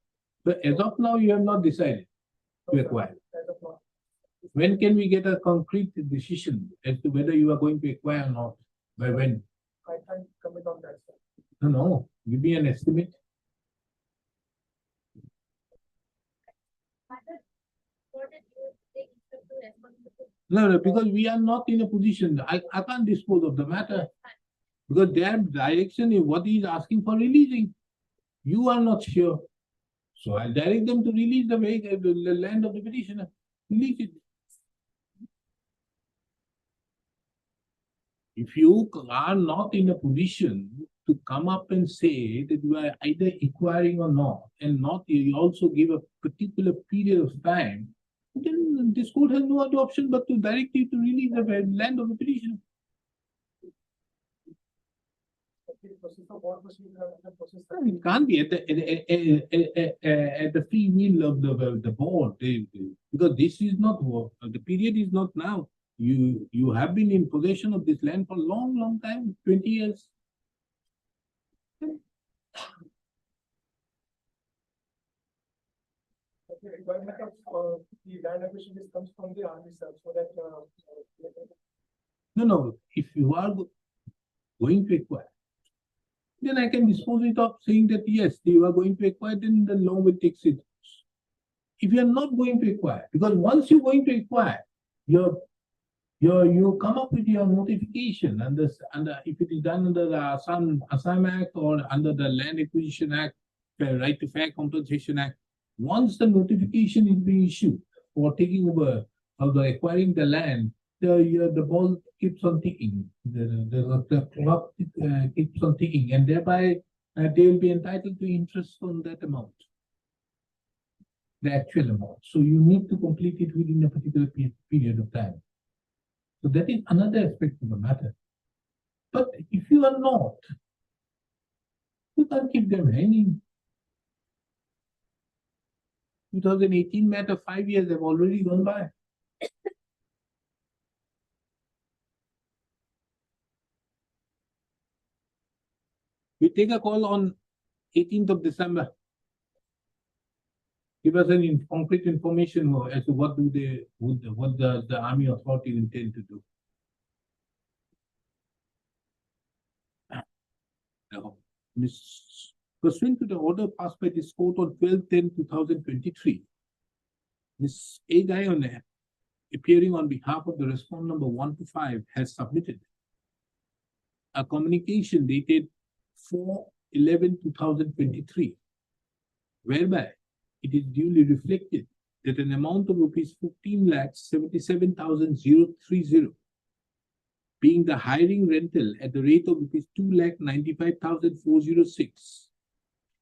But as of now, you have not decided to acquire. As of now. When can we get a concrete decision as to whether you are going to acquire or not? By when? I can't comment on that, sir. No, give me an estimate. What did you take into responsibility? No, because we are not in a position. I can't dispose of the matter. Because their direction is what he is asking for releasing. You are not sure. So I'll direct them to release the vehicle, the land of the petitioner. Release it. If you are not in a position to come up and say that you are either acquiring or not, and not, you also give a particular period of time, then this court has no other option but to direct you to release the land of the petitioner. Okay, process of board procedure, process. It can't be at the free will of the board, because this is not the period is not now. You have been in possession of this land for a long time, 20 years. Okay, requirement of the land acquisition is comes from the army, sir, so that No. If you are going to acquire, then I can dispose it of saying that yes, you are going to acquire, then the law will take it. If you are not going to acquire, because once you're going to acquire, you come up with your notification under if it is done under the Assam Act or under the Land Acquisition Act, Right to Fair Compensation Act. Once the notification is being issued for taking over of the acquiring the land, the ball keeps on ticking. The clock keeps on ticking, and thereby they will be entitled to interest on that amount, the actual amount. So you need to complete it within a particular period of time. So that is another aspect of the matter. But if you are not, you can't keep them hanging. 2018 matter, 5 years have already gone by. We take a call on 18th of December. Give us an concrete information as to what the army authorities intend to do. Now, pursuant to the order passed by this court on 12/10/2023, Ms. A. Gayone, appearing on behalf of the respondent number 1 to 5, has submitted a communication dated 4/11/2023, whereby it is duly reflected that an amount of rupees 15,77,030, being the hiring rental at the rate of rupees 2,95,406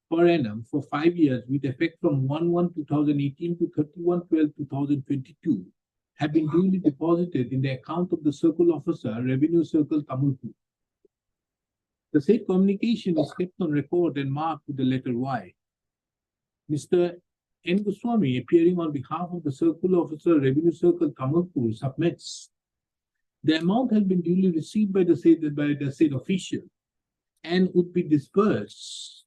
per annum for 5 years with effect from 1/1/2018 to 31/12/2022, have been duly deposited in the account of the Circle Officer, Revenue Circle, Tamilpur. The said communication is kept on record and marked with the letter Y. Mr. N. Goswami, appearing on behalf of the Circle Officer, Revenue Circle, Tamilpur, submits the amount has been duly received by the said official and would be disbursed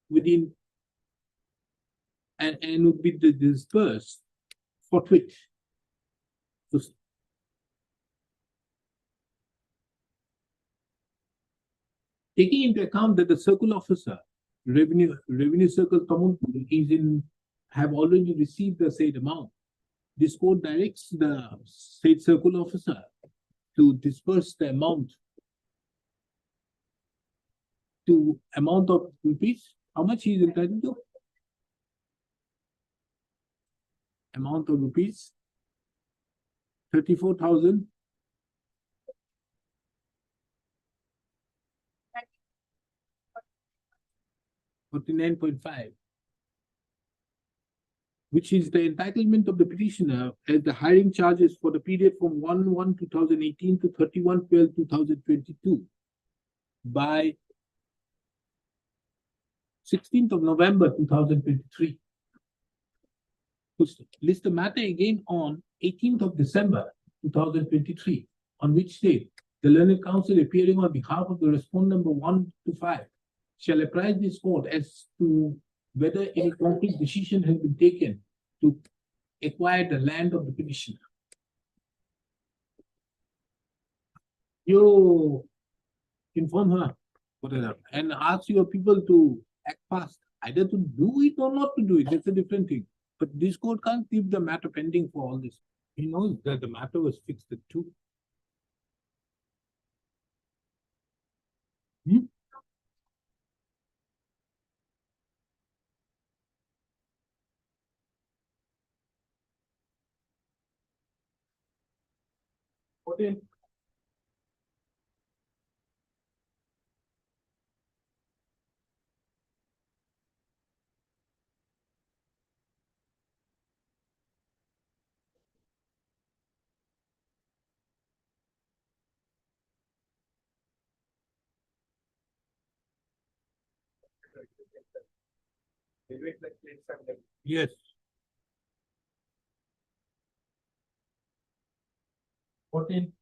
within and would be disbursed forthwith. So, taking into account that the Circle Officer, Revenue Circle Tamilpur have already received the said amount, this court directs the said Circle Officer to disperse the amount of rupees. How much he is entitled to? Amount of rupees 34,000. $49.5, which is the entitlement of the petitioner as the hiring charges for the period from 1/1/2018 to 31/12/2022 by 16th of November 2023. List the matter again on 18th of December 2023, on which date the learned counsel appearing on behalf of the respondent number 1 to 5 shall apprise this court as to whether any concrete decision has been taken to acquire the land of the petitioner. You inform her, whatever, and ask your people to act fast, either to do it or not to do it. That's a different thing. But this court can't keep the matter pending for all this. He knows that the matter was fixed at 2. Okay. Yes. 14.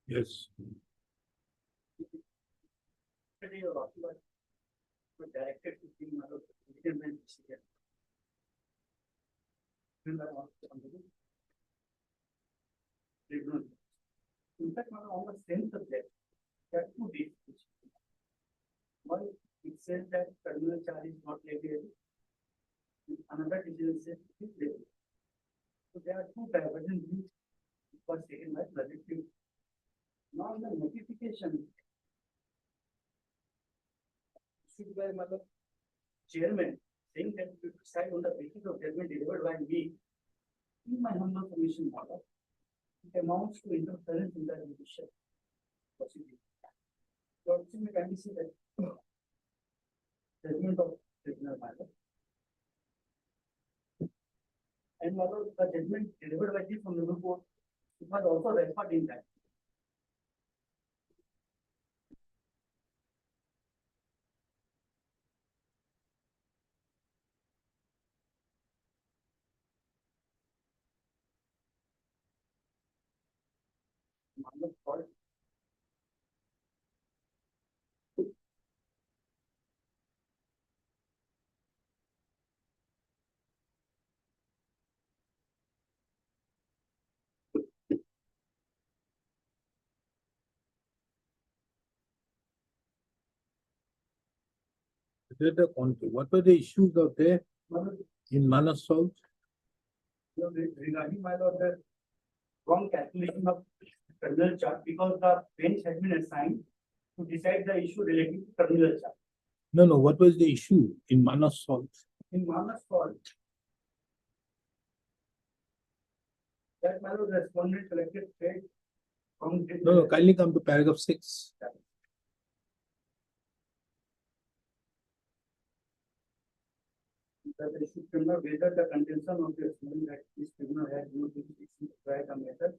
Yes. Directed to bring out legitimate decision. In fact, on the same subject, there are 2 dates. One, it says that terminal charge is not levied. Another decision says it is levied. So there are 2 divergent views was taken by Project Team. Now the notification issued by Mother Chairman saying that we decide on the basis of judgment delivered by me in my humble submission model, it amounts to interference in the judicial procedure. So we can see that judgment of tribunal matter. And model the judgment delivered by the Honorable Court, it was also referred in that. What were the issues out there in Manas South? Regarding my lord, the wrong calculation of terminal charge because the bench has been assigned to decide the issue relating to terminal charge. No, no, what was the issue in Manas Salt? In Manas Call. That man was responded collected trade from. No, no, kindly come to paragraph 6. That the issue criminal whether the contention of the assessment that this criminal has no jurisdiction to try the matter.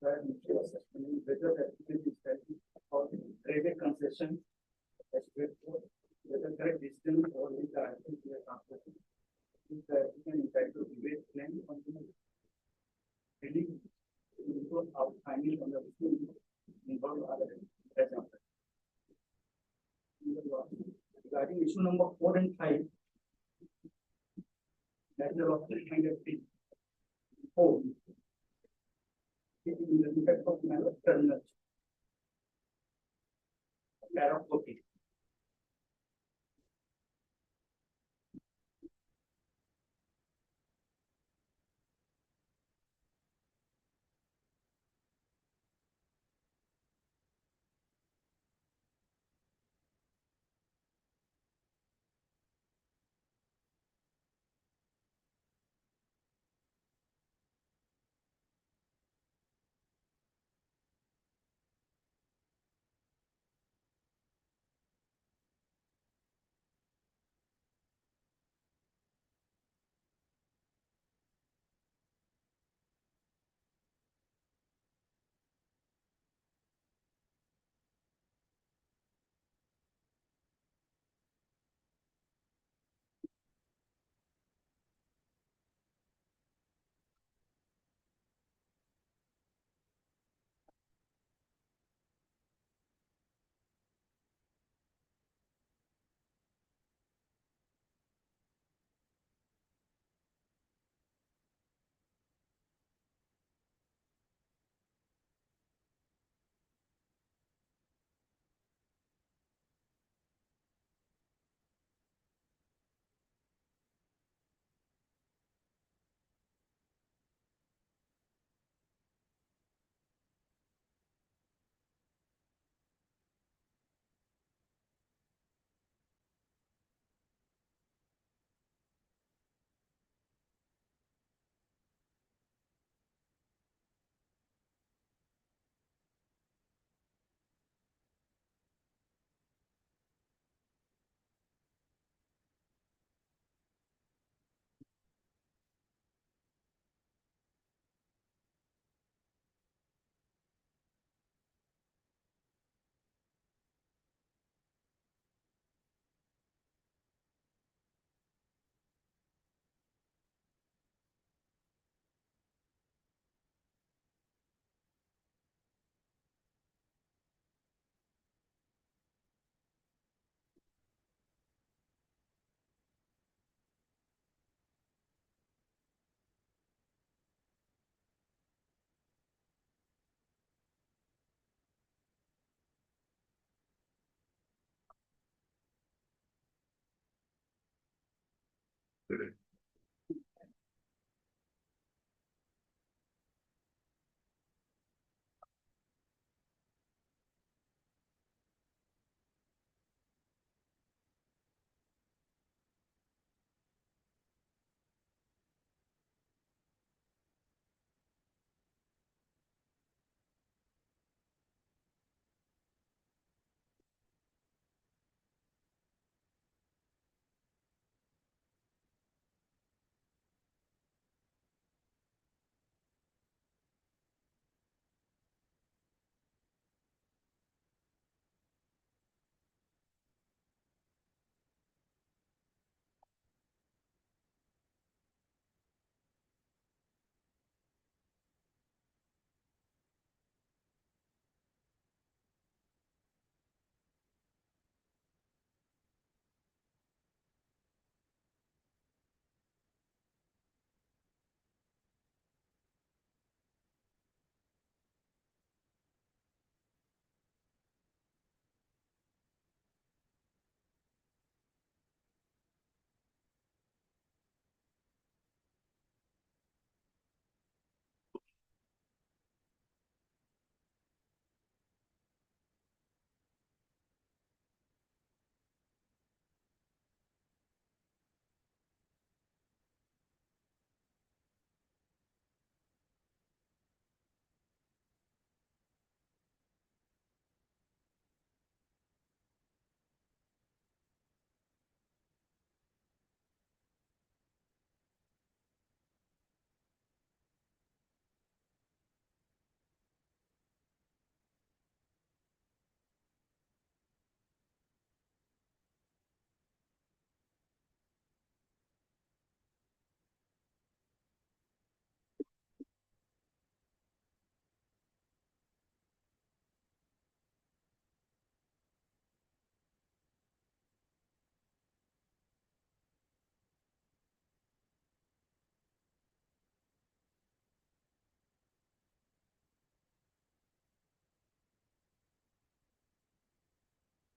Whether the applicant is valid or traded concession. Whether correct decision or is the item to the transaction. If the applicant is entitled to debate claim on the really input of finding on the issue involved other example. Regarding issue number 4 and 5. That is of the kind of thing. Oh. It is the effect of terminal. Pair of copy.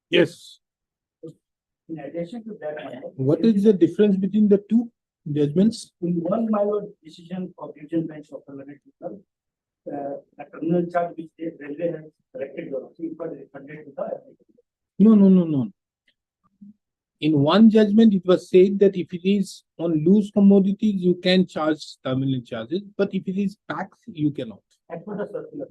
Yes. In addition to that, my lord, What is the difference between the two judgments? in one, my lord, decision of division bench of the London Tribunal, a criminal charge which the railway has corrected, your lordship, it was refunded to the applicant. No. In one judgment, it was said that if it is on loose commodities, you can charge terminal charges, but if it is tax, you cannot. As per the circular,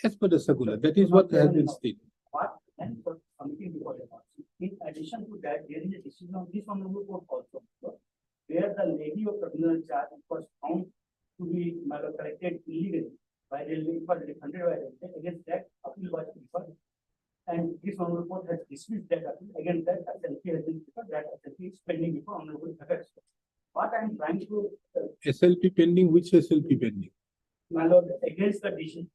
As per the circular, that is what has been stated. what and for committee before the lordship. In addition to that, there is a decision of this honorable court also, where the levy of criminal charge was found to be collected illegally by railway, it was refunded by railway. Against that, appeal was preferred. And this honorable court has dismissed that appeal. Against that, SLP has been preferred, that SLP is pending before honorable effects. What I am trying to, SLP pending, which SLP pending? my lord, against the decision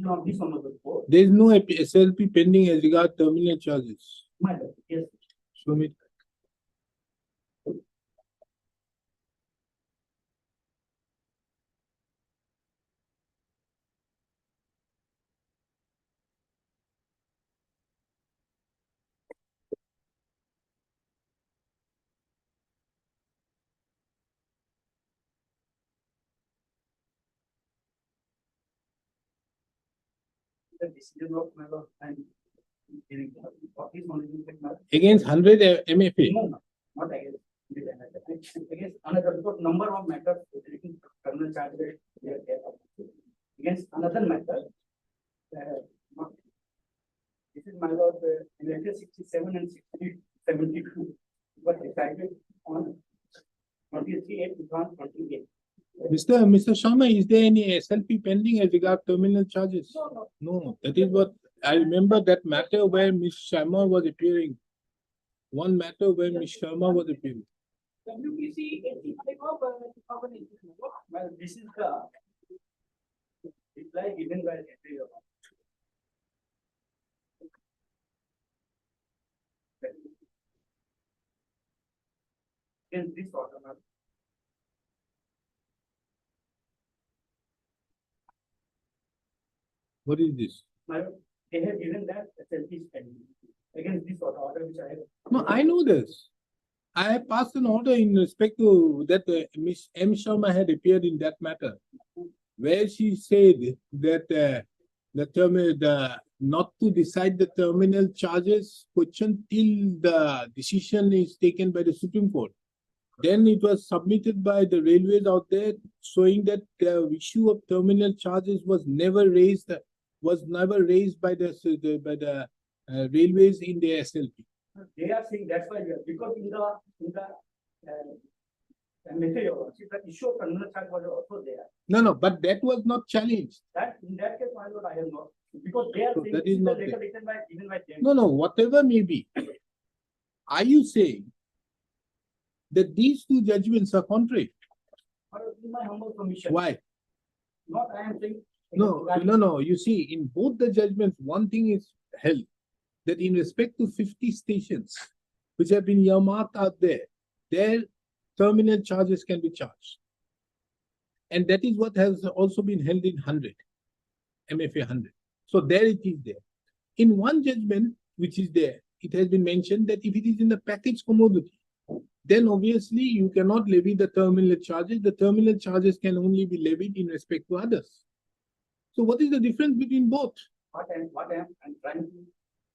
of this honorable court, There is no SLP pending as regard terminal charges. my lord, yes, Show me. the decision of my lord and what is honorable court, my lord. Against 100 MFA. No, not against. Against another report, number of matters relating to criminal charges. Against another matter. This is my lord, in 1967 and 72, was decided on 23/8/2028. Mr. Sharma, is there any SLP pending as regard terminal charges? No, No, that is what I remember, that matter where Ms. Sharma was appearing. One matter where Ms. Sharma was appearing. WPC 85 of 2018. well, this is the reply given by Secretary of Against this order, ma'am. What is this? They have given that SLP is pending against this order which I have. No, I know this. I have passed an order in respect to that Ms. M. Sharma had appeared in that matter, where she said that not to decide the terminal charges question till the decision is taken by the Supreme Court. Then it was submitted by the railways out there, showing that the issue of terminal charges was never raised by the railways in the SLP. They are saying that's why, because in the message, the issue of criminal charge was also there. No, but that was not challenged. That, in that case, my lord, I have not, because they are So saying. that this is the not letter there. written by, given by them. No, whatever may be. Are you saying that these two judgments are contrary? But in my humble submission. Why? Not I am saying. No. You see, in both the judgments, one thing is held, that in respect to 50 stations which have been earmarked out there, their terminal charges can be charged. And that is what has also been held in 100, MFA 100. So there it is there. In one judgment, which is there, it has been mentioned that if it is in the package commodity, then obviously you cannot levy the terminal charges. The terminal charges can only be levied in respect to others. So what is the difference between both? What I'm trying to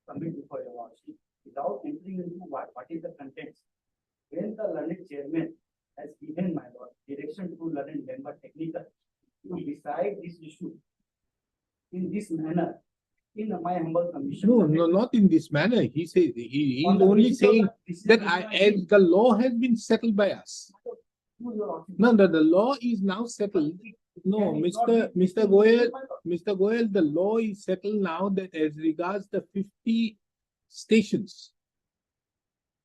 submit before your lordship, without entering into what is the context. When the learned chairman has given, my lord, direction to learned member technical to decide this issue in this manner, in my humble submission. No, not in this manner. He says, he On is the only basis of saying this is that the- as the law has been settled by us. To your lordship. No, the law is now settled. No, Can it not Mr. be- Goyal, my lord? Mr. Goyal, the law is settled now that as regards the 50 stations,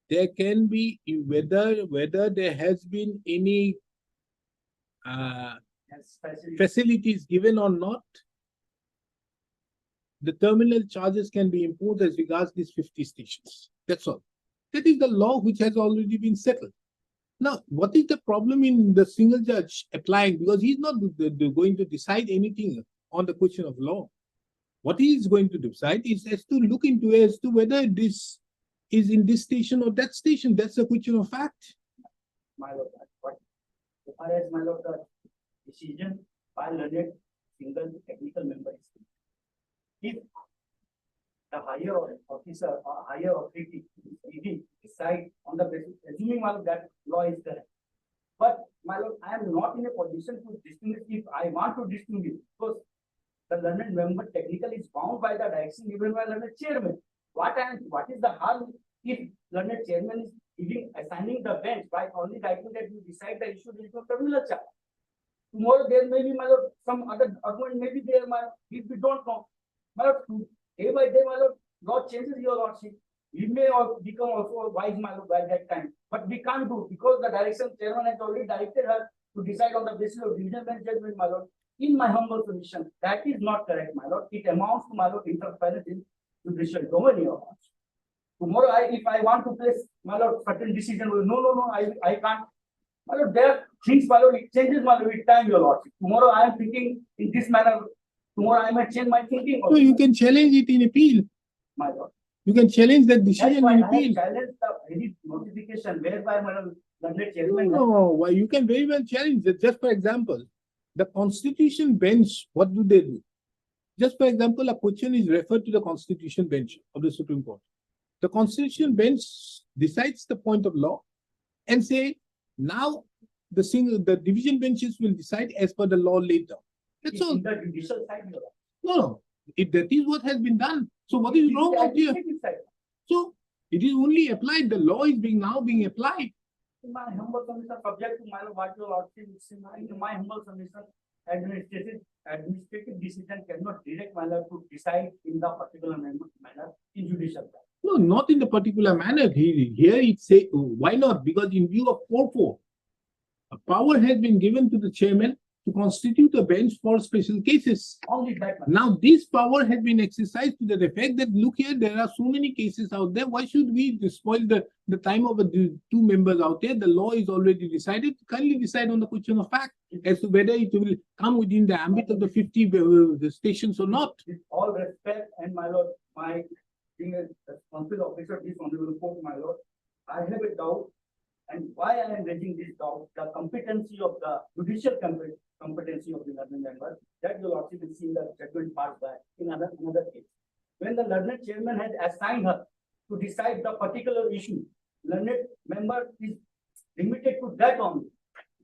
there can be, whether there has been any Yes, facility. facilities given or not, the terminal charges can be imposed as regards these 50 stations. That's all. That is the law which has already been settled. Now, what is the problem in the single judge applying? Because he's not going to decide anything on the question of law. What he is going to decide is as to look into as to whether this is in this station or that station. That's a question of fact. My lord, but so far as my lord, the decision by learned single technical member is. If the higher officer or higher authority is decide on the basis, assuming my lord that law is correct. But my lord, I am not in a position to distinguish if I want to distinguish, because the learned member technically is bound by the direction given by learned chairman. What is the harm if learned chairman is giving, assigning the bench by only writing that you decide the issue based on terminal charge? Tomorrow there may be, my lord, some other argument may be there, my lord, if we don't know. My lord, day by day, my lord, law changes, your lordship. We may all become also wise, my lord, by that time, but we can't do, because the direction chairman has already directed her to decide on the basis of division bench judgment, my lord. In my humble submission, that is not correct, my lord. It amounts to, my lord, interference in judicial domain, your lordship. Tomorrow, if I want to place, my lord, certain decision, no, I can't. My lord, there are things, my lord, it changes, my lord, with time, your lordship. Tomorrow I am thinking in this manner. Tomorrow I might change my thinking. So you can challenge it in appeal. My lord. You can challenge that That's decision why in I have appeal. challenged the very notification whereby, my lord, learned chairman. No, why you can very well challenge it. Just for example, the constitution bench, what do they do? Just for example, a question is referred to the constitution bench of the Supreme Court. The constitution bench decides the point of law and say, now the division benches will decide as per the law laid down. That's all. In the judicial side, your lord. No, that is what has been done. So what is wrong out here? Administrative side. So it is only applied. The law is now being applied. In my humble submission, subject to my lord, what your lordship is saying, in my humble submission, administrative decision cannot direct my lord to decide in the particular manner in judicial side. No, not in the particular manner. Here it say, why not? Because in view of 4.4, a power has been given to the chairman to constitute a bench for special cases. Only that. Now, this power has been exercised to the effect that, look here, there are so many cases out there. Why should we spoil the time of the two members out there? The law is already decided. Kindly decide on the question of fact as to whether it will come within the ambit of the 50 the stations or not. With all respect and my lord, my being a responsible officer of this honorable court, my lord, I have a doubt. And why I am raising this doubt, the competency of the judicial competency of the learned member, that you also will see the judgment passed by in another case. When the learned chairman has assigned her to decide the particular issue, learned member is limited to that only.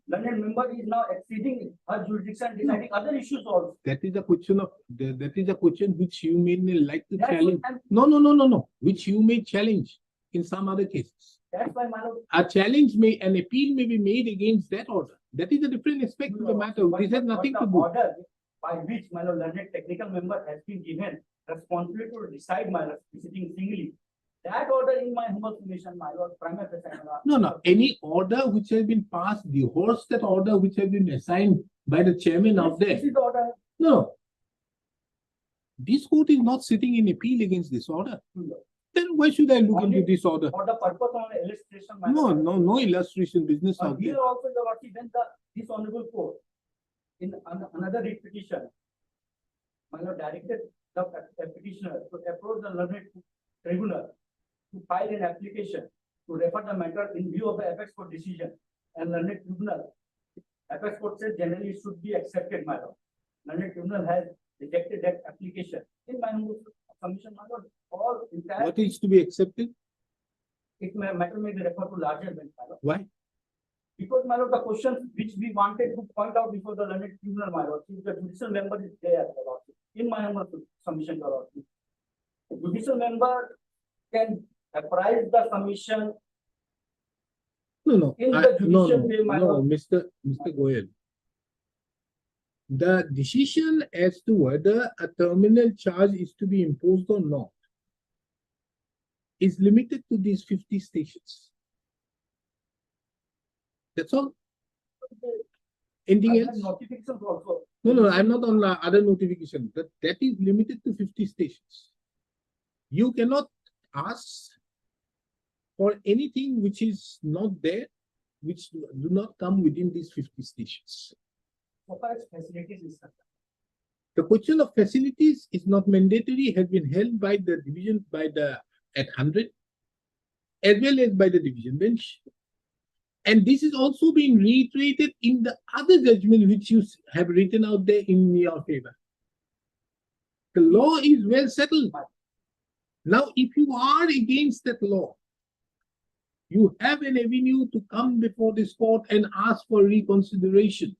Learned member is now exceeding her jurisdiction, deciding other issues also. That is a question of that is a question which you may like to That's challenge. what I'm- No. Which you may challenge in some other cases. That's why my lord. An appeal may be made against that order. That is a different aspect of the matter. This has nothing to the do. order by which my lord learned technical member has been given responsibility to decide my lord sitting singly. That order in my humble submission, my lord, prima facie. No. Any order which has been passed, the horse that order which has been assigned by the chairman out there. This is the order. No. This court is not sitting in appeal against this order. Then why should I look Only into this order? For the purpose of an illustration. my No, lord. no illustration business out Here there. also the lordship, when this honorable court in another writ petition, my lord directed the petitioner to approach the learned tribunal to file an application to refer the matter in view of the apex court decision, and learned tribunal, apex court says generally it should be accepted, my lord. Learned tribunal has rejected that application. In my humble submission, my lord, all entire, What is to be accepted? matter may be referred to larger bench, my lord. Why? Because, my lord, the questions which we wanted to point out before the learned tribunal, my lord, if the judicial member is there, my lord, in my humble submission, my lord. The judicial member can apprise the submission. No. In the judicial way, my No, lord. Mr. Goyal. The decision as to whether a terminal charge is to be imposed or not is limited to these 50 stations. That's all. Anything I have else? notifications also. No, I'm not on the other notification. That is limited to 50 stations. You cannot ask for anything which is not there, which do not come within these 50 stations. So far as facilities is concerned. The question of facilities is not mandatory, has been held by the division at 100. as well as by the division bench. And this is also being reiterated in the other judgment which you have written out there in your favor. The law is well settled. Now, if you are against that law, you have an avenue to come before this court and ask for reconsideration.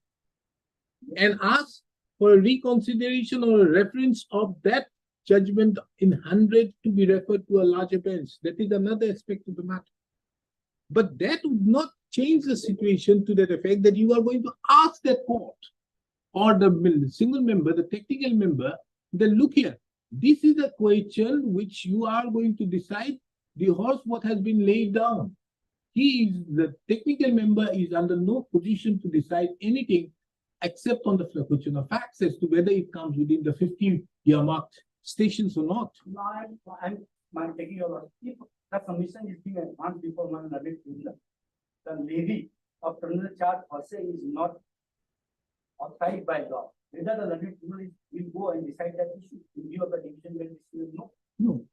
And ask for a reconsideration or a reference of that judgment in 100 to be referred to a larger bench. That is another aspect of the matter. But that would not change the situation to that effect that you are going to ask that court or the single member, the technical member, then look here, this is a question which you are going to decide the horse what has been laid down. He is, the technical member is under no position to decide anything except on the question of facts as to whether it comes within the 50-year marked stations or not. No, I'm taking your word. If the commission is being advanced before my knowledge, the levy of criminal charge per se is not authorized by law. Whether the learned tribunal will go and decide that issue in view of the division bench decision, no. No.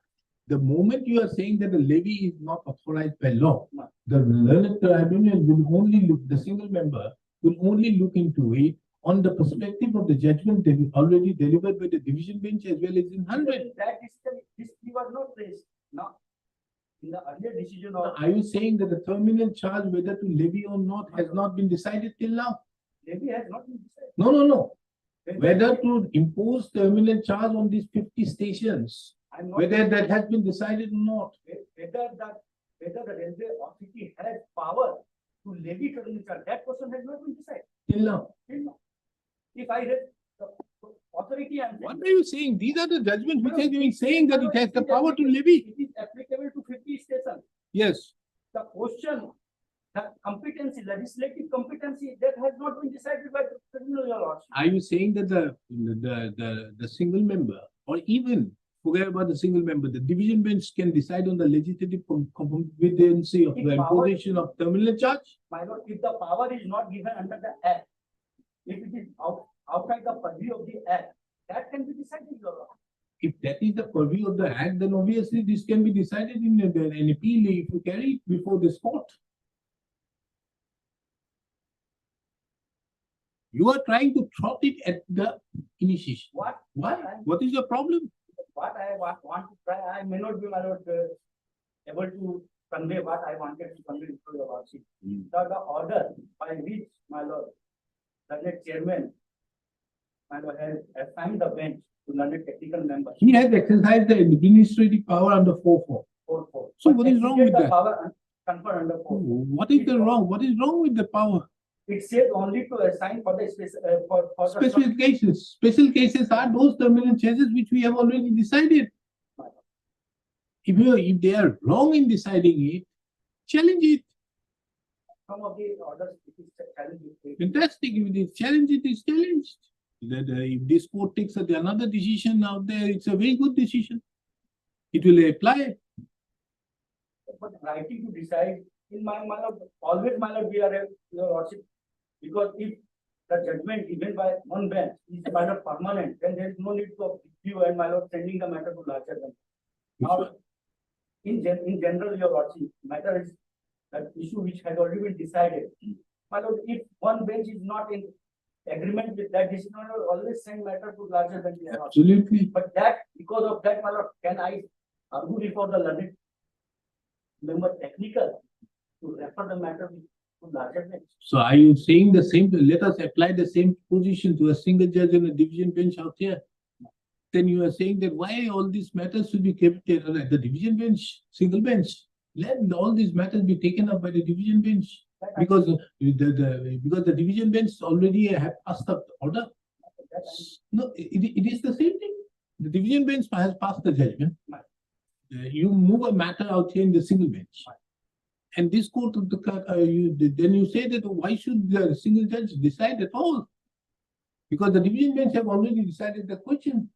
The moment you are saying that the levy is not authorized by law, No. the learned tribunal will only look, the single member will only look into it on the perspective of the judgment that is already delivered by the division bench as well as in 100. That is this was not raised. Now, in the earlier decision of Are you saying that the terminal charge whether to levy or not has not been decided till now? levy has not been decided. No. Whether to impose terminal charge on these 50 stations, I'm not whether that has been decided or not. whether the railway authority has power to levy terminal charge, that question has not been decided. Till now. Till now. If I read the authority and What are you saying? These are the judgments which has been saying that it has the power to levy. It is applicable to 50 stations. Yes. The question, the competency, legislative competency, that has not been decided by the tribunal, your lordship. Are you saying that the single member, or even forget about the single member, the division bench can decide on the legislative competency of If the power- imposition of terminal charge? My lord, if the power is not given under the act, if it is outside the purview of the act, that can be decided, your lord. If that is the purview of the act, then obviously this can be decided in an appeal if you carry it before this court. You are trying to trot it at the initiation. What? Why? What is your problem? What I want to try, I may not be, my lord, able to convey what I wanted to convey to your lordship. The order by which, my lord, the next chairman, my lord, has assigned the bench to learned technical members. He has exercised the administrative power under 4-4. 4-4. So what is wrong with The that? power conferred under 4-4. What is the wrong? What is wrong with the power? It says only to assign for the space, for the. Special cases. Special cases are those terminal charges which we have already decided. If they are wrong in deciding it, challenge it. Some of the orders, it is challenging. Fantastic. If they challenge it, it's challenged. That if this court takes another decision out there, it's a very good decision. It will apply. But writing to decide, in my lord, always my lord, we are your lordship. Because if the judgment given by one bench is my lord permanent, then there is no need to review and my lord sending the matter to larger bench. Now, in general, your lordship, matter is that issue which has already been decided. My lord, if one bench is not in agreement with that decision, my lord, always send matter to larger bench. your lordship. Absolutely. But that, because of that, my lord, can I argue before the learned member technical to refer the matter to larger bench? So are you saying the same? Let us apply the same position to a single judge and a division bench out here. Then you are saying that why all these matters should be kept at the division bench, single bench. Let all these matters be taken up by the division bench. Because the division bench already have passed the order. No, it is the same thing. The division bench has passed the judgment. You move a matter out here in the single bench. And this court of the then you say that why should the single judge decide at all? Because the division bench have already decided the question.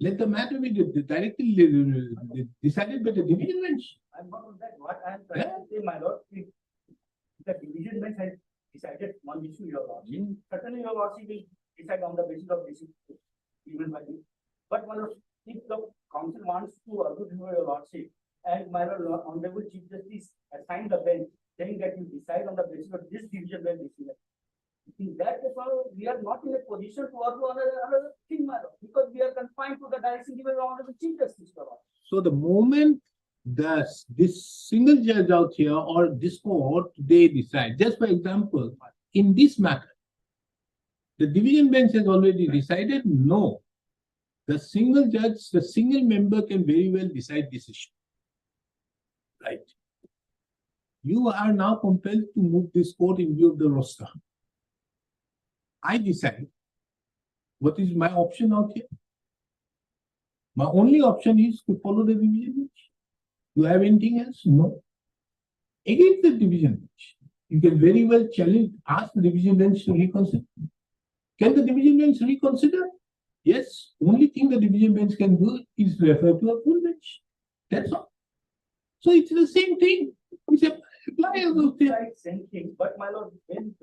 Let the matter be directly decided by the division bench. I'm not on that. What I'm trying to say, my lord, if the division bench has decided one issue, your lordship, certainly your lordship will decide on the basis of this issue, even by you. But my lord, if the council wants to argue before your lordship, and my lord, honorable chief Justice assigned the bench, saying that you decide on the basis of this division bench decision. In that case, we are not in a position to argue another thing, madam, because we are confined to the direction given by Honorable Chief Justice. Madam. So the moment this single judge out here or this court, they decide, just for example, in this matter, the division bench has already decided, no, the single judge, the single member can very well decide this issue. Right. You are now compelled to move this court in view of the roster. I decide what is my option out here. My only option is to follow the division bench. Do I have anything else? No. Against the division bench, you can very well challenge, ask the division bench to reconsider. Can the division bench reconsider? Yes. Only thing the division bench can do is refer to a full bench. That's all. So it's the same thing. Which applies those things. Right, same thing, but my lord, when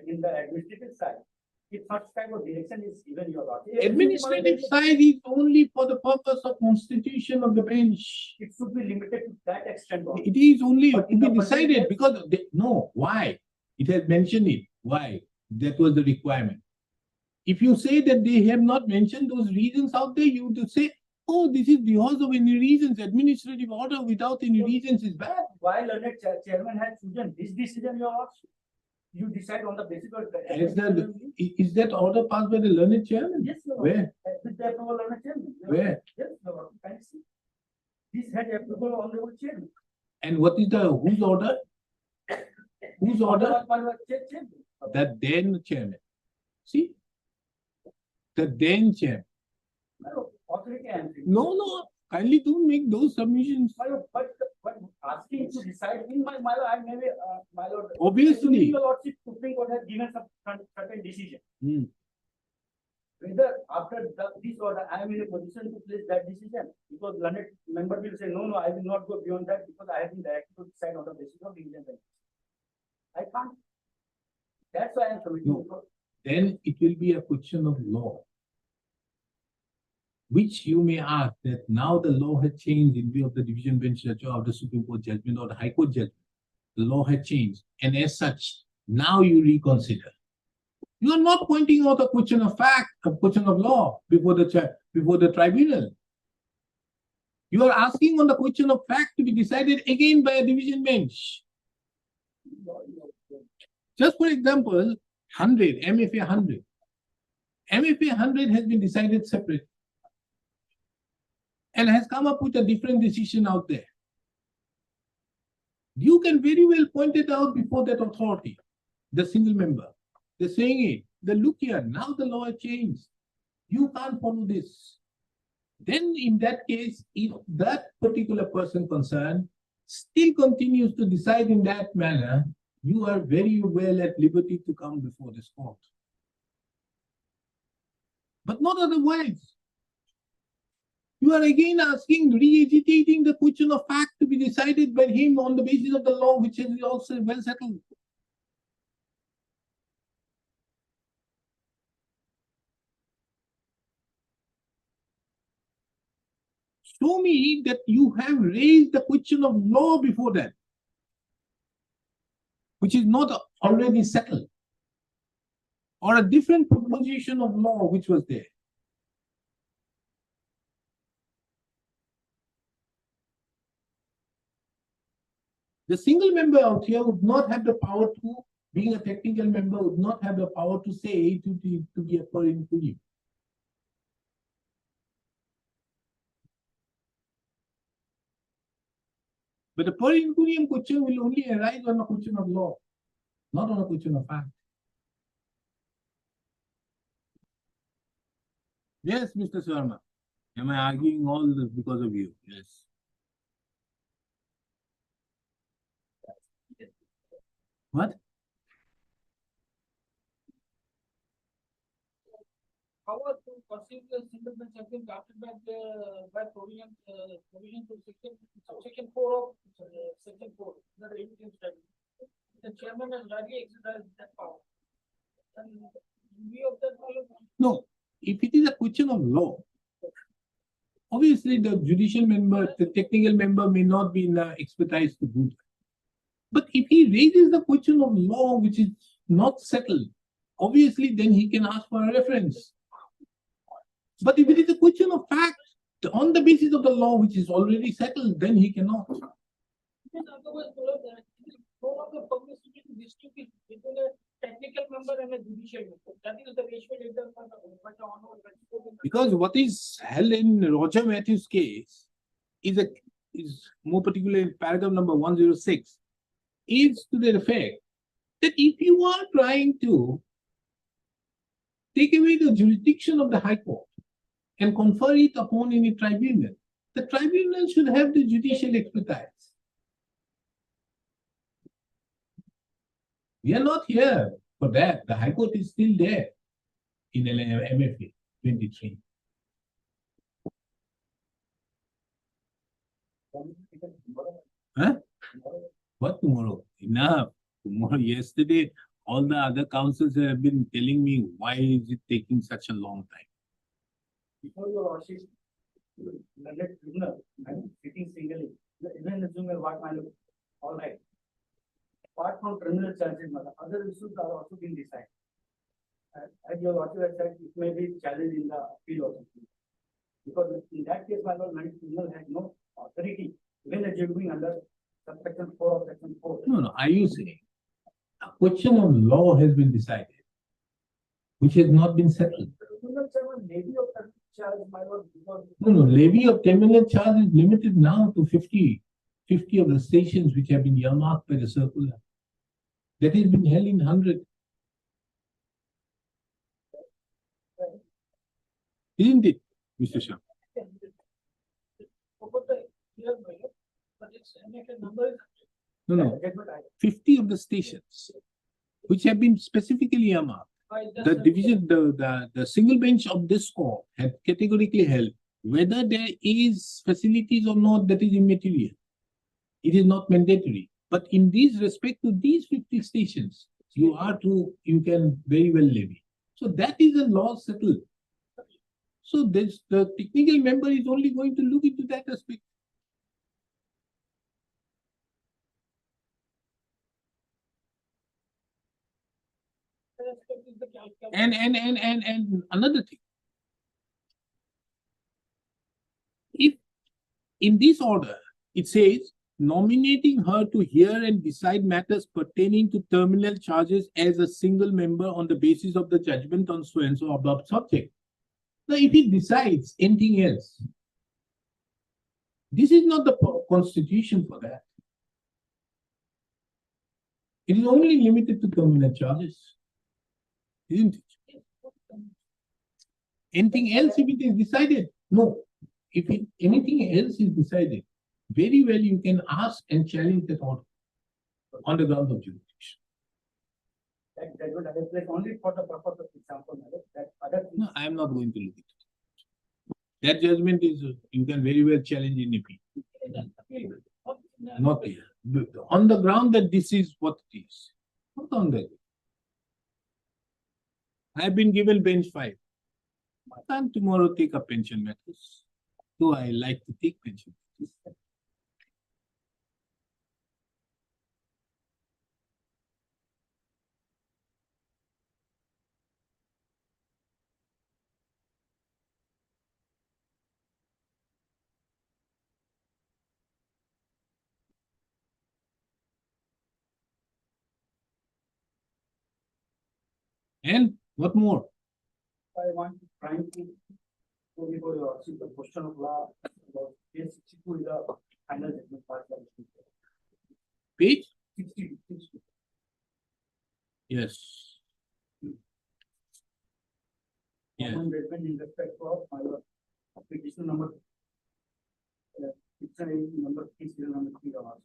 in the administrative side, if such kind of direction is given, your lord. Administrative side is only for the purpose of constitution of the bench. It should be limited to that extent. only. It is only But to in be the decided particular- because no, why? It has mentioned it. Why? That was the requirement. If you say that they have not mentioned those reasons out there, you would say, oh, this is because of any reasons. Administrative order without any reasons is bad. Why learned chairman has chosen this decision, your lord? You decide on the basis of. Is that order passed by the learned chairman? Yes, your lord. Where? With the approval of the chairman. Where? Yes, your lord. Can you see? This had approval on the chairman. And what is whose order? Whose order? Chairman. The then chairman. See? The then chairman. No, authority I am saying. No, kindly don't make those submissions. But asking to decide in my lord, I may be, my lord. Obviously. Your lordship, Supreme Court has given some certain decision. Hmm. Whether after this order, I am in a position to place that decision, because learned member will say, no, I will not go beyond that, because I have been directed to decide on the basis of division bench. I can't. That's why I am submitting. No. Then it will be a question of law. Which you may ask that now the law has changed in view of the division bench judgment of the Supreme Court judgment or the High Court judgment. The law has changed, and as such, now you reconsider. You are not pointing out a question of fact, a question of law before the tribunal. You are asking on the question of fact to be decided again by a division bench. Just for example, 100, MFA 100. MFA 100 has been decided separately and has come up with a different decision out there. You can very well point it out before that authority, the single member. They're saying it, look here, now the law has changed. You can't follow this. Then in that case, if that particular person concerned still continues to decide in that manner, you are very well at liberty to come before this court. But not otherwise. You are again asking, re-agitating the question of fact to be decided by him on the basis of the law, which is also well settled. Show me that you have raised the question of law before that, which is not already settled, or a different proposition of law which was there. The single member out here would not have the power to, being a technical member, would not have the power to say to be a per inclusive. But the per inclusive question will only arise on a question of law, not on a question of fact. Yes, Mr. Sharma. Am I arguing all this because of you? Yes. What? How are to perceive the single bench has been drafted by provision to section 4 of section 4, the review study. The chairman has already exercised that power. And in view of that, No, if it is a question of law, Obviously, the judicial member, the technical member may not be in the expertise to do that. But if he raises the question of law which is not settled, obviously then he can ask for a reference. But if it is a question of fact, on the basis of the law which is already settled, then he cannot. Because otherwise, it is no longer permissible to distinguish between a technical member and a judicial member. That is the ratio later for the honor. Because what is held in Roger Matthews' case is more particularly in paragraph number 106, is to the effect that if you are trying to take away the jurisdiction of the High Court and confer it upon any tribunal, the tribunal should have the judicial expertise. We are not here for that. The High Court is still there in MFA 23. Huh? What tomorrow? Enough. Tomorrow, yesterday, all the other councils have been telling me why is it taking such a long time. Before your worship, learned tribunal, I'm sitting singly, even assuming what my look, all right. Apart from criminal charges, other issues are also being decided. As your worship has said, it may be challenged in the appeal also. Because in that case, my lord, tribunal has no authority, when adjudicating under subsection 4 of section 4. No, are you saying a question of law has been decided, which has not been settled? Criminal charge, levy of charge, my lord, because. No, levy of criminal charge is limited now to 50 of the stations which have been earmarked by the circular. That has been held in 100. Isn't it, Mr. Shah? No. 50 of the stations which have been specifically earmarked. The division, the single bench of this court had categorically held whether there is facilities or not, that is immaterial. It is not mandatory. But in these respect to these 50 stations, you can very well levy. So that is a law settled. So the technical member is only going to look into that aspect. And another thing. If in this order, it says nominating her to hear and decide matters pertaining to terminal charges as a single member on the basis of the judgment on so and so above subject. Now, if he decides anything else, this is not the constitution for that. It is only limited to terminal charges, isn't it? Anything else, if it is decided? No. If anything else is decided, very well you can ask and challenge that order on the ground of jurisdiction. That would apply only for the purpose of example, that other. No, I am not going to look at it. That judgment is, you can very well challenge in appeal. Not here. On the ground that this is what it is. Not on that. I have been given bench 5. I can't tomorrow take up pension matters. Though I like to take pension matters. And what more? I want to try to go before you ask the question of law about case 62 is the final judgment part of the Page? 60. Yes. Yeah. Common judgment in respect of my application number. It's a number 3, serial number 3 of ours.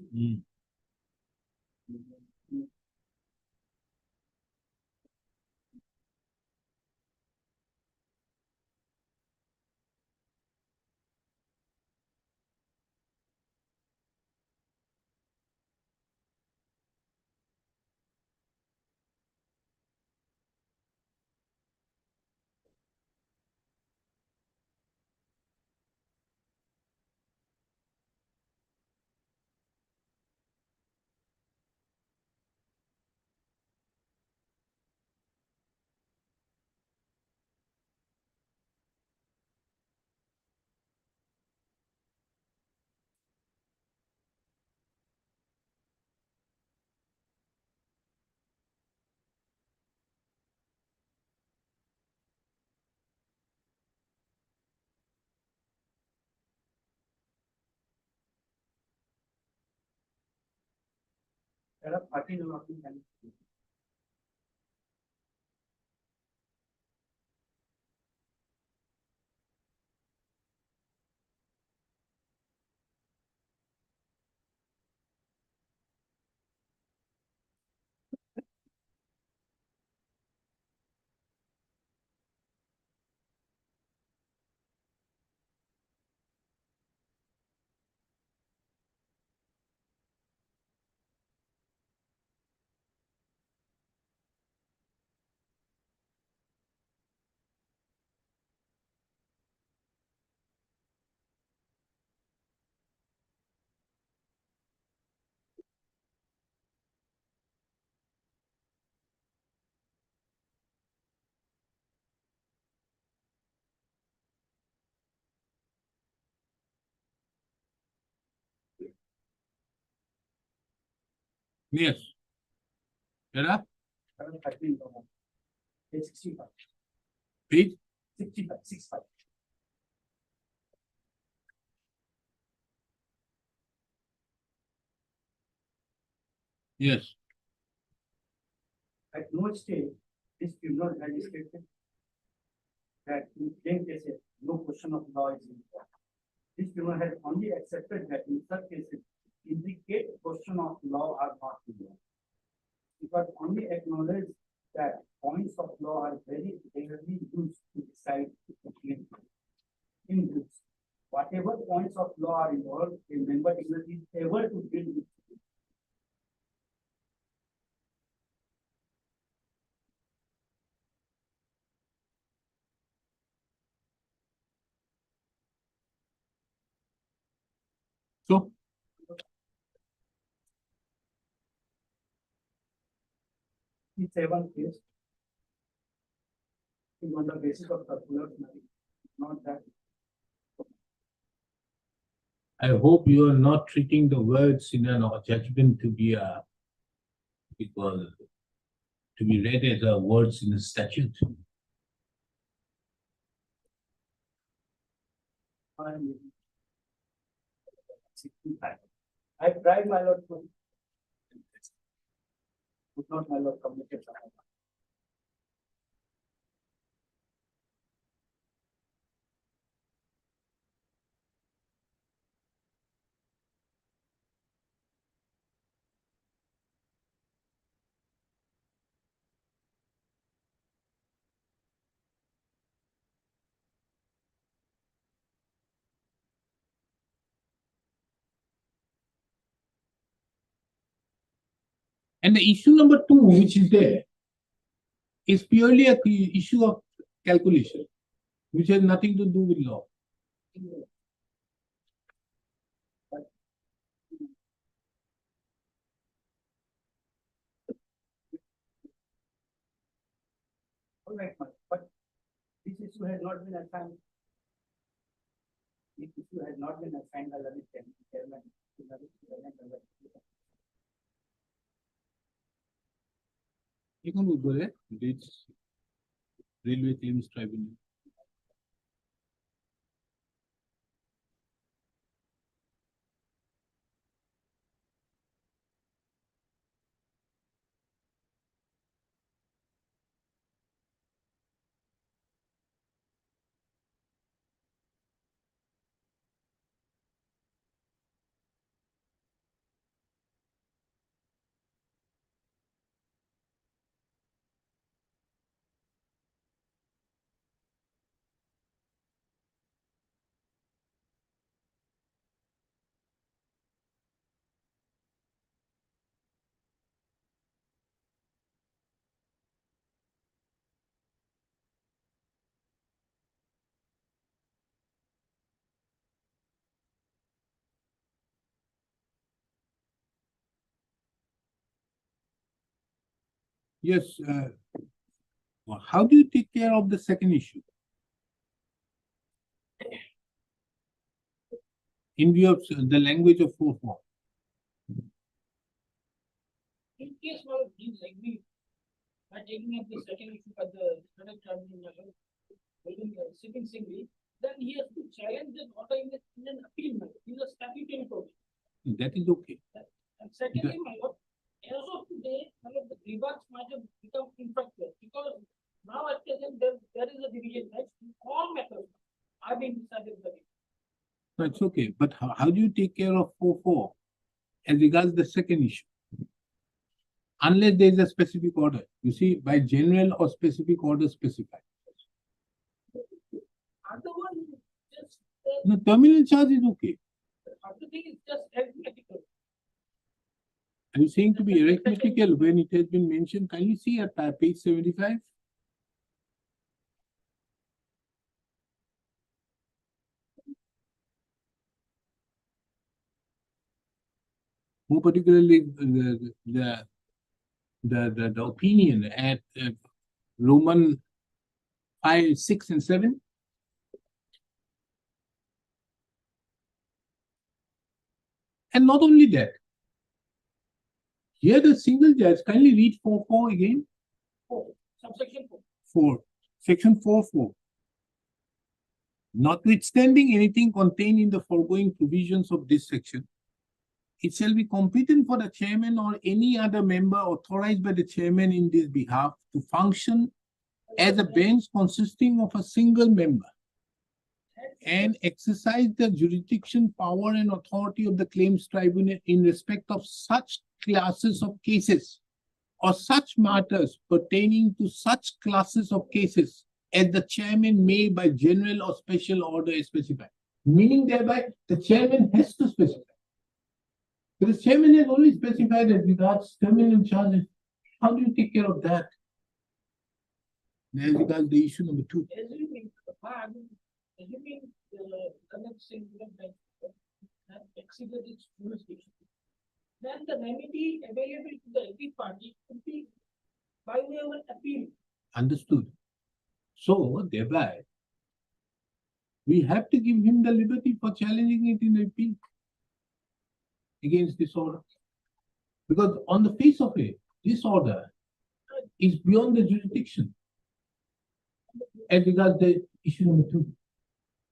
There are 13 allotment candidates. Yes. There are There are 13 allotment. Page 65. page, 65, 65. yes, At no stage, this tribunal has stated that in plain cases, no question of law is involved. This tribunal has only accepted that in such cases, indicate question of law are not involved. Because only acknowledge that points of law are very rarely used to decide the claim. In this, whatever points of law are involved, a member is able to deal with. so, The seventh case is on the basis of circular marriage, not that. I hope you are not treating the words in an judgment to be because to be read as words in a statute. I tried my lord to. Could not my lord communicate. And the issue number 2, which is there, is purely a issue of calculation, which has nothing to do with law. All right, but this issue has not been assigned. This issue has not been assigned by the chairman. এখন উপরে Railway Claims Tribunal. Yes, how do you take care of the second issue? In view of the language of 4.4. In case one disagree by taking up the second issue at the tribunal, sitting singly, then he has to challenge the order in an appeal manner, in a statutory process. That is okay. And secondly, my lord, as rewards might have become infructuous because now at present there is a division, right? All matters are being decided by the. No, it's okay, but how do you take care of 4-4 as regards the second issue? Unless there is a specific order, you see, by general or specific order specified. Other one is just, No, terminal charge is okay. other thing is just arithmetical. Are you saying to be arithmetical when it has been mentioned? Kindly see at page 75. More particularly, the opinion at Roman 5, 6, and 7. And not only that, here the single judge, kindly read 4-4 again. 4, subsection 4. 4, section 4-4. Notwithstanding anything contained in the foregoing provisions of this section, it shall be competent for the chairman or any other member authorized by the chairman in this behalf to function as a bench consisting of a single member and exercise the jurisdiction, power, and authority of the claims tribunal in respect of such classes of cases or such matters pertaining to such classes of cases as the chairman may by general or special order specify. Meaning thereby the chairman has to specify. Because chairman has only specified as regards terminal charges. How do you take care of that? As regards the issue number 2. Assuming the connection bench has exceeded its jurisdiction, then the remedy available to the every party could be by way of an appeal. Understood. So thereby, we have to give him the liberty for challenging it in appeal against this order. Because on the face of it, this order is beyond the jurisdiction as regards the issue number 2.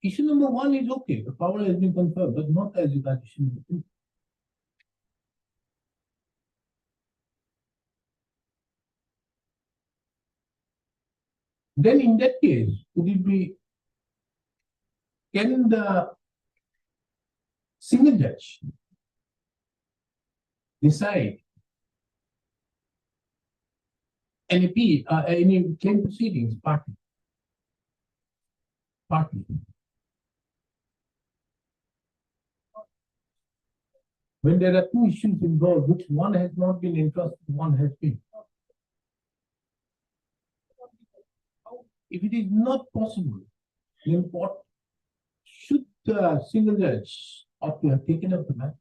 Issue number 1 is okay, the power has been conferred, but not as regards issue number 2. Then in that case, would it be, can the single judge decide an appeal, any claim proceedings partly? When there are 2 issues involved, which one has not been entrusted, one has been. If it is not possible, then what should the single judge ought to have taken up the matter?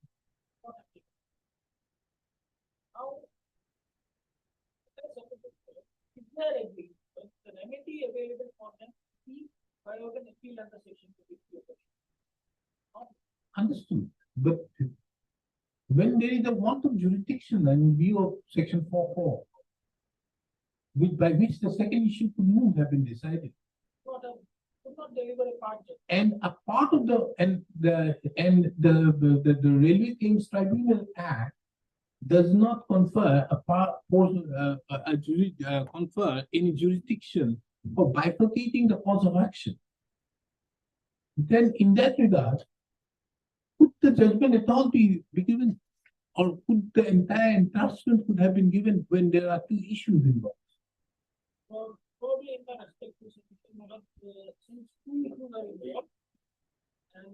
If they are agreed, the remedy available for them is by way of an appeal under section 250. Understood, but when there is a want of jurisdiction in view of section 4-4, by which the second issue could not have been decided. Could not deliver a part judgment. And a part of the Railway Claims Tribunal Act does not confer confer any jurisdiction for bifurcating the cause of action. Then in that regard, could the judgment at all be given, or could the entire entrustment could have been given when there are 2 issues involved? Well, probably in that aspect, since 2 issues are involved, and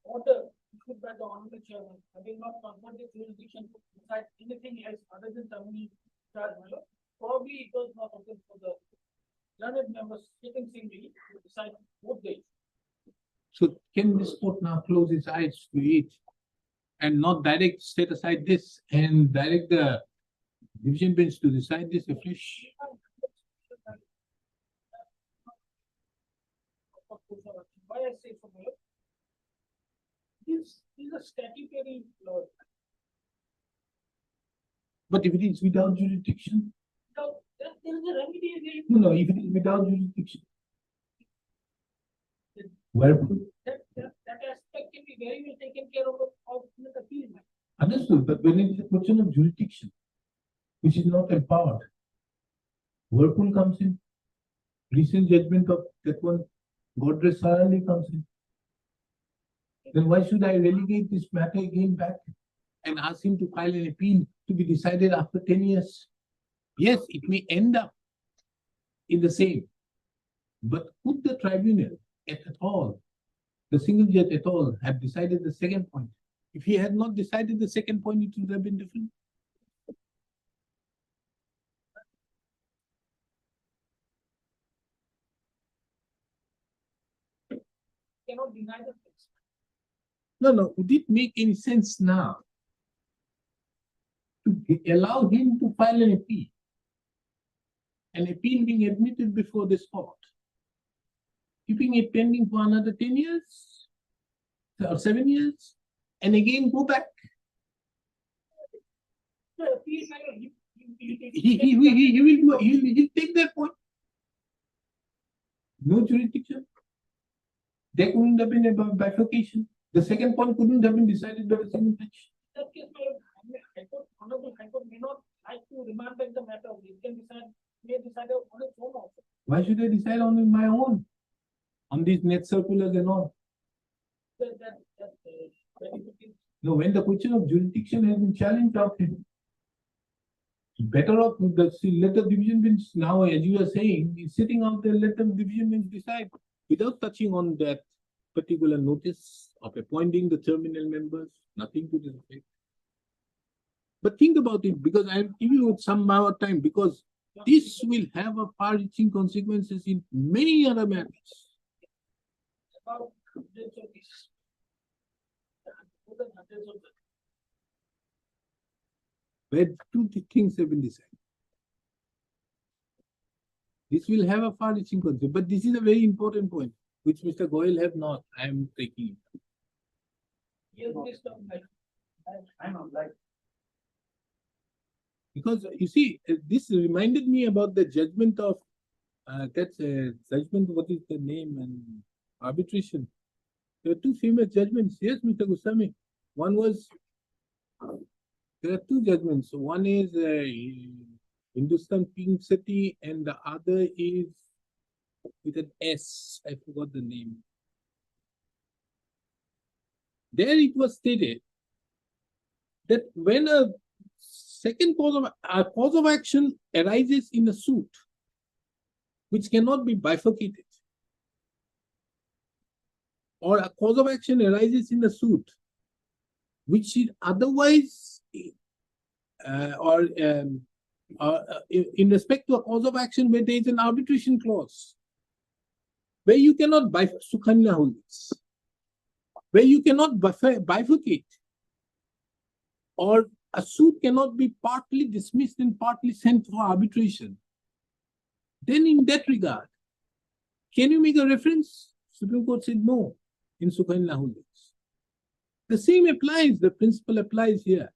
order issued by the honorable chairman having not conferred the jurisdiction to decide anything else other than terminal charge matter, probably it was not open for the learned members sitting singly to decide both the issues. So can this court now close its eyes to it and not set aside this and direct the division bench to decide this afresh? Why I say so, this is a statutory law. But if it is without jurisdiction? Now, there is a remedy available. No, if it is without jurisdiction. Where? That aspect can be very well taken care of the appeal matter. Understood, but when it is a question of jurisdiction, which is not empowered. Whirlpool comes in. Recent judgment of that one, Godrej Sarali comes in. Then why should I relegate this matter again back and ask him to file an appeal to be decided after 10 years? Yes, it may end up in the same. But could the tribunal at all, the single judge at all, have decided the second point? If he had not decided the second point, it would have been different. Cannot deny the facts. No, would it make any sense now to allow him to file an appeal? An appeal being admitted before this court, keeping it pending for another 10 years or 7 years, and again go back. The appeal, He'll take that point. No jurisdiction. There couldn't have been a bifurcation. The second point couldn't have been decided by the single judge. that case, Honorable High Court may not like to remand back the matter. It can decide, may decide on its own also. Why should I decide on my own? On these net circulars and all. No, when the question of jurisdiction has been challenged out here. Better off the let the division bench now, as you are saying, is sitting out there, let the division bench decide without touching on that particular notice of appointing the terminal members, nothing to this effect. But think about it, because I'm giving you some more time, because this will have a far-reaching consequences in many other matters. About hundreds of these. More than hundreds of them. Where two things have been decided. This will have a far-reaching consequence, but this is a very important point, which Mr. Goyal have not. I am taking it. Yes, this term, like, I'm not like, Because you see, this reminded me about the judgment of that's a judgment. What is the name and arbitration? There are two famous judgments. Yes, Mr. Goswami. One was there are two judgments. One is Hindustan Pink City, and the other is with an S. I forgot the name. There it was stated that when a second cause of action arises in a suit, which cannot be bifurcated, or a cause of action arises in a suit, which is otherwise, in respect to a cause of action where there is an arbitration clause, where you cannot Sukanya Holdings, where you cannot bifurcate, or a suit cannot be partly dismissed and partly sent for arbitration, then in that regard, can you make a reference? Supreme Court said no in Sukanya Holdings. The same applies, the principle applies here.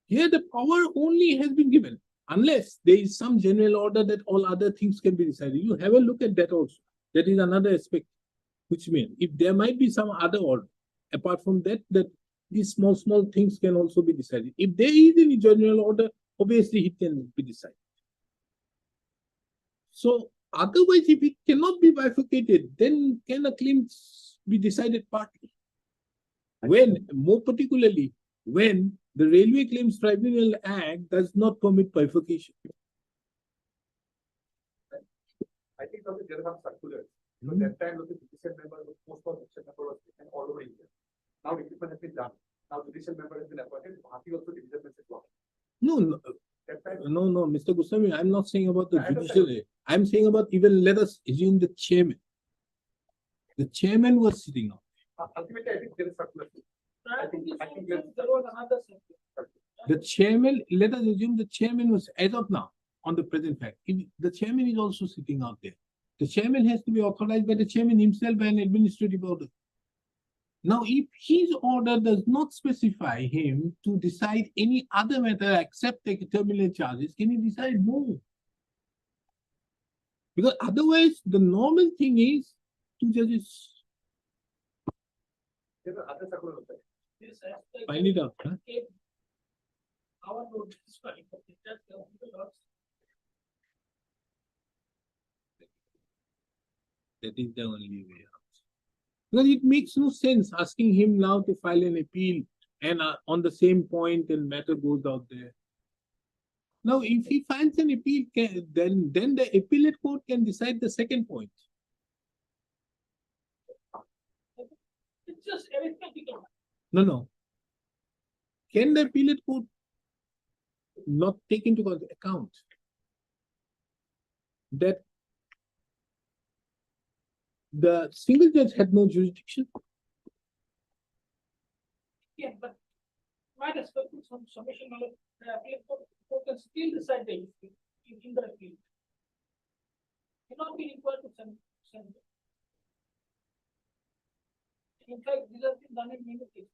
Here the power only has been given, unless there is some general order that all other things can be decided. You have a look at that also. That is another aspect, which means if there might be some other order, apart from that, that these small things can also be decided. If there is any general order, obviously it can be decided. So otherwise, if it cannot be bifurcated, then can a claim be decided partly? When, more particularly, when the Railway Claims Tribunal Act does not permit bifurcation. I think there are some circulars. Because that time, the judicial member was post judicial member was taken all over India. Now recruitment has been done. Now judicial member has been appointed. Bhati also division bench is blocked. No, That time, no, Mr. Goswami, I'm not saying about the I understand. judicial. I'm saying about even, let us assume the chairman. The chairman was sitting on. ultimately, I think there is circular. prior to this I think also, there was another circular. The chairman, let us assume the chairman was, as of now, on the present fact, if the chairman is also sitting out there. The chairman has to be authorized by the chairman himself by an administrative order. Now, if his order does not specify him to decide any other matter except the terminal charges, can he decide no? Because otherwise, the normal thing is two judges. There are other circulars. This aspect Find it out. Huh? came our road is fine, but it just the lots. That is the only way out. Because it makes no sense asking him now to file an appeal and on the same point and matter goes out there. Now, if he files an appeal, then the appellate court can decide the second point. It's just arithmetical. No. Can the appellate court not take into account that the single judge had no jurisdiction? Yeah, but might as well put some submission on it. The appeal court can still decide the issue in the appeal. Cannot be required to send. In fact, these have been done in many cases.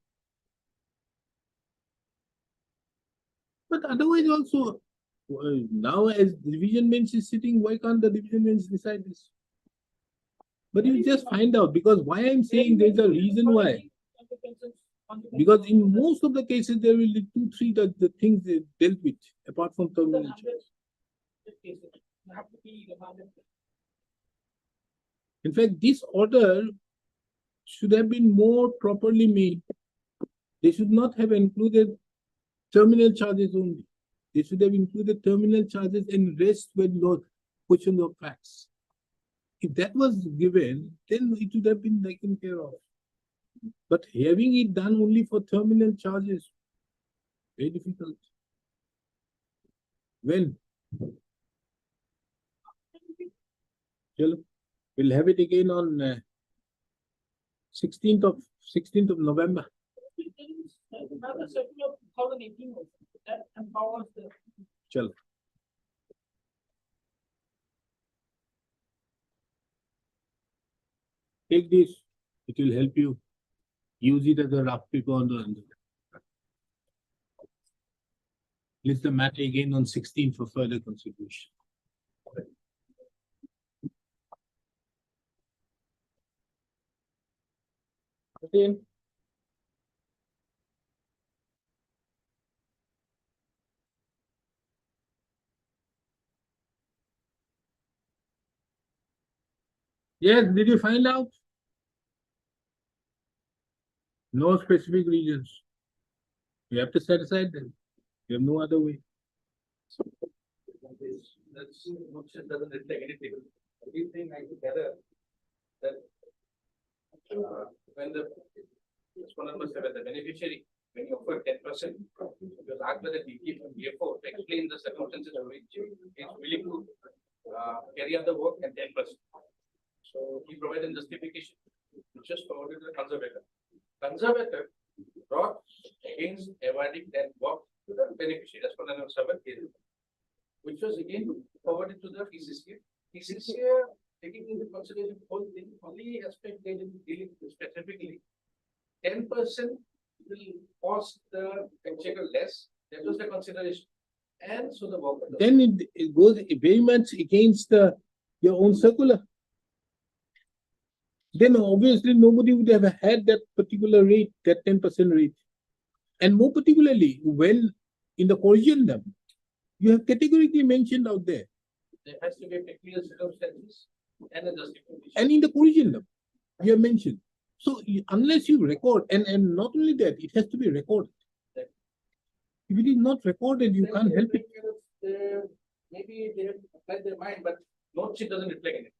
But otherwise also, now as the division bench is sitting, why can't the division bench decide this? But you just find out, because why I'm saying there's a reason why. Because in most of the cases, there will be 2-3 the things they dealt with, apart from terminal. In fact, this order should have been more properly made. They should not have included terminal charges only. They should have included terminal charges and rest with questions of facts. If that was given, then it would have been taken care of. But having it done only for terminal charges, very difficult. When? We'll have it again on 16th of November. Another circular of 2018 also, that empowers the. Chalo. Take this, it will help you. Use it as a rough paper on the. List the matter again on 16th for further consideration. Yes, did you find out? No specific reasons. You have to set aside them. You have no other way. That's motion doesn't reflect anything. Everything I together that when the it's 107, the beneficiary, when you offer 10%, because after the DP from year 4 to explain the circumstances in which it's willing to carry out the work and 10%. So he provided justification, which just forwarded to the conservator. Conservator brought against a verdict that work to the beneficiary. That's what I'm saying. Which was again forwarded to the PCCA. PCCA taking into consideration the whole thing, only aspect they didn't deal with specifically. 10% will cost the exchequer less. That was the consideration. And so the work. Then it goes very much against your own circular. Then obviously nobody would have had that particular rate, that 10% rate. And more particularly, when in the corrigendum, you have categorically mentioned out there. There has to be peculiar circumstances and a justification. And in the corrigendum, you have mentioned. So unless you record, and not only that, it has to be recorded. If it is not recorded, you can't help it. Maybe they have applied their mind, but note sheet doesn't reflect in it.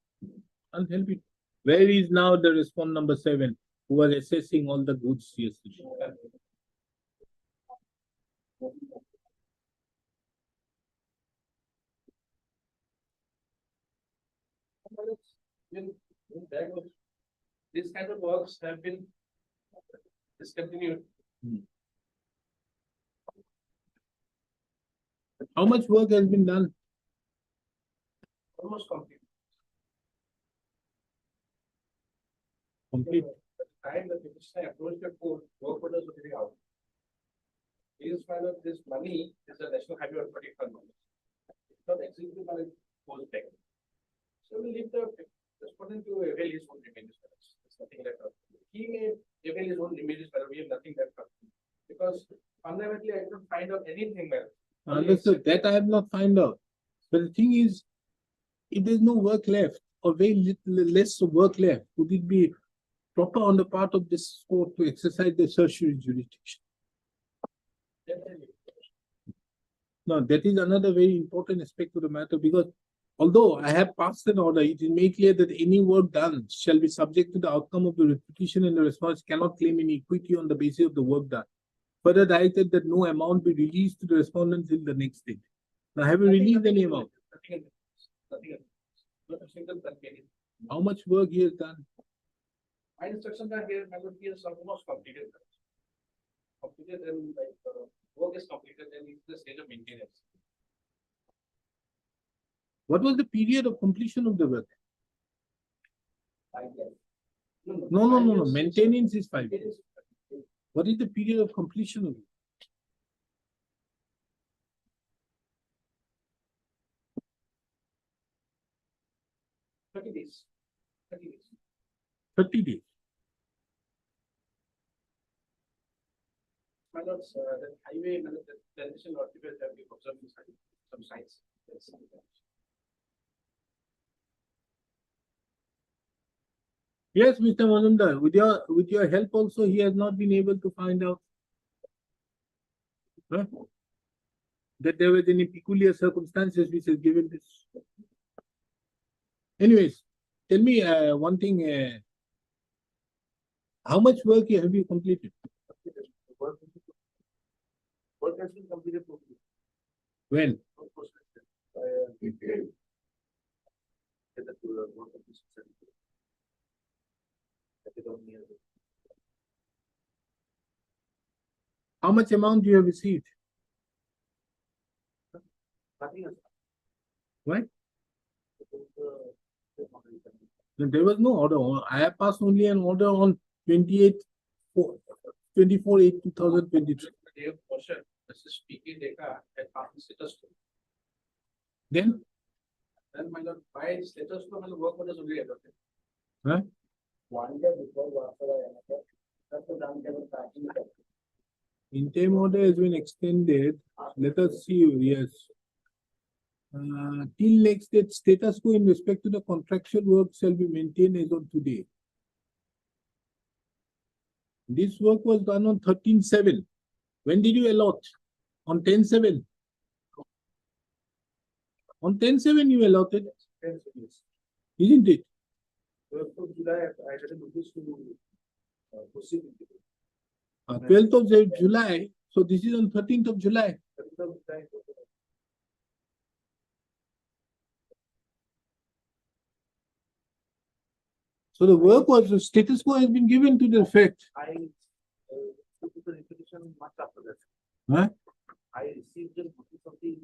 Can't help it. Where is now the respondent number 7 who was assessing all the goods yesterday? These kind of works have been discontinued. How much work has been done? Almost complete. Complete. At the time the petitioner approached the court, work orders were getting out. He is found out this money is a National Highway Authority fund money. It's not executed by post bank. So we leave the respondent to avail his own remains. There's nothing left. He may avail his own remains, but we have nothing left. Because fundamentally, I don't find out anything else. Understood, that I have not found out. But the thing is, if there's no work left or very little less of work left, would it be proper on the part of this court to exercise the tertiary jurisdiction? Now, that is another very important aspect of the matter, because although I have passed an order, it is made clear that any work done shall be subject to the outcome of the reputation, and the response cannot claim any equity on the basis of the work done. Further directed that no amount be released to the respondents in the next date. Now, have you released any amount? Nothing. Not a single penny. How much work he has done? My instructions are here, my work is almost completed. Completed and like, work is completed and it's the stage of maintenance. What was the period of completion of the work? 5 years. No. Maintenance is 5 years. What is the period of completion of it? Thirty days. 30 days. 30 days. My lords, the highway, the transition articles have been observed inside some sites. Yes. Yes, Mr. Mazumdar, with your help also, he has not been able to find out that there was any peculiar circumstances which has given this. Anyways, tell me one thing. How much work have you completed? Work has been completed. When? How much amount you have received? Right? There was no order. I have passed only an order on 24/8/2023. Day of portion, this is PK data at party status. Then, Then my lord, by status to the work orders only adopted. One day before, after that's the down table tracking. interim order has been extended. Let us see. Yes. Till next date, status quo in respect to the contractual work shall be maintained as on today. This work was done on 13/7. When did you allot? On 10/7. On 10/7 you allotted, isn't it? 12th of July, I had a notice to proceed. 12th of July. So this is on 13th of July. So the work was, the status quo has been given to the effect. I took the repetition much after that. Huh? I received the notice of the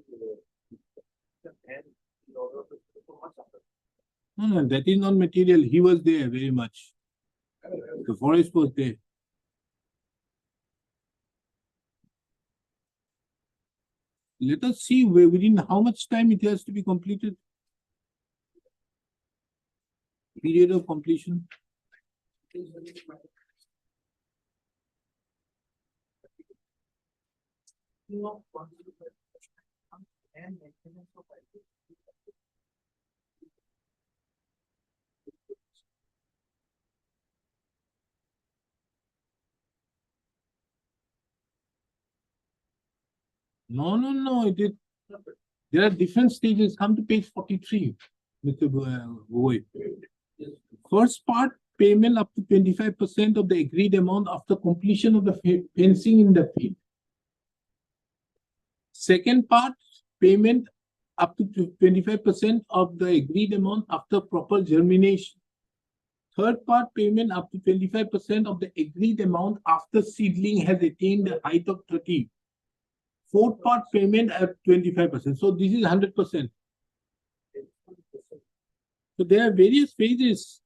and in order to much after. No, that is not material. He was there very much. The forest was there. Let us see within how much time it has to be completed. Period of completion. No. It is. There are different stages. Come to page 43, Mr. Bhoi. First part, payment up to 25% of the agreed amount after completion of the fencing in the field. Second part, payment up to 25% of the agreed amount after proper germination. Third part, payment up to 25% of the agreed amount after seedling has attained the height of 30. Fourth part, payment at 25%. So this is 100%. So there are various phases.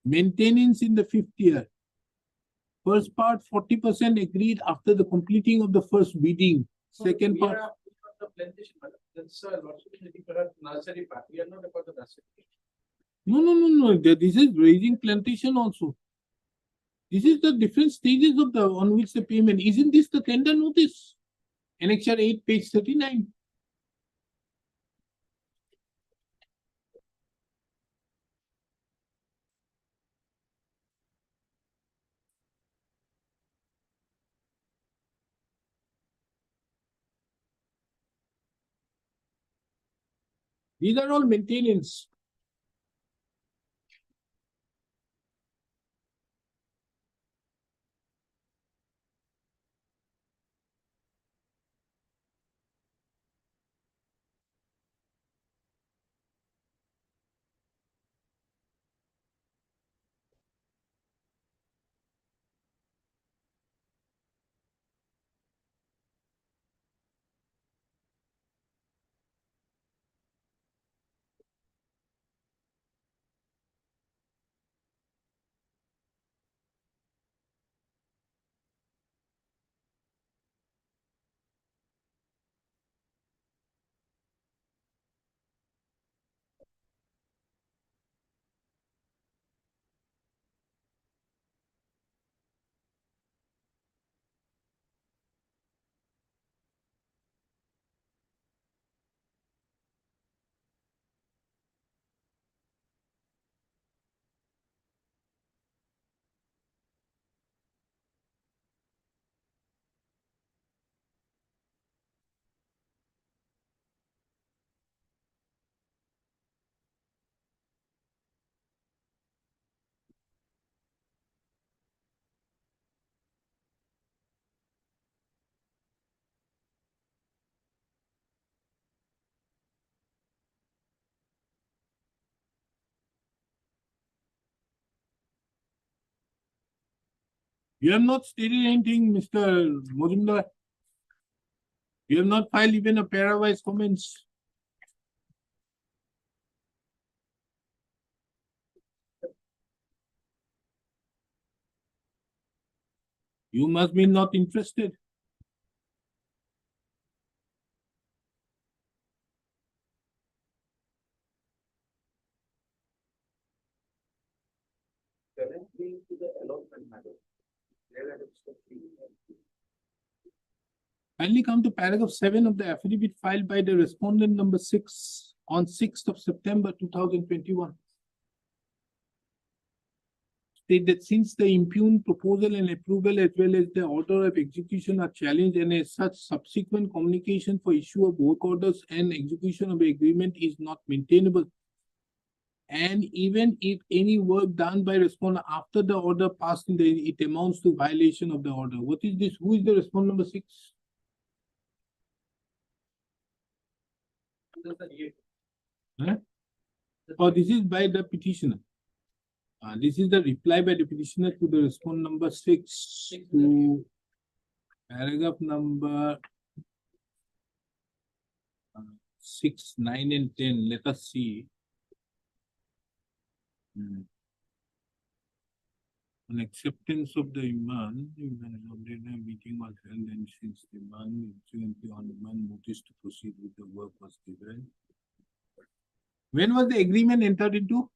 Maintenance in the 5th year. First part, 40% agreed after the completing of the first weeding. Second part. The plantation, that's nursery part. We are not about the nursery. No. This is raising plantation also. This is the different stages of the, on which the payment, isn't this the tender notice? Annexure 8, page 39. These are all maintenance. You have not stated anything, Mr. Mojumdar. You have not filed even a pair-wise comments. You must be not interested. Can I bring to the allotment matter? There are the- Kindly come to paragraph 7 of the affidavit filed by the respondent number 6 on 6th of September 2021. State that since the impugned proposal and approval as well as the order of execution are challenged, and as such subsequent communication for issue of work orders and execution of the agreement is not maintainable. And even if any work done by respondent after the order passed in the, it amounts to violation of the order. What is this? Who is the respondent number 6? Huh? Oh, this is by the petitioner. This is the reply by the petitioner to the respondent number 6 to paragraph number 6, 9, and 10. Let us see. On acceptance of the demand, a meeting was held, and since the demand, on demand notice to proceed with the work was given. When was the agreement entered into?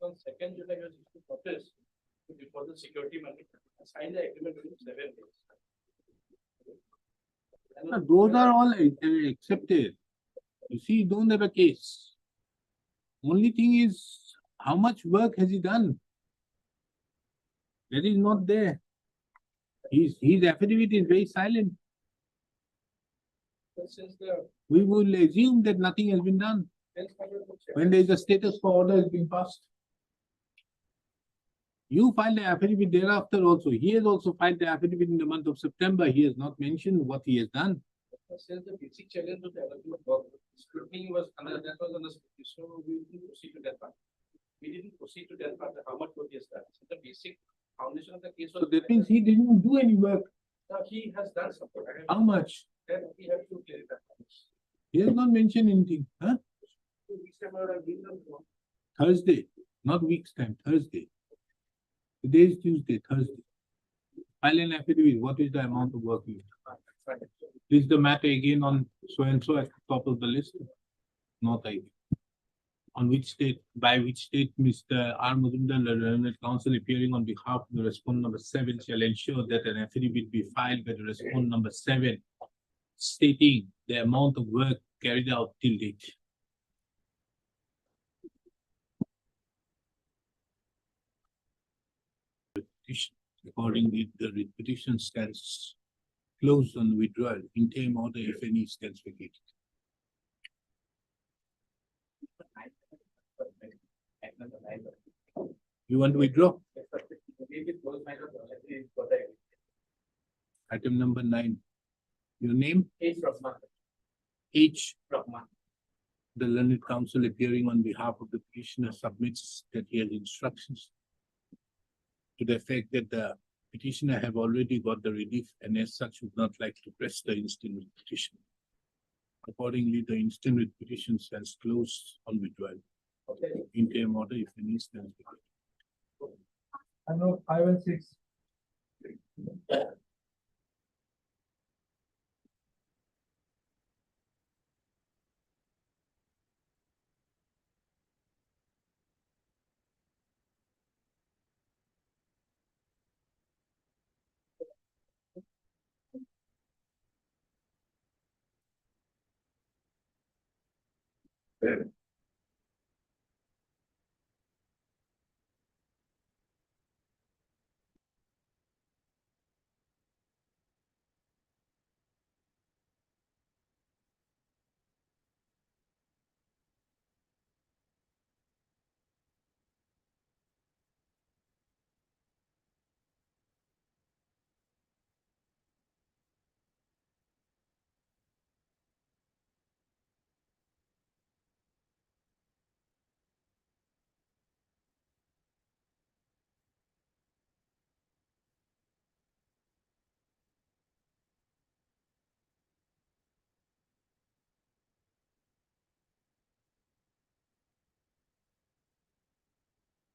On 2nd July, you issued notice before the security money, signed the agreement within 7 days. Those are all accepted. You see, you don't have a case. Only thing is, how much work has he done? That is not there. His affidavit is very silent. But since the We will assume that nothing has been done health cabinet would check. when there is a status quo order has been passed. You filed the affidavit thereafter also. He has also filed the affidavit in the month of September. He has not mentioned what he has done. Since the basic challenge of the development work, scrutiny was under, that was under scrutiny, so we didn't proceed to that part. We didn't proceed to that part, how much work he has done. So the basic foundation of the case was. So that means he didn't do any work. He has done something. How much? Then we have to clarify. He has not mentioned anything, huh? 2 weeks time, I would have given them one. Thursday, not week's time, Thursday. Today is Tuesday, Thursday. File an affidavit, what is the amount of work you have? Fine. Is the matter again on so and so at the top of the list? Not I. On which date, by which date, Mr. R. Majumdar, the Learned Counsel appearing on behalf of the respondent number 7 shall ensure that an affidavit be filed by the respondent number 7 stating the amount of work carried out till date. Petition. Accordingly, the petition stands closed on withdrawal. Interim order, if any, stands vacated. You want to withdraw? Item number 9. Your name? H. Rahman. H. Rahman. The Learned Counsel appearing on behalf of the petitioner submits that he has instructions to the effect that the petitioner have already got the relief and as such would not like to press the instant writ petition. Accordingly, the instant writ petition stands closed on withdrawal. Okay. Interim order, if any, stands vacated. I know 5 and 6.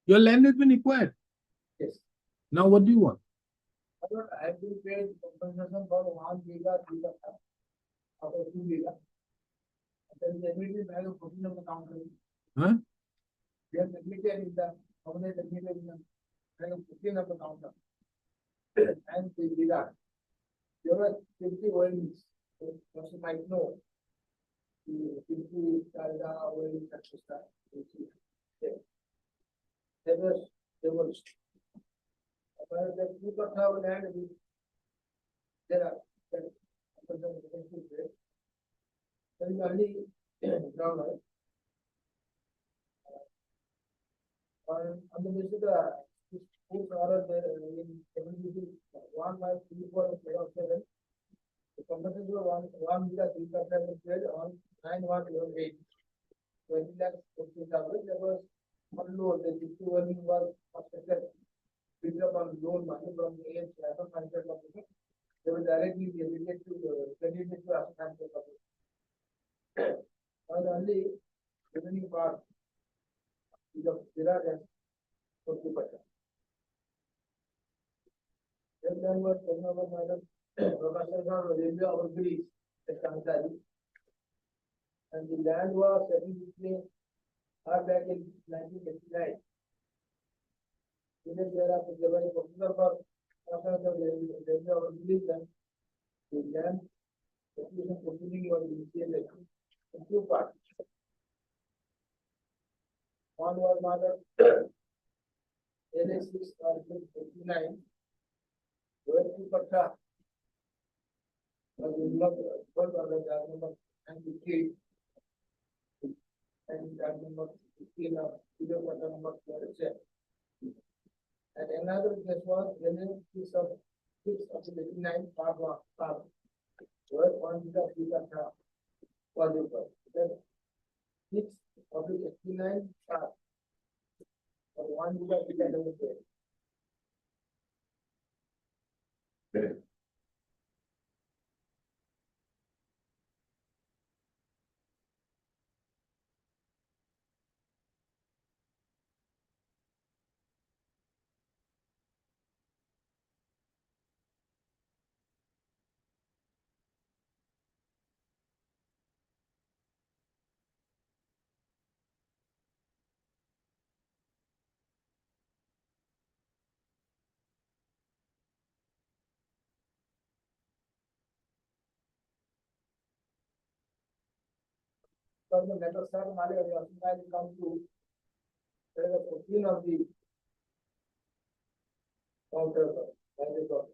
Your land has been acquired. Yes. Now what do you want? I have been paid compensation for 1 giga, 3 giga, out of 2 giga. And then immediately I have put in the counter. Huh? They have admitted in the, company has admitted in the, I have put in the counter. And the giga. There were 50 oils, as you might know. The 50 Dalda oil, etc. There was. But the you got have land, there are. There is only ground. On the basis of the schools are there in community 1/3/4/7. The compensation was 1 meter 3% on 9/1/8. 20 lakhs 50,000. There was one loan, the 51 was affected. Picked up on loan money from the AH Asset Management Company. They were directly credited to Asset Management Company. And only remaining part is of Zira and 40%. Then was turnover madam, Professor of Railway Overbridge at Kansari. And the land was settled between her back in 1989. Even thereafter, there was a particular part after the Railway Overbridge and the land acquisition proceeding was initiated in 2 parts. One was mother. LA 6 89. Where to Patra. Was in love, what was the job number 93. And job number 15 of video Patra number 12. And another case was LA 6 of 89 part 1. Part. Where one bit of Patra was equal. Then 6 of 89 part. For one bit of Patra. From the metal side, Mali, we also come to there is a 14 of the counter. That is all.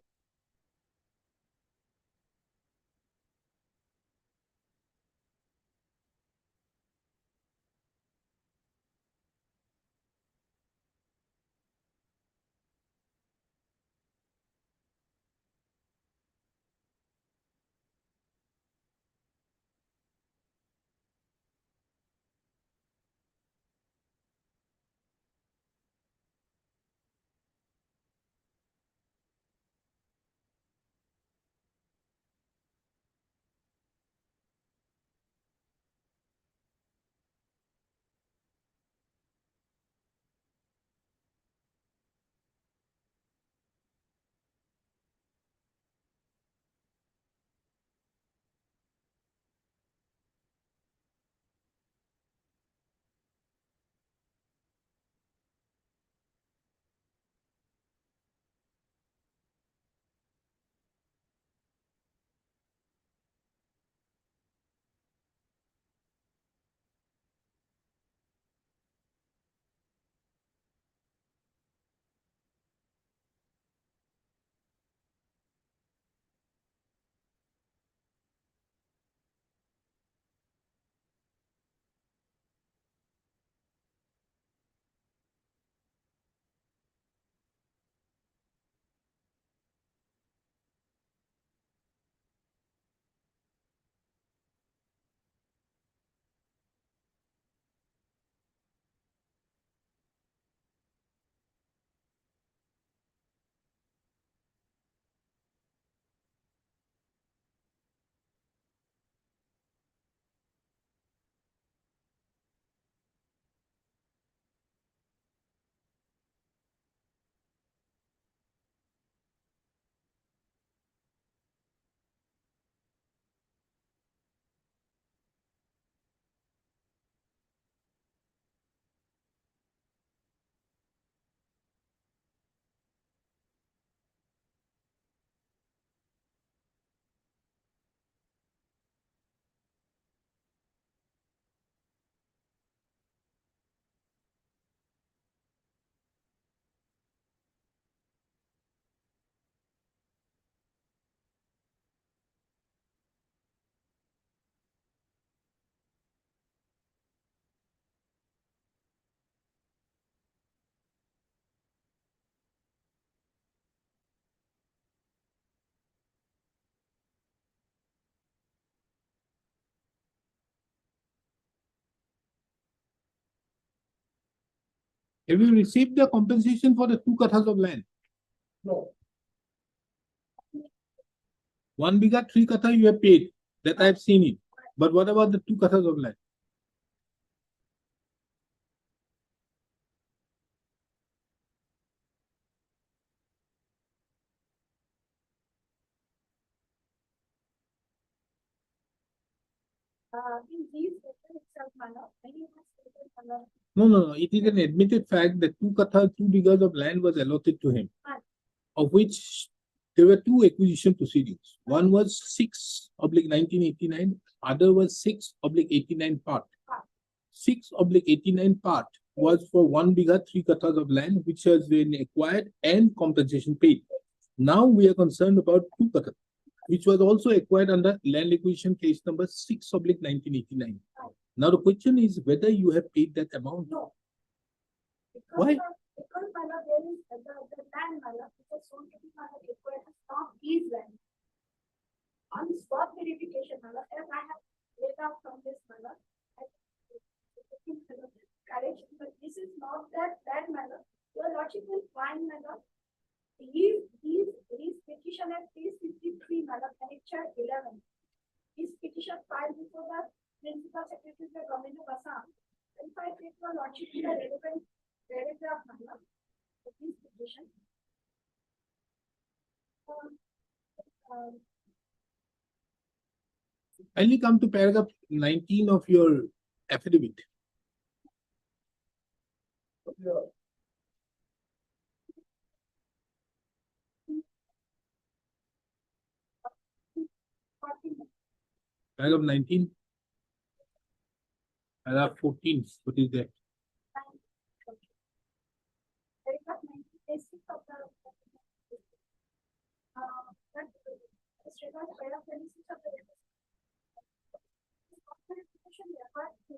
Have you received the compensation for the 2 kathas of land? No, 1 bighah 3 katha you have paid. That I have seen it. But what about the 2 kathas of land? In these letters itself, Mala, many has stated, Mala, No. It is an admitted fact that 2 kathas, 2 bighahs of land was allotted to him, of which there were 2 acquisition proceedings. One was 6/1989, other was 6/89 part. 6/89 part was for 1 bigha 3 kathas of land which has been acquired and compensation paid. Now we are concerned about 2 kathas, which was also acquired under land acquisition case number 6/1989. Now the question is whether you have paid that amount. No. Because Why? Because my lord, there is the land, my lord, which is soon to be my lord, required to stop his land. On spot verification, my lord, as I have laid out from this, my lord. Correction, but this is not that land, my lord. Your lordship will find, my lord. His petition at page 53, my lord, annexure 11. His petition filed before the Principal Secretary of the Government of Assam. If I take your lordship in the relevant paragraph, my lord, of this petition. Kindly come to paragraph 19 of your affidavit. Paragraph 19. Paragraph 14. What is that? Paragraph 90, basic of the. But as regards paragraph 26 of the. Petition referred to.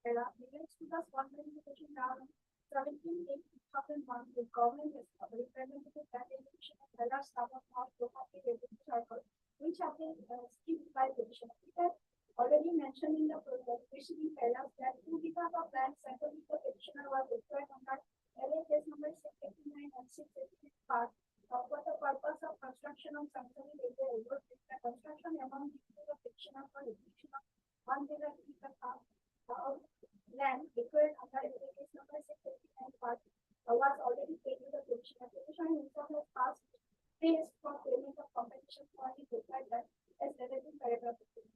Relates to the spot verification down 17/8/2001, the government has represented that petition of the last staff of North Property Revenue Circle, which have been skipped by petition. It has already mentioned in the preceding paragraph that 2 acres of land settled with the petitioner was required under LA case number 689 and 689 part for the purpose of construction of sanctuary area road. The construction amount to the petitioner for execution of 1 acre of land required under LA case number 689 part was already paid to the petitioner. Petitioner himself has passed phase for payment of compensation for the required land as stated in paragraph 15.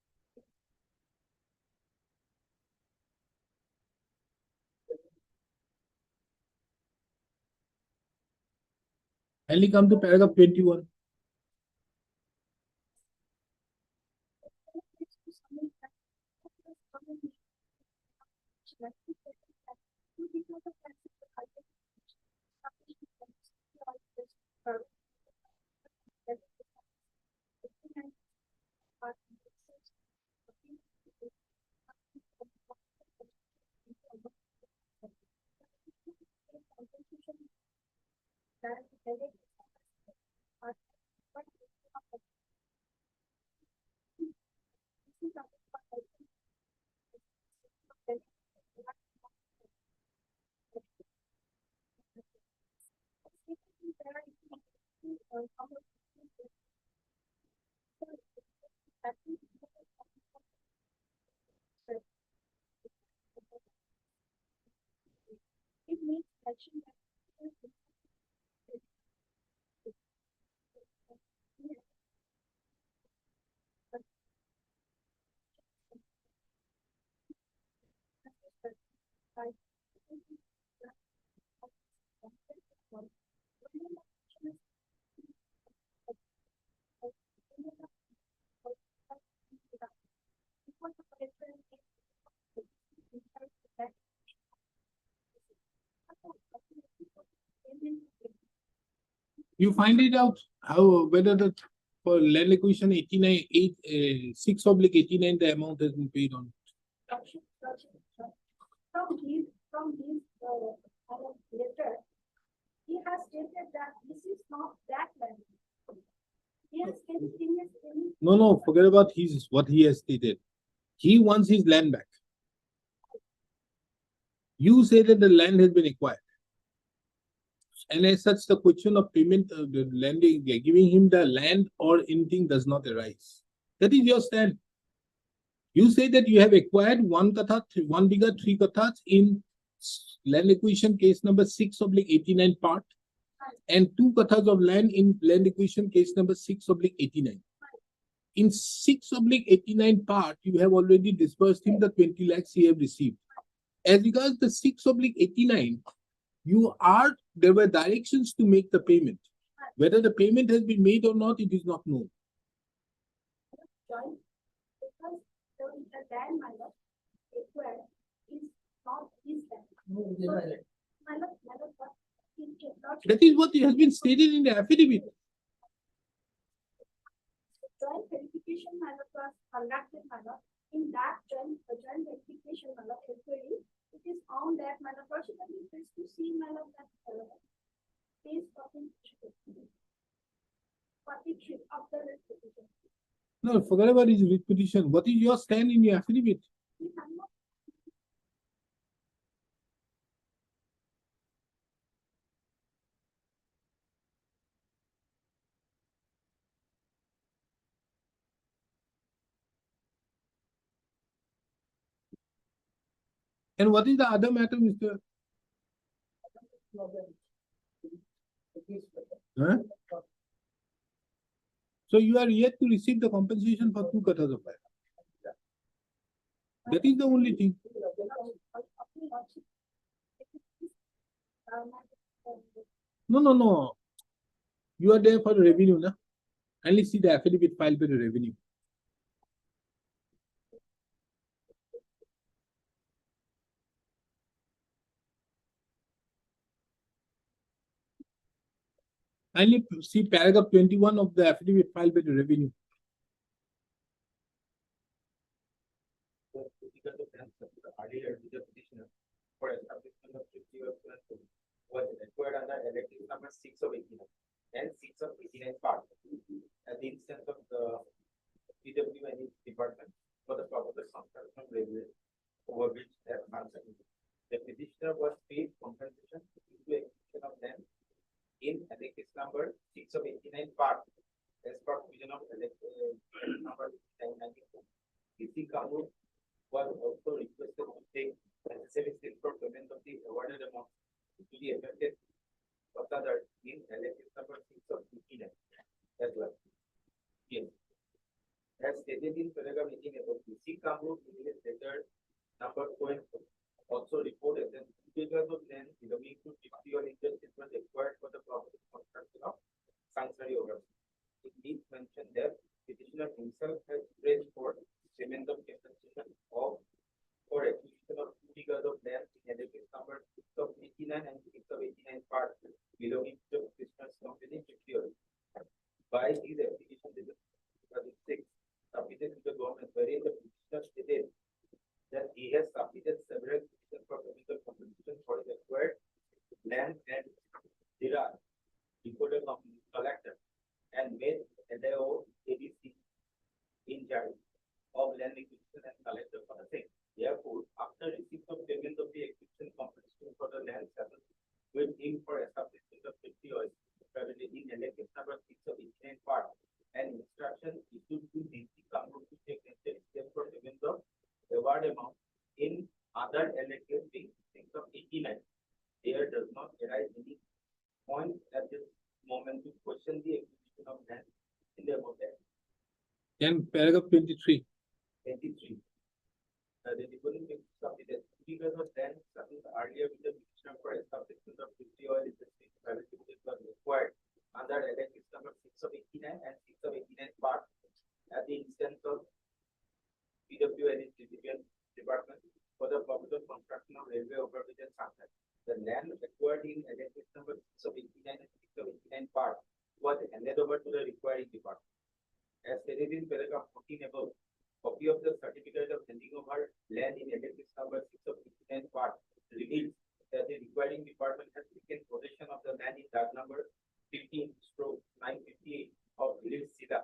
Kindly come to paragraph 21. It means action. You find it out how whether the for land acquisition 6/89 the amount has been paid on. From his letter, he has stated that this is not that land. He has stated in his. No, forget about what he has stated. He wants his land back. You say that the land has been acquired. And as such, the question of payment of the land, giving him the land or anything does not arise. That is your stand. You say that you have acquired 1 katha, 1 bigha 3 kathas in land acquisition case number 6/89 part and 2 kathas of land in land acquisition case number 6/89. In 6/89 part, you have already disbursed him the 20 lakhs he have received. As regards the 6/89, there were directions to make the payment. Whether the payment has been made or not, it is not known. Because the land, my lord, required is My lord, but in cannot That is what has been stated in the affidavit. joint verification, my lord, was conducted, my lord. In that joint verification, my lord, inquiry, it is found that, my lord, particularly is to see, my lord, that page 43 of the verification. No, forget about his writ petition. What is your stand in your affidavit? We have not And what is the other matter, Mr.? Huh? So you are yet to receive the compensation for 2 kathas of land. That is the only thing. No. You are there for the revenue, na? Only see the affidavit filed by the revenue. Only see paragraph 21 of the affidavit filed by the revenue. Earlier, the petitioner for establishment of 50 was required under elective number 6 of 89 and 6 of 89 part. At the instance of the PWN department for the purpose of construction of railway over which they have answered. The petitioner was paid compensation due to execution of land in elective number 6 of 89 part as per provision of elective number 994. DC Kamu was also requested to take necessary steps for payment of the awarded amount to be affected further in elective number 6 of 89 as well. Yes. As stated in paragraph 18 above, DC Kamu in his letter number 20 also reported that because of land belonging to 50 or interest was acquired for the purpose of construction of sanctuary over. It needs mention that petitioner himself has raised for payment of compensation of for acquisition of 2 acres of land in elective number 6 of 89 and 6 of 89 part belonging to the petitioner's company 50. By his application dated 2006 submitted to the government, wherein the petitioner stated that he has submitted several petitions for payment of compensation for his acquired land and DIRA recorded collector and made LAO ABC in charge of land acquisition and collector for the same. Therefore, after receipt of payment of the acquisition compensation for the land settled with him for establishment of 50 or in elective number 6 of 89 part and instruction issued to DC Kamu to take necessary steps for payment of award amount in other elective 6 of 89. There does not arise any point at this moment to question the acquisition of land in the above land. Then paragraph 23. 23. The deposit is submitted because of land settled earlier with the petitioner for establishment of 50 oil industry private limited was required under elective number 6 of 89 and 6 of 89 part at the instance of PWN department for the purpose of construction of railway overbridge and sunset. The land acquired in elective number 6 of 89 and 6 of 89 part was handed over to the requiring department. As stated in paragraph 14 above, copy of the certificate of handing over land in elective number 6 of 89 part reveals that the requiring department has taken possession of the land in that number 15/958 of village Sita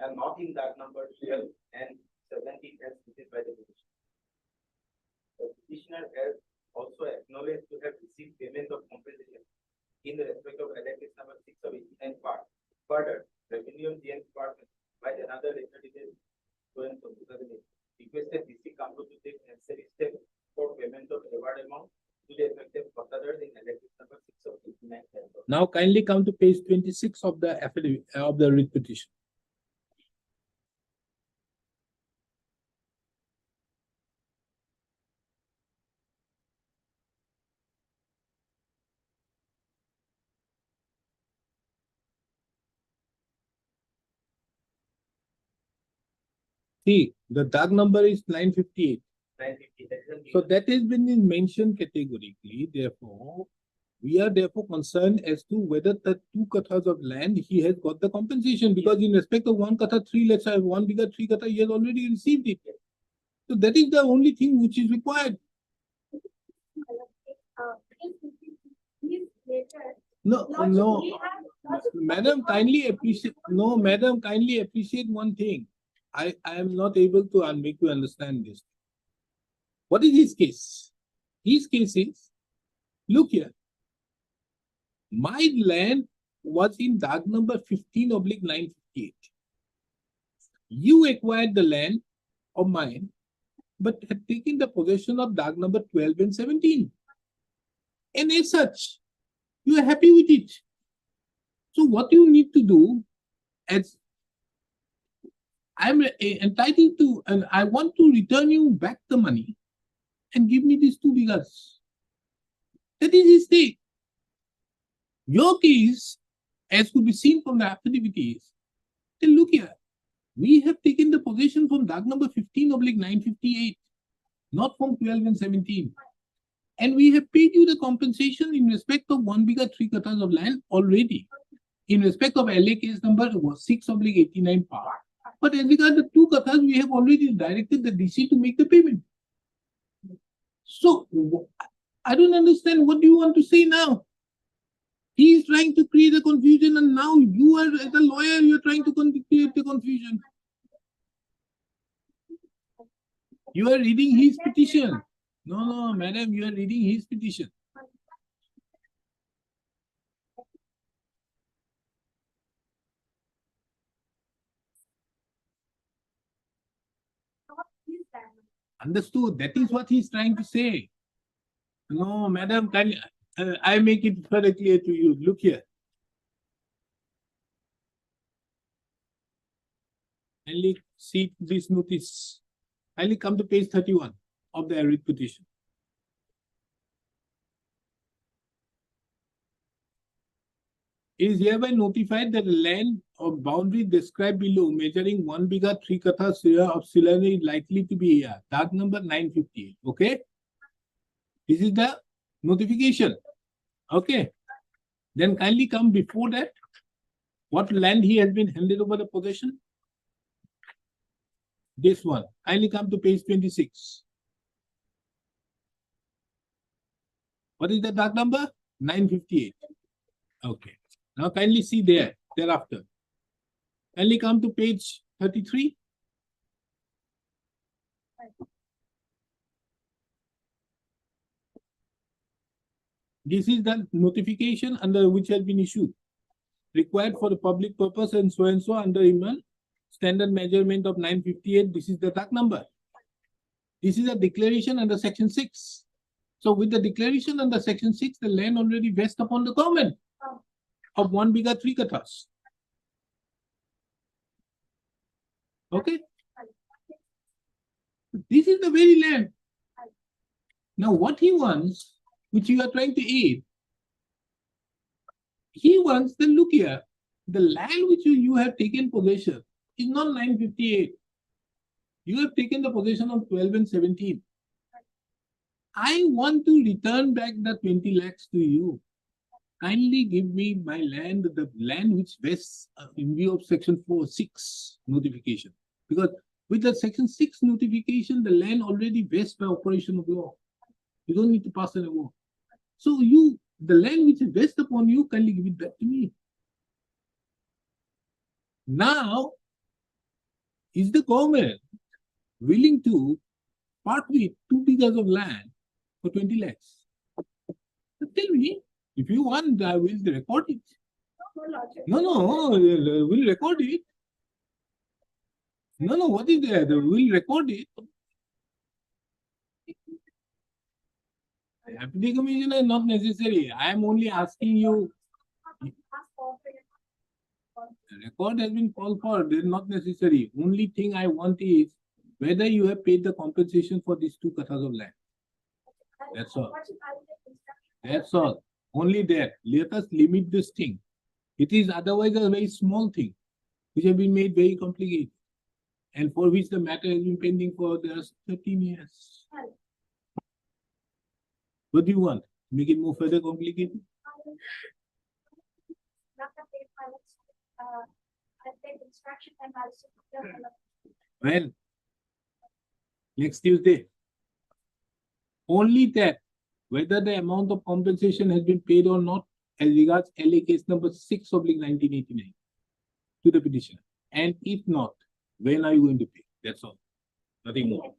and not in that number 12 and 17 as stated by the petitioner. The petitioner has also acknowledged to have received payment of compensation in the respect of elective number 6 of 89 part. Further, revenue of the department by another letter dated 2008 requested DC Kamu to take necessary steps for payment of award amount to the effective further in elective number 6 of 89. Now kindly come to page 26 of the affidavit of the writ petition. See, the dark number is 958. 950. That is a So new- that has been mentioned categorically, therefore, we are therefore concerned as to whether the 2 kathas of land he has got the compensation, because in respect of 1 katha 3, let's say 1 bigger 3 katha, he has already received it. So that is the only thing which is required. These later, No, no, madam, kindly appreciate, no, madam, kindly appreciate one thing. I am not able to make you understand this. What is his case? His case is, look here. My land was in dark number 15/958. You acquired the land of mine, but had taken the possession of dark number 12 and 17. And as such, you are happy with it. So what you need to do, as I'm entitled to, and I want to return you back the money and give me these 2 bighas. That is his stake. Your case, as could be seen from the affidavit, is, then look here, we have taken the possession from dark number 15/958, not from 12 and 17. And we have paid you the compensation in respect of 1 bigha 3 kathas of land already. In respect of LA case number was 6/89 par. But as regards the 2 kathas, we have already directed the DC to make the payment. So I don't understand, what do you want to say now? He is trying to create a confusion, and now you are, as a lawyer, you are trying to create the confusion. You are reading his petition. No, madam, you are reading his petition. Understood? That is what he is trying to say. No, madam, can I make it very clear to you? Look here. Kindly see this notice. Kindly come to page 31 of the writ petition. It is hereby notified that the land of boundary described below, measuring 1 bigha 3 katha of Silani, is likely to be here. Dark number 958. Okay. This is the notification. Okay. Then kindly come before that. What land he has been handed over the possession? This one. Kindly come to page 26. What is the dark number? 958. Okay. Now kindly see there, thereafter. Kindly come to page 33. This is the notification under which has been issued. Required for the public purpose and so under Iman. Standard measurement of 958. This is the dark number. This is a declaration under section 6. So with the declaration under section 6, the land already vests upon the government of 1 bigha 3 kathas. Okay. This is the very land. Now what he wants, which you are trying to aid, he wants the, look here, the land which you have taken possession is not 958. You have taken the possession of 12 and 17. I want to return back the 20 lakhs to you. Kindly give me my land, the land which vests in view of section 4(6) notification. Because with the section 6 notification, the land already vests by operation of law. You don't need to pass an award. So the land which is vested upon you, kindly give it back to me. Now, is the government willing to part with 2 bighas of land for 20 lakhs? So tell me, if you want, I will record it. No, we'll record it. No, what is there? We'll record it. FD commission is not necessary. I am only asking you. Record has been called for. It is not necessary. Only thing I want is whether you have paid the compensation for these 2 kathas of land. That's all. That's all. Only that. Let us limit this thing. It is otherwise a very small thing, which has been made very complicated, and for which the matter has been pending for the last 13 years. What do you want? Make it more further complicated? I take instruction and also. When? Next Tuesday. Only that, whether the amount of compensation has been paid or not as regards LA case number 6/1989 to the petitioner. And if not, when are you going to pay? That's all. Nothing more. I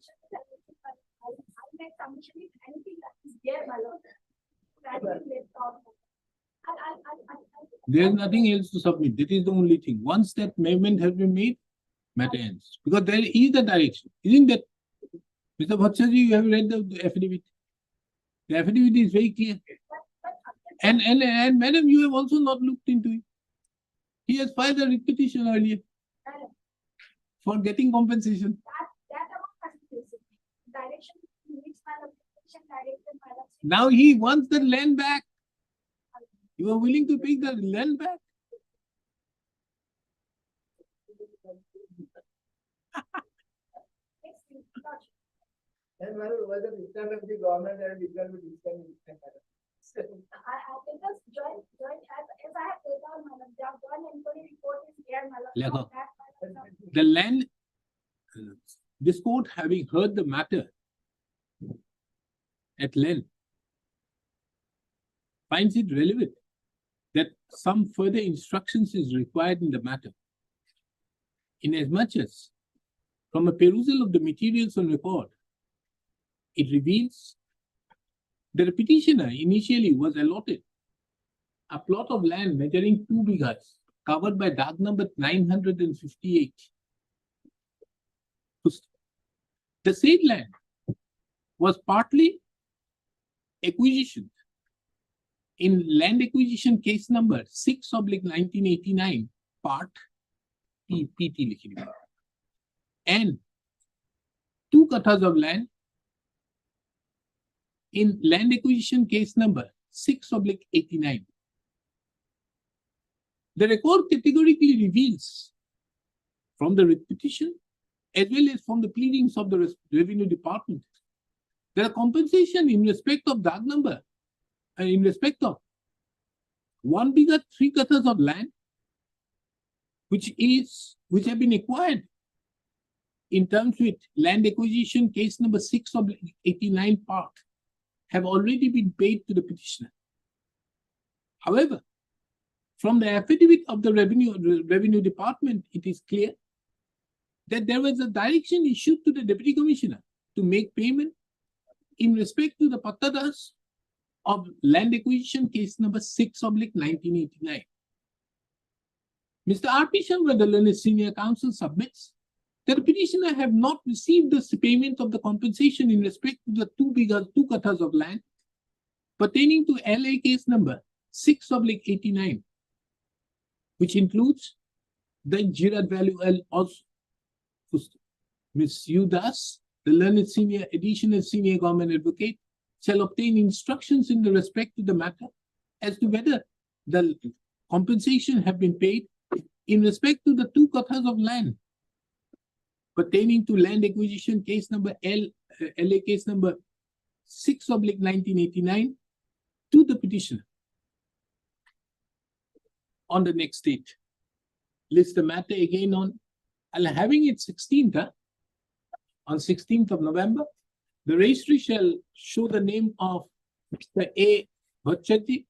make submission if anything that is there, my lord. That will let off. There's nothing else to submit. That is the only thing. Once that payment has been made, matter ends. Because there is the direction. Isn't that? Mr. Bhattacharya, you have read the affidavit. The affidavit is very clear. And madam, you have also not looked into it. He has filed a writ petition earlier for getting compensation. That amount has been direction needs my application direction, my lord. Now he wants the land back. You are willing to pay the land back? And whether this time of the government and this time of this time. I because joint, as I have told our madam, the joint inquiry report is here, my lord. Lekha. That, my lord. The land, this court having heard the matter at length, finds it relevant that some further instructions is required in the matter. Inasmuch as, from a perusal of the materials on record, it reveals that the petitioner initially was allotted a plot of land measuring 2 bighas covered by dark number 958. The said land was partly acquisitioned in land acquisition case number 6/1989 part PT likhi hai. And 2 kathas of land in land acquisition case number 6/89. The record categorically reveals from the writ petition as well as from the pleadings of the revenue department that a compensation in respect of that number in respect of 1 bigha 3 kathas of land which have been acquired in terms with land acquisition case number 6/89 part have already been paid to the petitioner. However, from the affidavit of the revenue department, it is clear that there was a direction issued to the deputy commissioner to make payment in respect to the pattadas of land acquisition case number 6/1989. Mr. R.P. Sharma, the learned senior counsel, submits that the petitioner have not received the payment of the compensation in respect to the 2 kathas of land pertaining to LA case number 6/89, which includes the Jirat value also. Ms. Udas, the learned senior additional senior government advocate, shall obtain instructions in the respect to the matter as to whether the compensation have been paid in respect to the 2 kathas of land pertaining to land acquisition case number LA case number 6/1989 to the petitioner. On the next date, list the matter again on having it 16th, on 16th of November, the registry shall show the name of Mr. A. Bhattacharya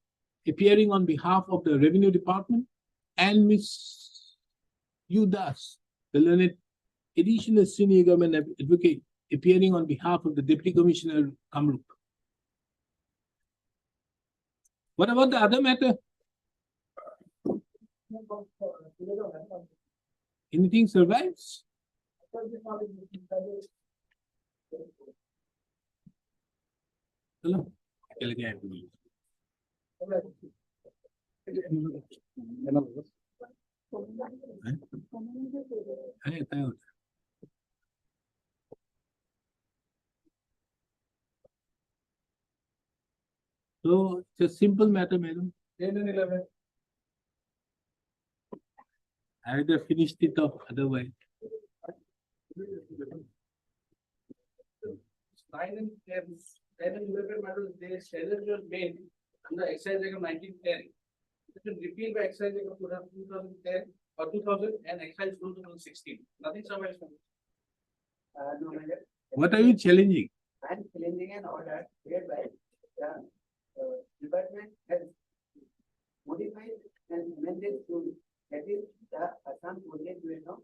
appearing on behalf of the revenue department and Ms. Udas, the learned additional senior government advocate appearing on behalf of the deputy commissioner Kamrup. What about the other matter? Anything survives? Hello. So it's a simple matter, madam. 10 and 11. I either finished it off otherwise. 9 and 10 and 11 matters, they challenge was made under Excise Act of 1910. It was repealed by Excise Act of 2010 or 2000 and Excise Rule 2016. Nothing survives from it. No, my lord. What are you challenging? I am challenging an order whereby the department has modified and amended to, that is the Assam Project Bureau.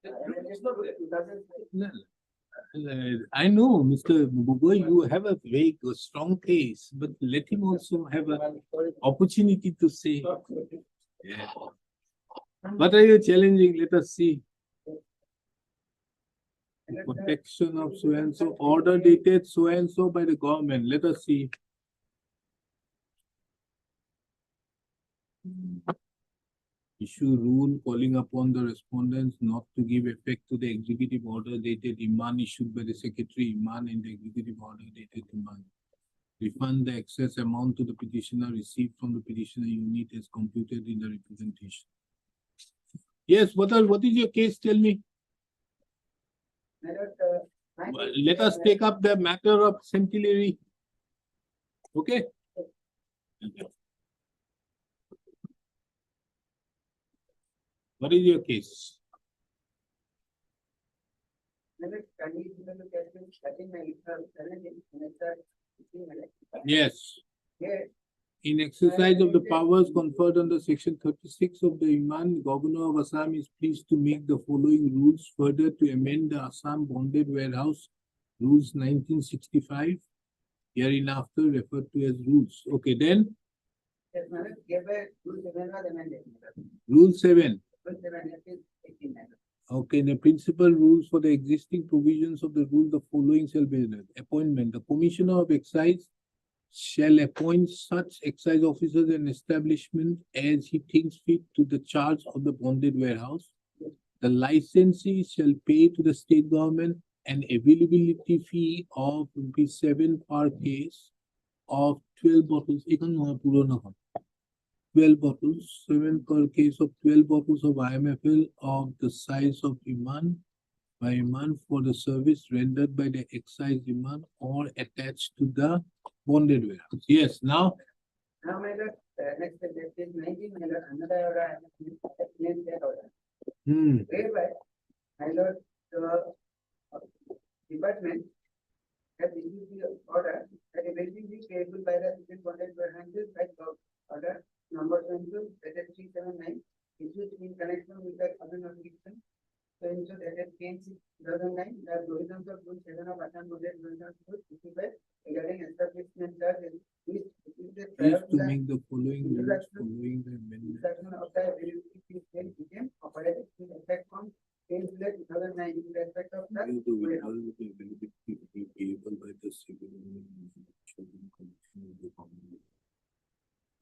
It's not there. 2005. No, I know, Mr. Bugoi, you have a very strong case, but let him also have an opportunity to say. Yeah. What are you challenging? Let us see. Protection of so and so, order dated so and so by the government. Let us see. Issue rule calling upon the respondents not to give effect to the executive order dated Iman issued by the secretary Iman and the executive order dated Iman. Refund the excess amount to the petitioner received from the petitioner unit as computed in the representation. Yes, what is your case? Tell me. My lord, my Well, case let us is, take up the matter of centenary. Okay? What is your case? my lord, can you give me the question? Starting my challenging, Mr. Yes. Here, In exercise of the powers conferred under section 36 of the Iman, Governor of Assam is pleased to make the following rules further to amend the Assam Bonded Warehouse Rules 1965, hereinafter referred to as rules. Okay, then yes, my lord, hereby rule 7 was amended. My lord. Rule 7. Rule 7 is 18, my lord. Okay, the principal rules for the existing provisions of the rule, the following shall be read. Appointment. The Commissioner of Excise shall appoint such excise officers and establishment as he thinks fit to the charge of the bonded warehouse. The licensee shall pay to the state government an availability fee of Rs. 7 per case of 12 bottles. 12 bottles, 7 per case of 12 bottles of IMFL of the size of Iman by Iman for the service rendered by the excise Iman or attached to the bonded warehouse. Yes, now, Now, my lord, next step is 19, my lord, another order, I have explained that order. Whereby, my lord, the department has issued the order that a building be payable by the civil bonded warehouses by the order number 22, that is 379, issued in connection with the other notification. So, ensure that it came 2009, the provisions of Rule 7 of Assam Bonded Warehouse Rules issued by regarding establishment charges is the prior please to to the make the following rules following the amendment. introduction of the availability fee scale became operative with effect from 10 July 2009 in respect of the Will the warehouse. withdrawal of the availability be payable by the civil children commission of the government?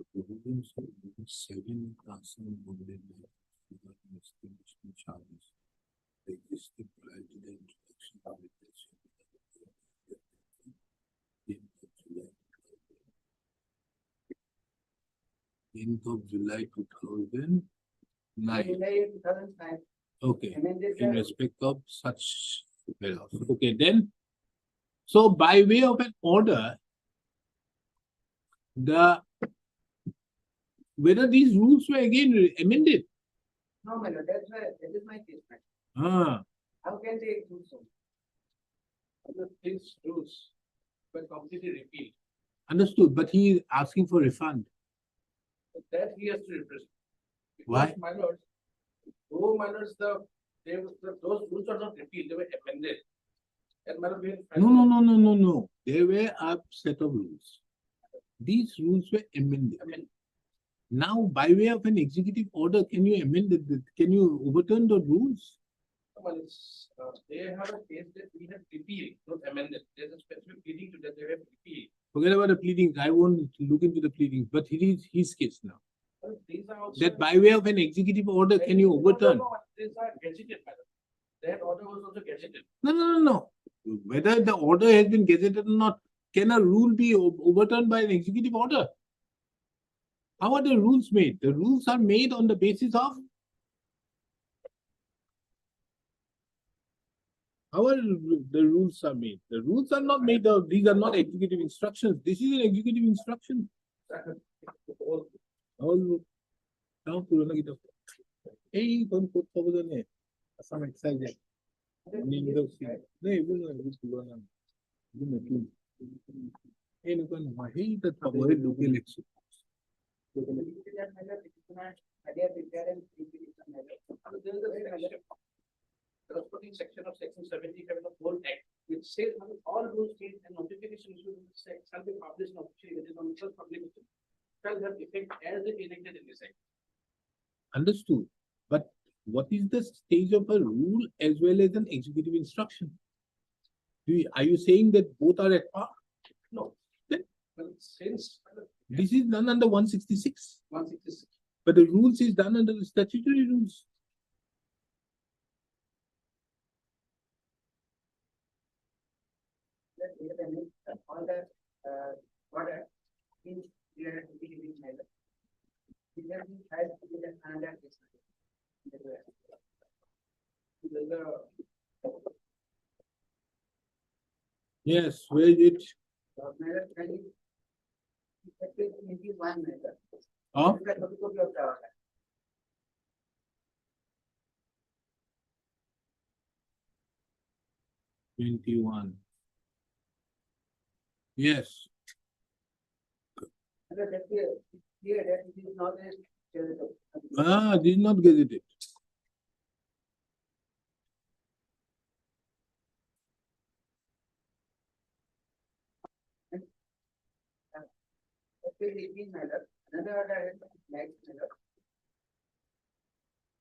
The provisions of Rule 7 Assam Bonded Warehouse regarding establishment charges. They existed prior to the introduction of it. 10th of July 2009. July 2005, Okay, amended in the respect of such warehouse. Okay, then. So by way of an order, whether these rules were again amended. no, my lord, that's why, that is my statement. Ah, How can they do so? These rules were completely repealed. understood, but he is asking for refund. So that he has to represent. Why? Because, my lords, those rules are not repealed, they were amended. And my lord, we have- No. There were a set of rules. These rules were amended. Now, by way of an executive order, can you amend it? Can you overturn the rules? Well, they have a case that we have repealed, not amended. There's a specific pleading to that they have repealed. Forget about the pleadings. I won't look into the pleadings, but it is his case now. Well, these are also. That by way of an executive order, can you overturn? These are gazetted, madam. That order was also gazetted. No. Whether the order has been gazetted or not, can a rule be overturned by an executive order? How are the rules made? The rules are made on the basis of How are the rules are made? The rules are not made of, these are not executive instructions. This is an executive instruction. All. Now, পুরোনো কিতাব। এই কোন code পাবো জানে? Assam excise act. নেই, এগুলো না, এগুলো পুরোনো না। এগুলো নতুন। এই নতুন নহয়, সেই তাত পাব, সেই local exit. Corresponding section of section 77 of whole act, which says that all rules, states and notifications shall be published officially within the official publication shall have effect as it enacted in this act. Understood. But what is the stage of a rule as well as an executive instruction? Are you saying that both are at par? No. Then But since this is done under 166, 166, but the rules is done under the statutory rules. All the, order is clear to be in manner. It has been tried to be the standard. Yes, where is it? Manner can be. Effective in one manner. Huh? Look at the copy of the order. Twenty-one. Yes. Because that here that it is not a. Did not get it. Effective in manner, another order is next manner.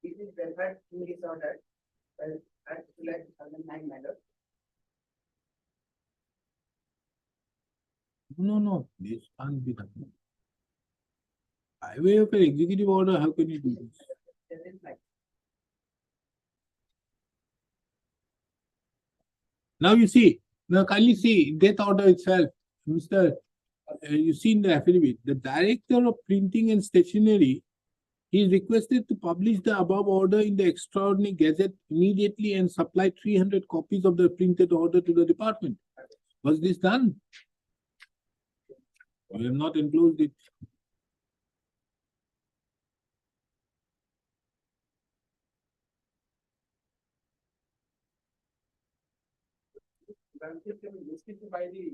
This is referred to this order, at July 2009 manner. No, this can't be done. By way of an executive order, how can you do this? That is like. Now you see, now kindly see, death order itself, Mr. You see in the affidavit, the director of printing and stationery, he is requested to publish the above order in the extraordinary gazette immediately and supply 300 copies of the printed order to the department. Was this done? We have not enclosed it. benefit can be listed by the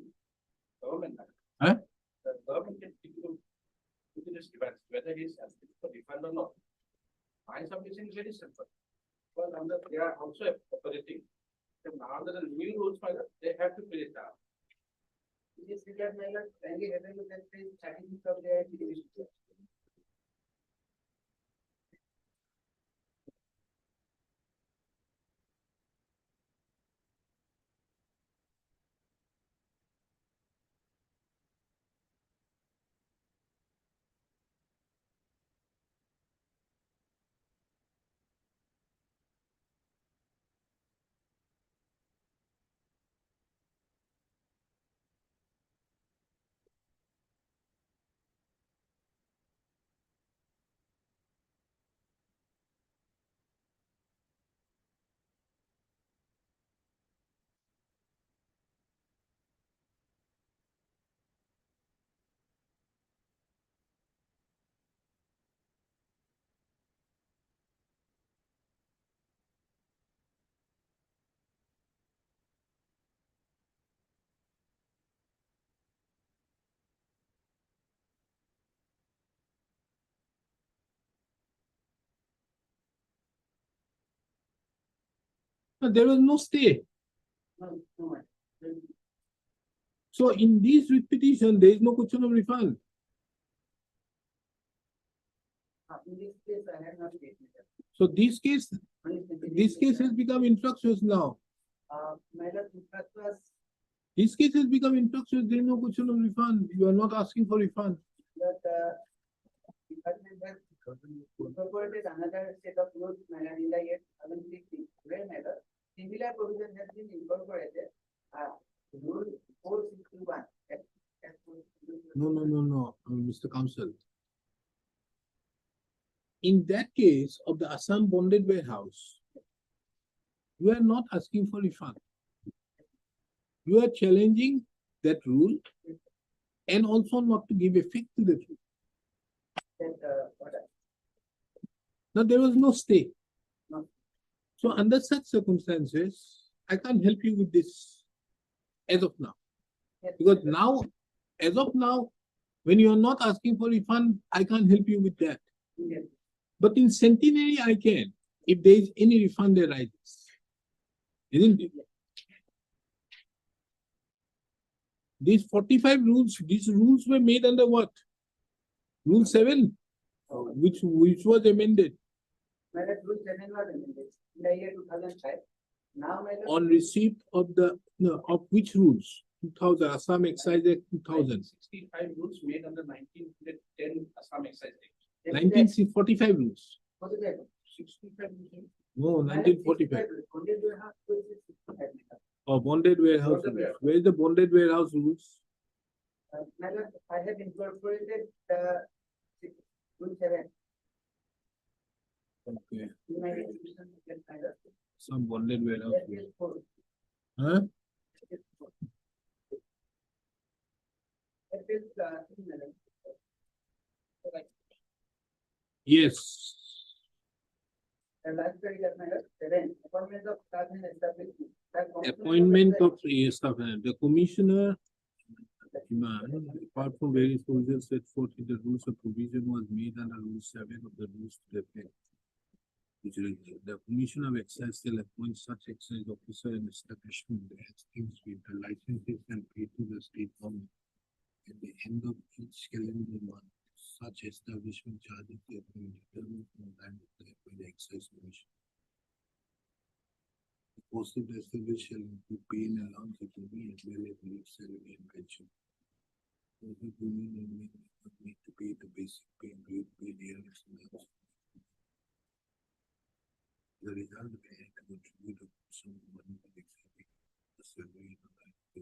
government. Huh? The government can give you, it just depends whether it is asking for refund or not. My submission is very simple. But under, they are also operating. And now there are new rules by that, they have to pay it out. This regard, my lord, kindly have a look at the statistics of their activities. No, there was no stay. No, no, my. So in this petition, there is no question of refund. In this case, I have not taken it. So this case has become infructuous now. My lord, that was, This case has become infructuous. There is no question of refund. You are not asking for refund. that, department has incorporated another set of rules, my lord, in the year 2016, where, my lord, similar provision has been incorporated, rule 461. No, Mr. Counsel. In that case of the Assam bonded warehouse, you are not asking for refund. You are challenging that rule and also not to give effect to the rule. That, what Now, there was no stay. No. So under such circumstances, I can't help you with this as of now. Because now, as of now, when you are not asking for refund, I can't help you with that. Yes. But in centenary, I can, if there is any refund arises. Isn't it? These 45 rules, these rules were made under what? Rule 7, which was amended My lord, rule 7 was amended in the year 2005. Now, my lord, on receipt of the, no, of which rules? 2000, Assam Excise Act 2000. 65 rules made under 1910 Assam Excise Act. 1945 rules. 45. 65 rules. No, My lord, 1945. 65. Only you have to 65, my lord. Or bonded warehouse Bonded rules. warehouse. Where is the bonded warehouse rules? My lord, I have incorporated the rule 7 Okay, in my resolution. Yes, my lord. some bonded warehouse That rules. is 4. Huh? That is 4. That is, my lord. Right. Yes. The last paragraph, my lord, 7, appointment of staff and establishment. The Appointment of staff, the commissioner, apart from various provisions set forth in the rules of provision was made under rule 7 of the rules to the effect. Which is, the commissioner of excise shall appoint such excise officer and establishment as things with the licenses and pay to the state government. At the end of each calendar month, such establishment charges have been determined from time to time by the excise commission. The cost of the establishment shall include pay and allowance of the as well as leave salary and pension. The union need to pay the basic pay, grade pay, dearness, and others. The result, they had to contribute some money to the salary and the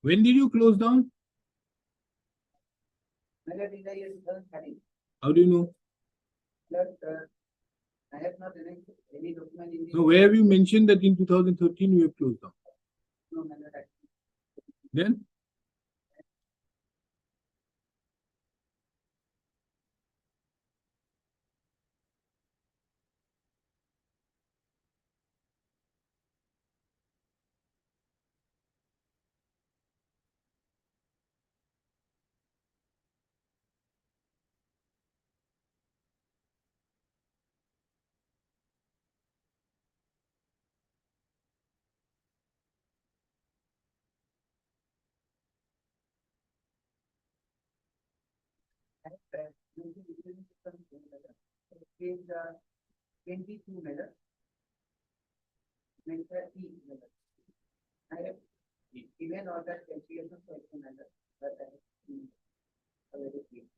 When did you close down? My lord, in the year 2013. How do you know? Lord, I have not any document in the. No, where have you mentioned that in 2013 you have closed down? No, my lord, Then? Using utility system measure, is the 22 measure. Measure E measure. I have given all that calculation for the measure that I have already given.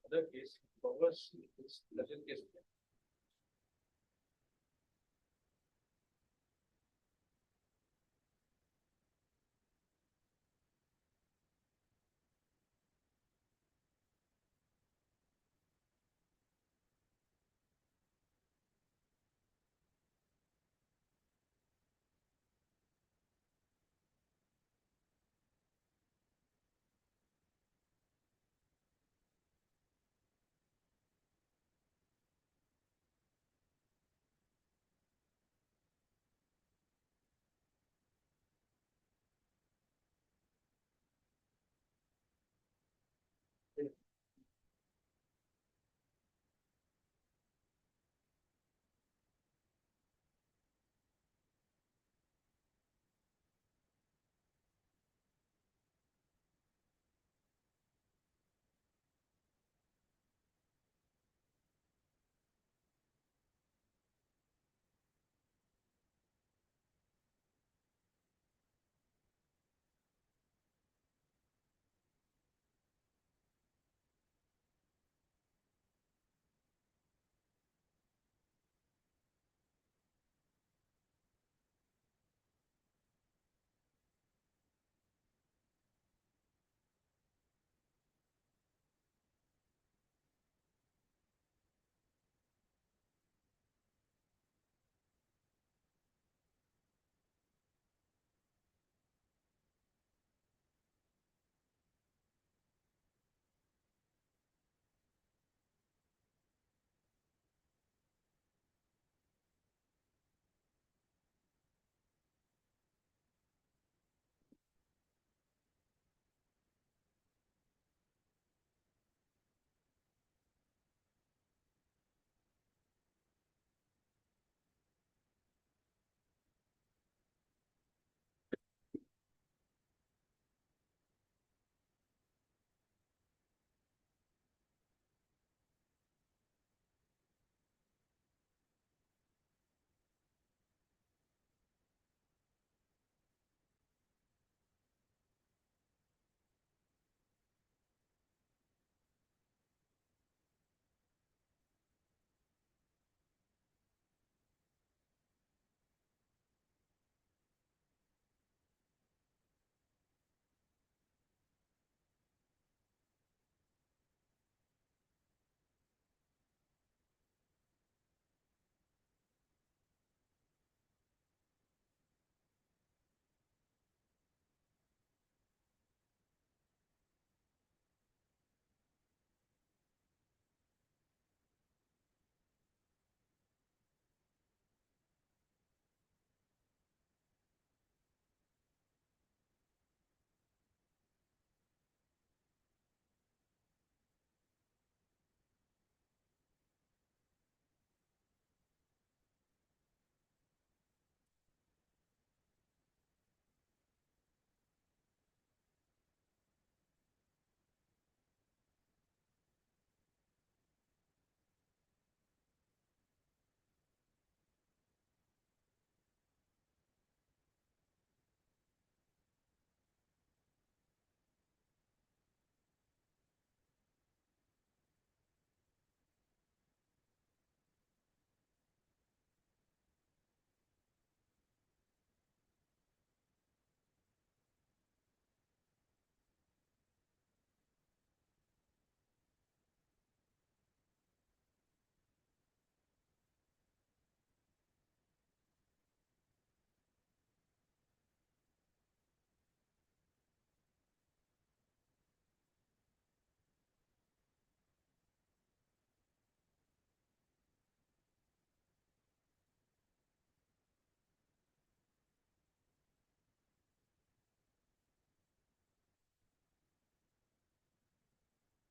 Other case, was this present case.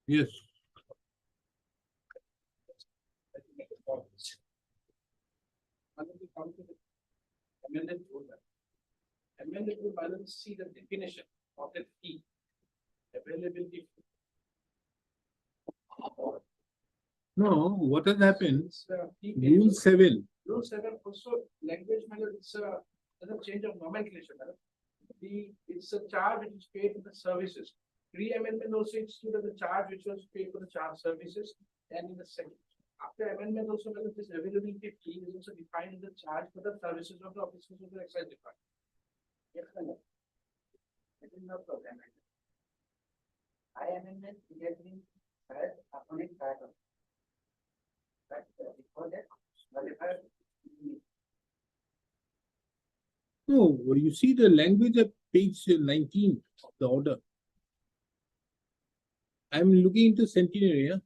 Yes. When we come to the amended rule, amended rule, I don't see the definition of the fee. Availability. No, what has happened? It's, fee Rule based. 7. Rule 7 also language manual, it's doesn't change of nomenclature. Madam. It's a charge which is paid for the services. Pre-amendment also excluded the charge which was paid for the charge services, and in the second. After amendment also, whether this availability fee is also defined in the charge for the services of the officers of the excise department. Yes, madam. That is no problem. I amendment has been heard upon it part of. But before that, whatever. No, you see the language at page 19 of the order. I'm looking into centenary, yeah?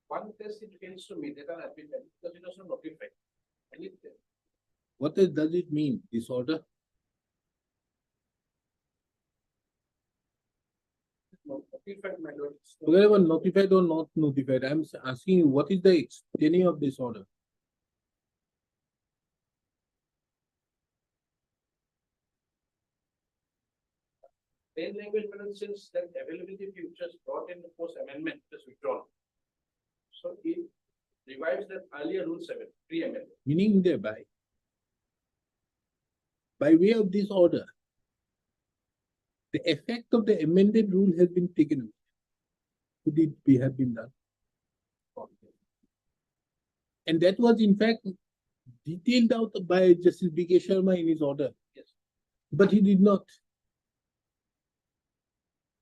One test it fails to meet that are applicable because it was not notified. And it What does it mean, this order? notified, my lord. Forget about notified or not notified. I'm asking you, what is the extent of this order? Plain language madam, since that availability fee which was brought in the post amendment is withdrawn. So it revives that earlier rule 7, pre-amendment. Meaning thereby, by way of this order, the effect of the amended rule has been taken away. Could it be have been done? And that was in fact detailed out by Justice B.K. Sharma in his order. Yes. But he did not.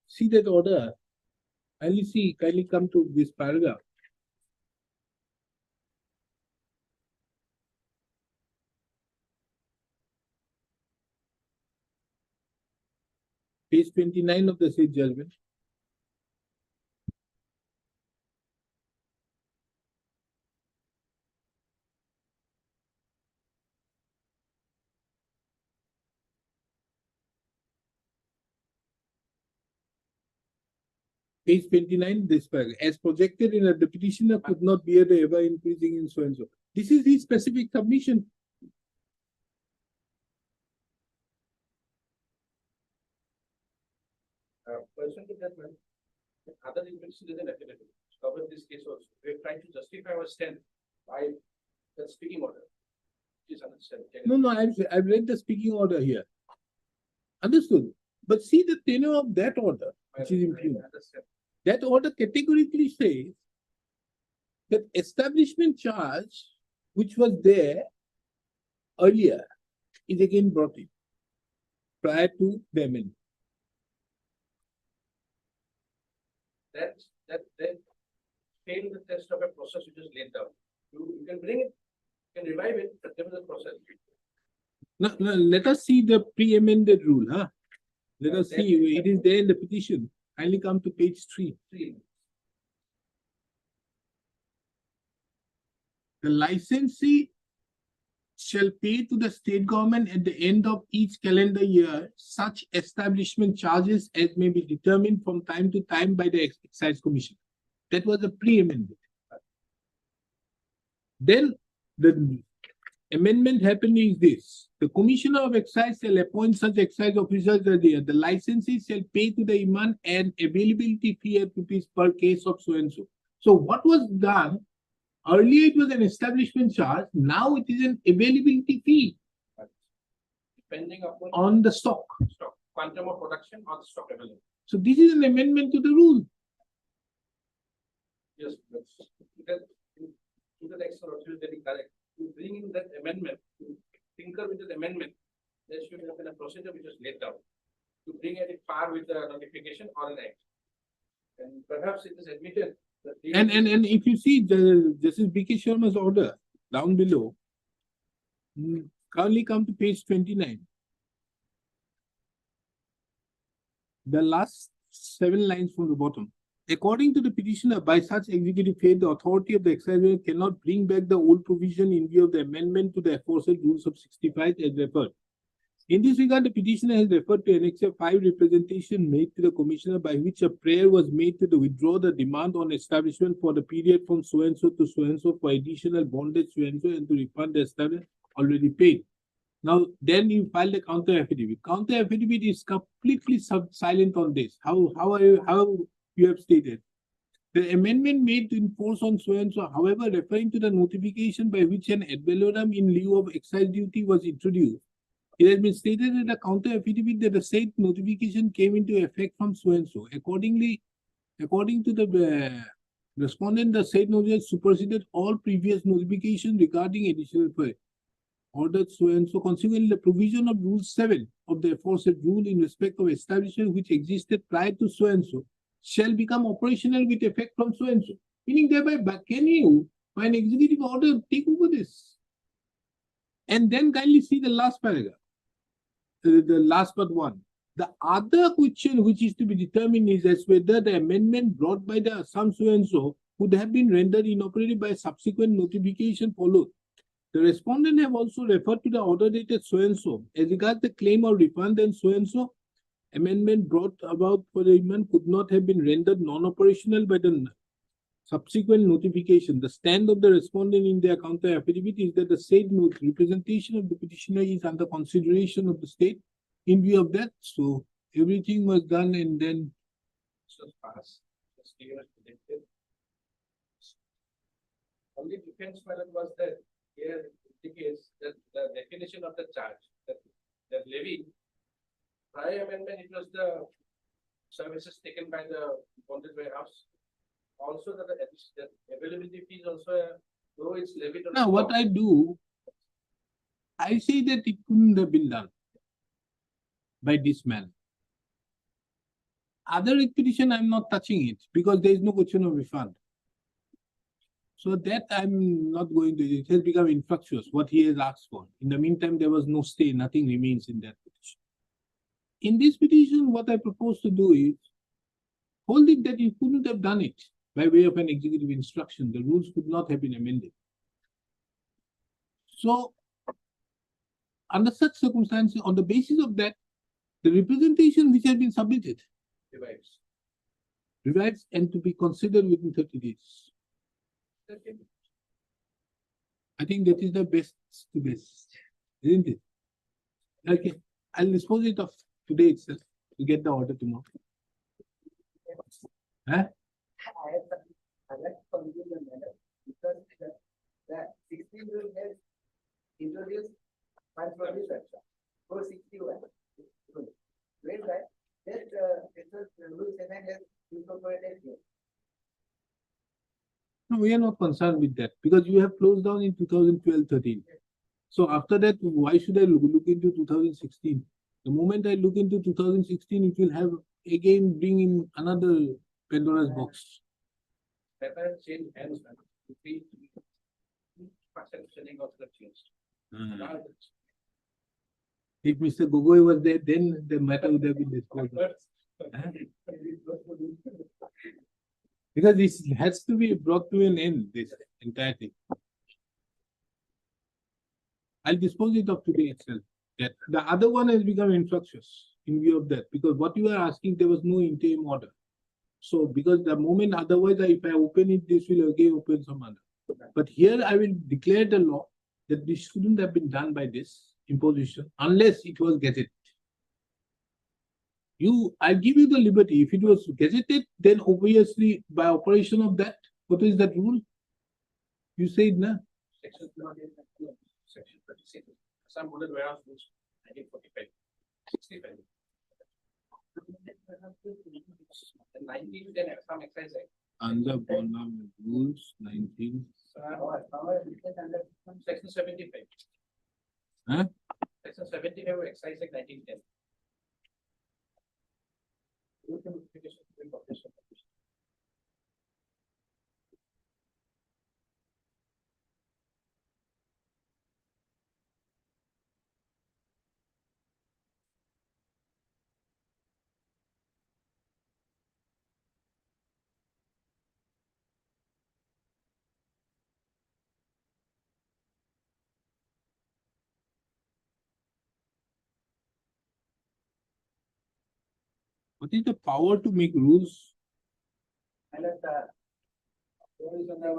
See that order. Kindly come to this paragraph. Page 29 of the said judgment. Page 29, this paragraph, as projected in the petitioner could not bear the ever increasing in so and so. This is his specific submission. Person to that man, other investigation affidavit cover this case also. We're trying to justify our stand by the speaking order. Please understand. No, I've read the speaking order here. Understood. But see the tenor of that order, which is impugned. Understand. That order categorically says that establishment charge, which was there earlier, is again brought in prior to the amendment. That failed the test of a process which is laid down. You can bring it, you can revive it, but there is a process. Now, let us see the pre-amended rule, huh? Let us see, it is there in the petition. Kindly come to page 3. The licensee shall pay to the state government at the end of each calendar year such establishment charges as may be determined from time to time by the Excise Commission. That was a pre-amendment. Then the amendment happening is this: the Commissioner of Excise shall appoint such excise officers as the licensee shall pay to the Iman an availability fee at rupees per case of so and so. So what was done? Earlier it was an establishment charge, now it is an availability fee Depending upon on the stock. quantum of production or the stock available. So this is an amendment to the rule. Yes, because to the next one, is very correct. To bring in that amendment, to tinker with the amendment, there should have been a procedure which was laid down to bring it par with the notification or an act. And perhaps it is admitted that. And if you see this is B.K. Sharma's order down below, kindly come to page 29. The last 7 lines from the bottom. According to the petitioner, by such executive fate, the authority of the exercise cannot bring back the old provision in view of the amendment to the aforesaid rules of 65 as referred. In this regard, the petitioner has referred to Annexure 5 representation made to the commissioner by which a prayer was made to withdraw the demand on establishment for the period from so and so to so and so for additional bondage so and so and to refund the establishment already paid. Now, then you file the counter affidavit. Counter affidavit is completely silent on this. How you have stated. The amendment made to enforce on so and so, however, referring to the notification by which an ad valorem in lieu of excise duty was introduced, it has been stated in the counter affidavit that the said notification came into effect from so and so. Accordingly, according to the respondent, the said notification superseded all previous notifications regarding additional fee. Ordered so and so. Consequently, the provision of Rule 7 of the aforesaid rule in respect of establishment which existed prior to so and so shall become operational with effect from so and so. Meaning thereby, but can you, by an executive order, take over this? And then kindly see the last paragraph, the last but one. The other question which is to be determined is as whether the amendment brought by the Assam so and so would have been rendered inoperative by subsequent notification followed. The respondent have also referred to the order dated so and so. As regards the claim of refund and so, amendment brought about for the amendment could not have been rendered non-operational by the subsequent notification. The stand of the respondent in their counter affidavit is that the said representation of the petitioner is under consideration of the state in view of that. So everything was done and then Pass. Only defense method was that here indicates that the definition of the charge, that levy, prior amendment, it was the services taken by the bonded warehouse. Also, the availability fees also, though it's levied on. now what I do, I say that it couldn't have been done by this man. Other expedition, I'm not touching it because there is no question of refund. So that I'm not going to, it has become infructuous, what he has asked for. In the meantime, there was no stay, nothing remains in that petition. In this petition, what I propose to do is hold it that he couldn't have done it by way of an executive instruction. The rules could not have been amended. So, under such circumstances, on the basis of that, the representation which has been submitted revives and to be considered within 30 days. I think that is the best to best, isn't it? Okay, I'll dispose it of today itself to get the order tomorrow. Huh? I like to conclude the matter because the 16 rule has introduced funds for this action. 461. Where that rule 7 has incorporated here. No, we are not concerned with that because you have closed down in 2012-13. So after that, why should I look into 2016? The moment I look into 2016, it will have again bring in another Pandora's box. Better change hands, man. 3% selling of the changed. Now, If Mr. Gogoi was there, then the matter would have been disposed of. Huh? Because this has to be brought to an end, this entire thing. I'll dispose it of today itself. That the other one has become infructuous in view of that, because what you are asking, there was no interim order. So because the moment otherwise, if I open it, this will again open some other. But here I will declare the law that this shouldn't have been done by this imposition unless it was gazetted. I give you the liberty. If it was gazetted, then obviously by operation of that, what is that rule? You said, na? Section 36. Some bonded warehouse rules, 1945. 65. The 1910 Assam Excise Act. Under Bonham rules 19. Section 75. Huh? Section 75 of Excise Act 1910. What is the power to make rules? My lord,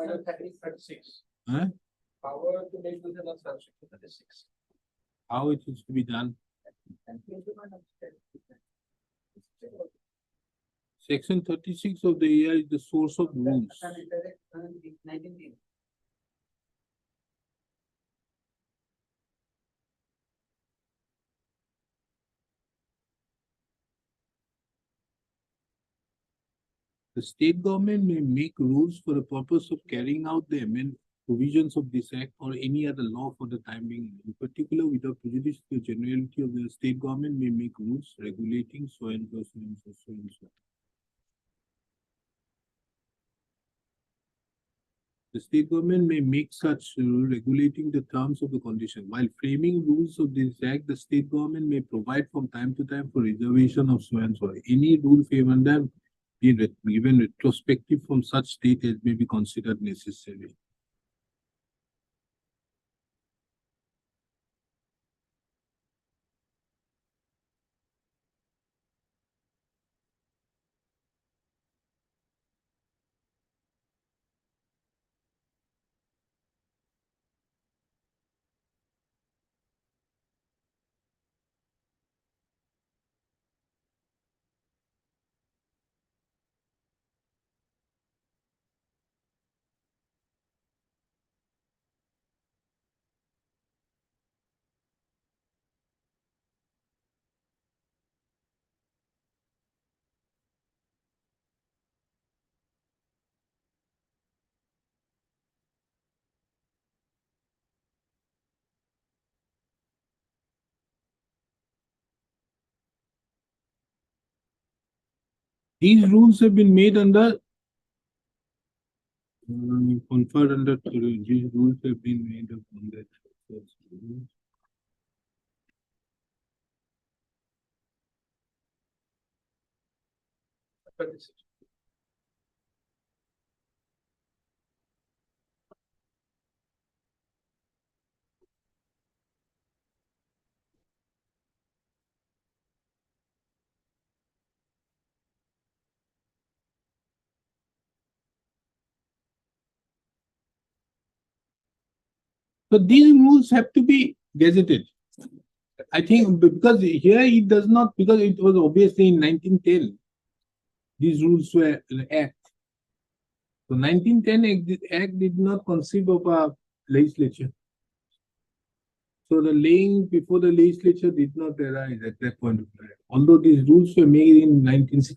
the 36. Huh? Power to make use of section 36. How it is to be done? Section 36 of the AI is the source of rules. 19. The state government may make rules for the purpose of carrying out the provisions of this act or any other law for the time being. In particular, without prejudice to the generality of the state government may make rules regulating so and so, so and so, so and so. The state government may make such rule regulating the terms of the condition. While framing rules of this act, the state government may provide from time to time for reservation of so and so. Any rule favoring them be given retrospective from such state as may be considered necessary. These rules have been made under conferred under these rules have been made upon that. So these rules have to be gazetted. I think because here it does not, because it was obviously in 1910. These rules were an act. So 1910 act did not conceive of a legislature. So the laying before the legislature did not arise at that point of time. Although these rules were made in 1960.